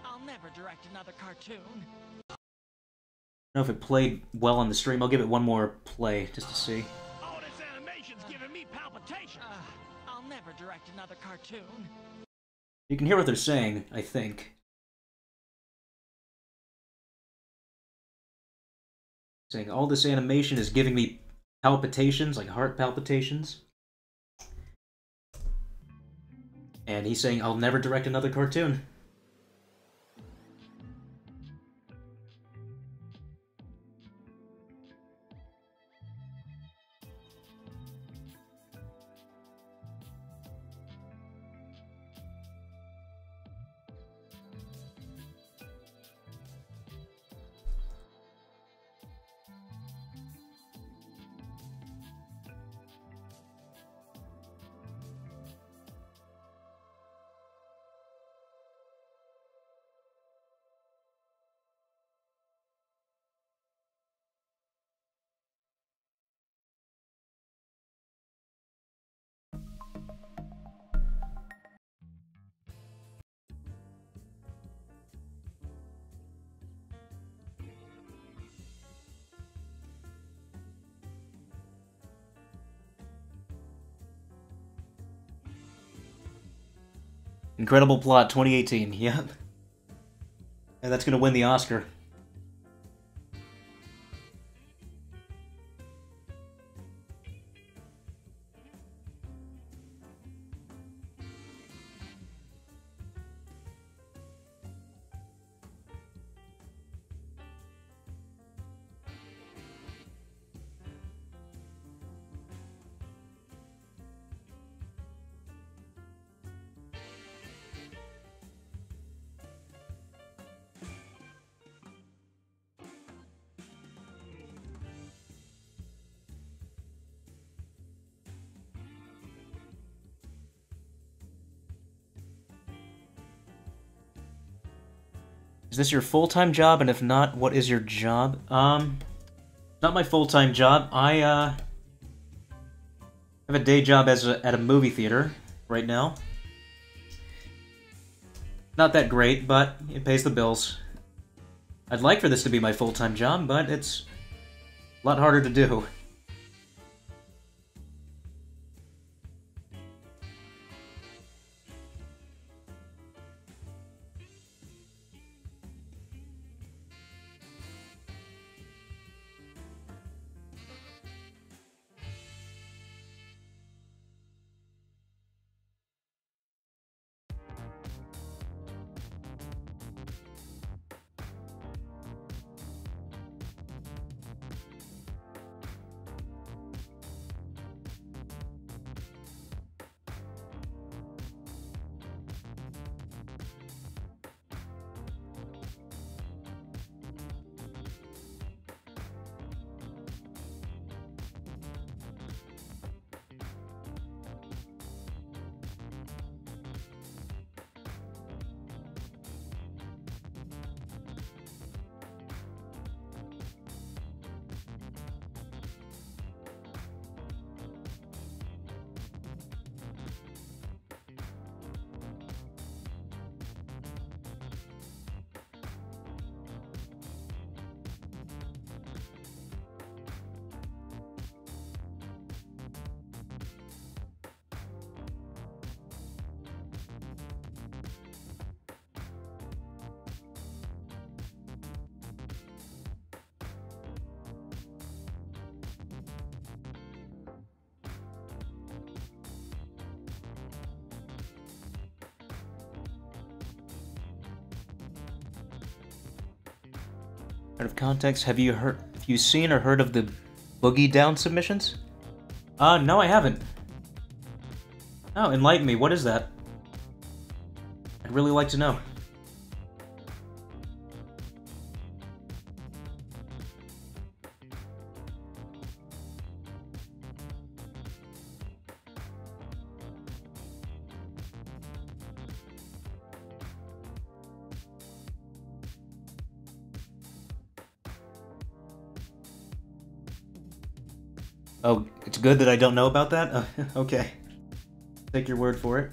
I'll never direct another cartoon. I don't know if it played well on the stream. I'll give it one more play just to see. Oh, this animation's giving me palpitations. I'll never direct another cartoon. You can hear what they're saying, I think. Saying all this animation is giving me palpitations, like heart palpitations. And he's saying, I'll never direct another cartoon. Incredible Plot 2018, yep. And that's gonna win the Oscar. Is this your full-time job? And if not, what is your job? Not my full-time job. I have a day job at a movie theater right now. Not that great, but it pays the bills. I'd like for this to be my full-time job, but it's a lot harder to do. Out of context, have you seen or heard of the Boogie Down submissions? No, I haven't. Oh, enlighten me. What is that? I'd really like to know. Oh, it's good that I don't know about that? Okay. Take your word for it.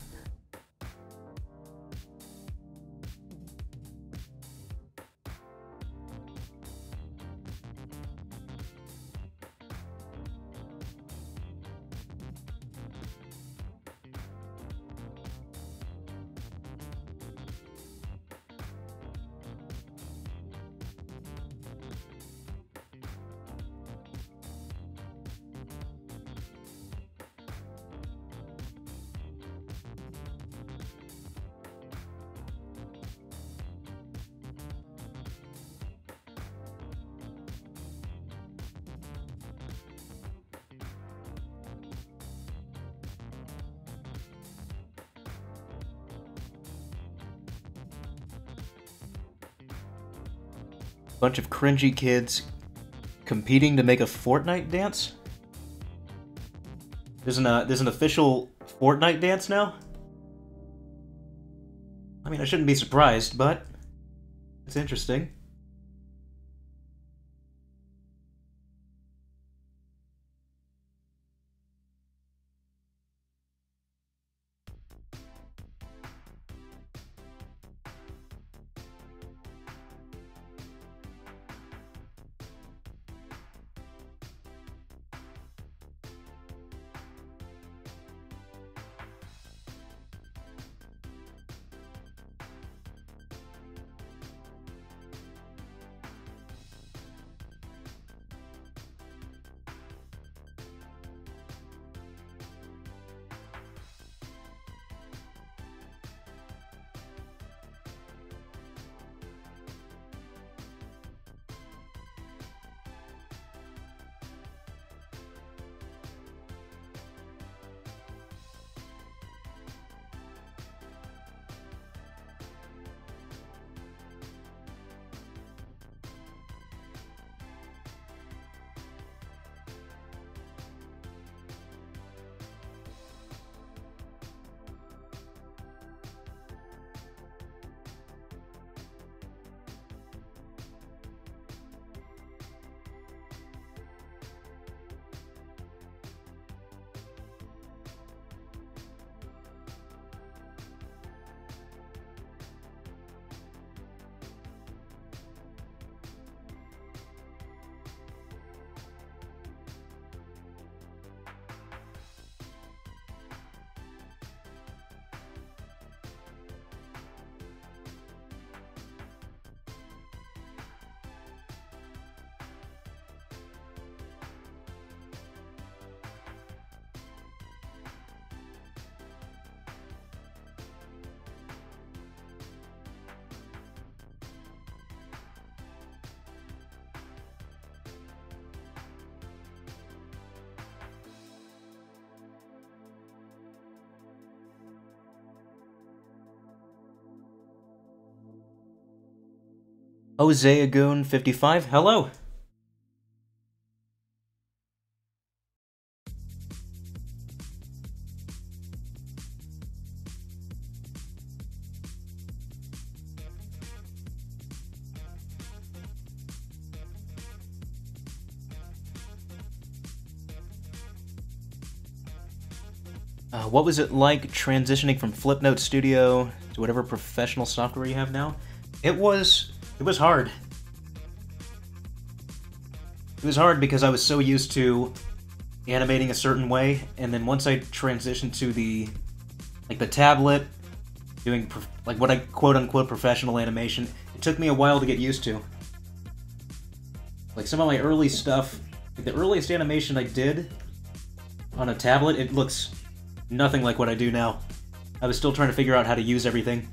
Bunch of cringy kids competing to make a Fortnite dance? There's an official Fortnite dance now? I mean, I shouldn't be surprised, but it's interesting. Ozeagoon55, hello! What was it like transitioning from Flipnote Studio to whatever professional software you have now? It was hard. It was hard because I was so used to animating a certain way, and then once I transitioned to the tablet, doing what I quote-unquote professional animation, it took me a while to get used to. Like some of my early stuff, like the earliest animation I did on a tablet, it looks nothing like what I do now. I was still trying to figure out how to use everything.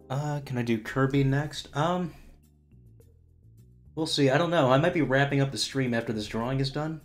Can I do Kirby next? We'll see. I don't know. I might be wrapping up the stream after this drawing is done.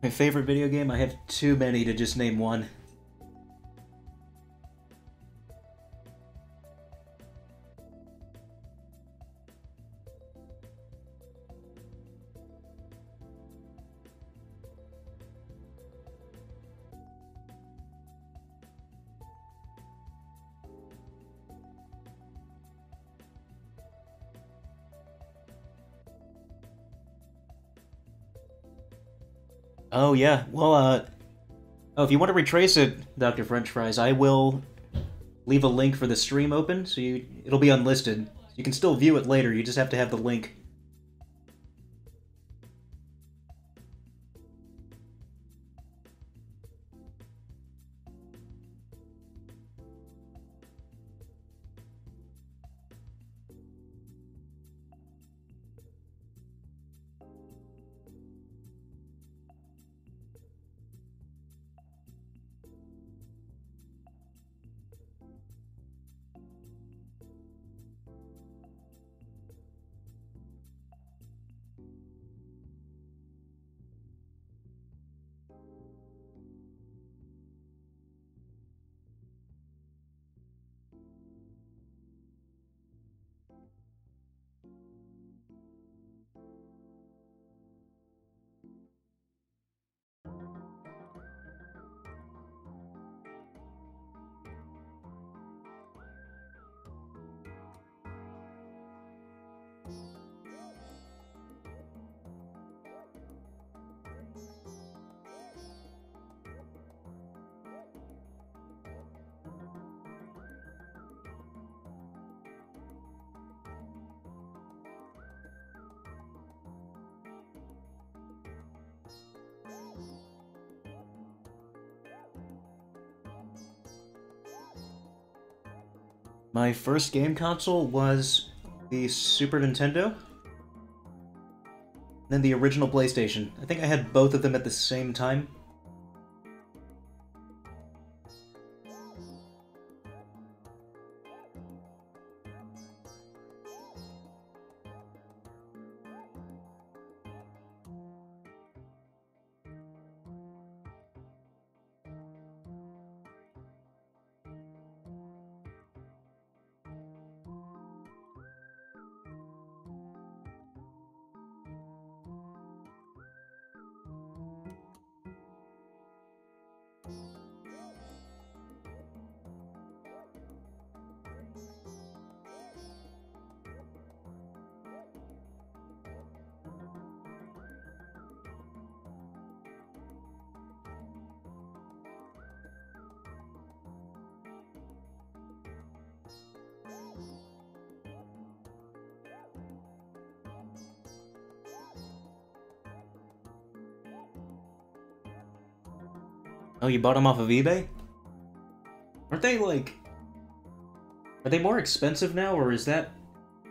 My favorite video game? I have too many to just name one. Oh yeah, well, oh, if you want to retrace it, Dr. French Fries, I will leave a link for the stream open, so it'll be unlisted. You can still view it later, you just have to have the link. My first game console was the Super Nintendo, then the original PlayStation. I think I had both of them at the same time. Oh, you bought them off of eBay? Aren't they, like... Are they more expensive now, or is that...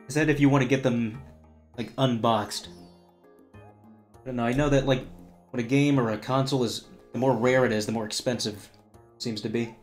Is that if you want to get them, like, unboxed? I don't know, I know that, like, when a game or a console is... The more rare it is, the more expensive it seems to be.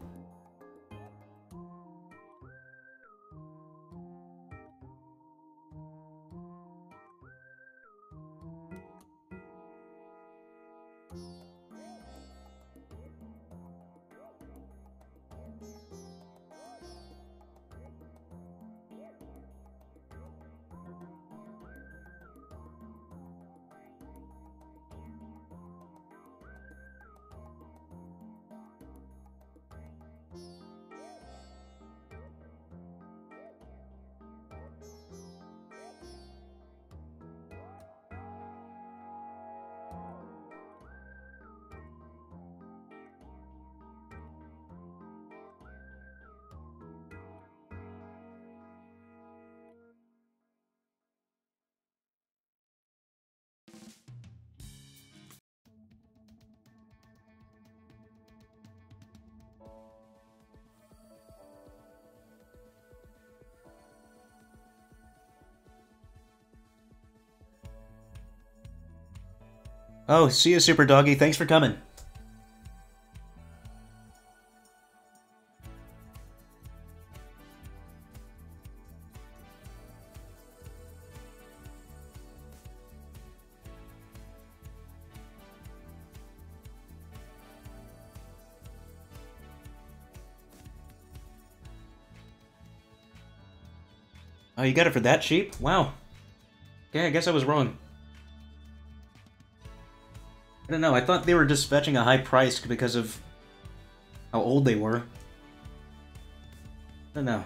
Oh, see you, Super Doggy. Thanks for coming. Oh, you got it for that cheap? Wow. Okay, I guess I was wrong. I don't know, I thought they were just fetching a high price because of how old they were. I don't know.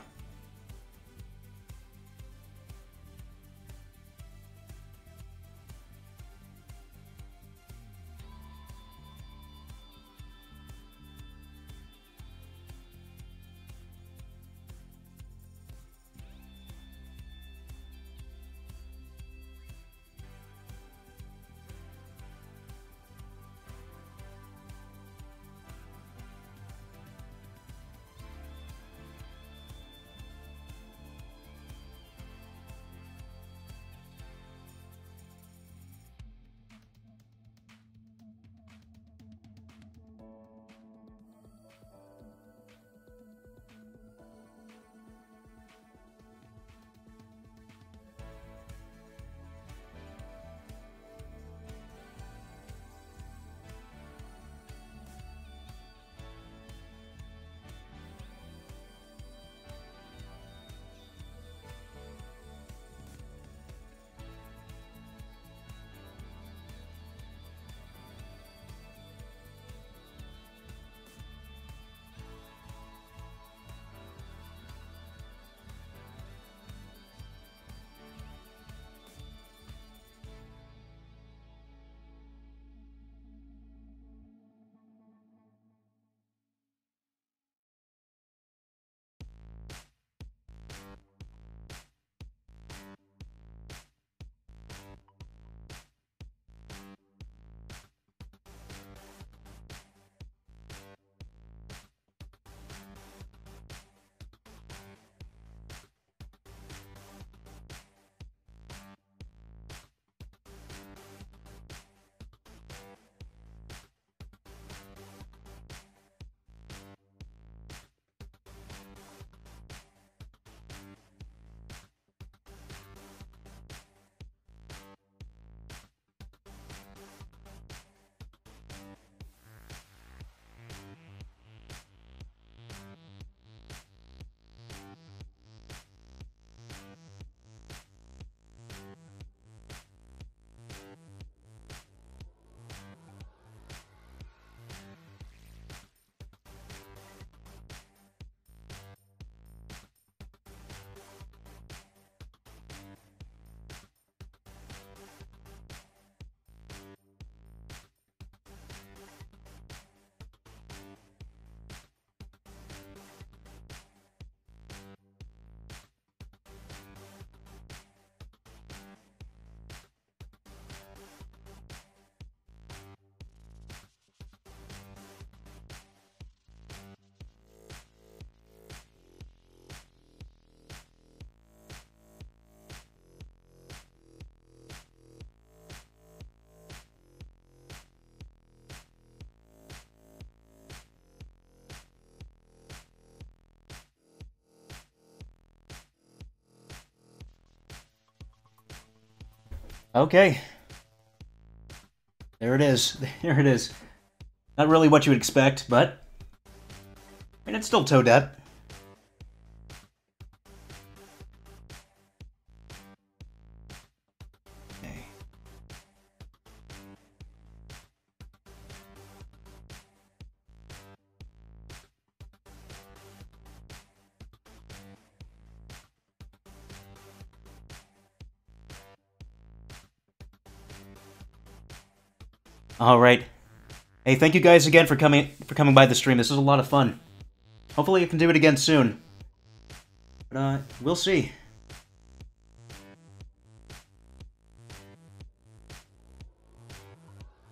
Okay. There it is. There it is. Not really what you would expect, but... I mean, it's still Toadette. Okay. Alright. Hey, thank you guys again for coming by the stream. This was a lot of fun. Hopefully I can do it again soon. But, we'll see.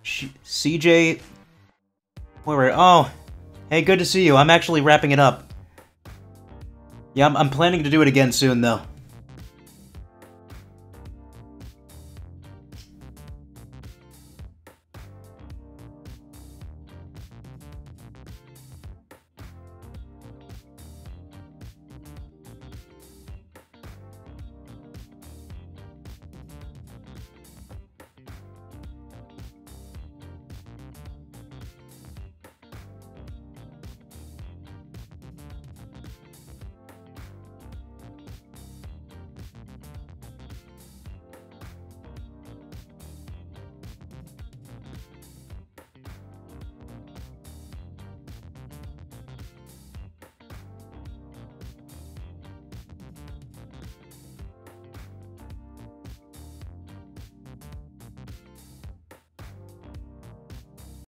CJ... Oh, hey, good to see you. I'm actually wrapping it up. Yeah, I'm planning to do it again soon, though.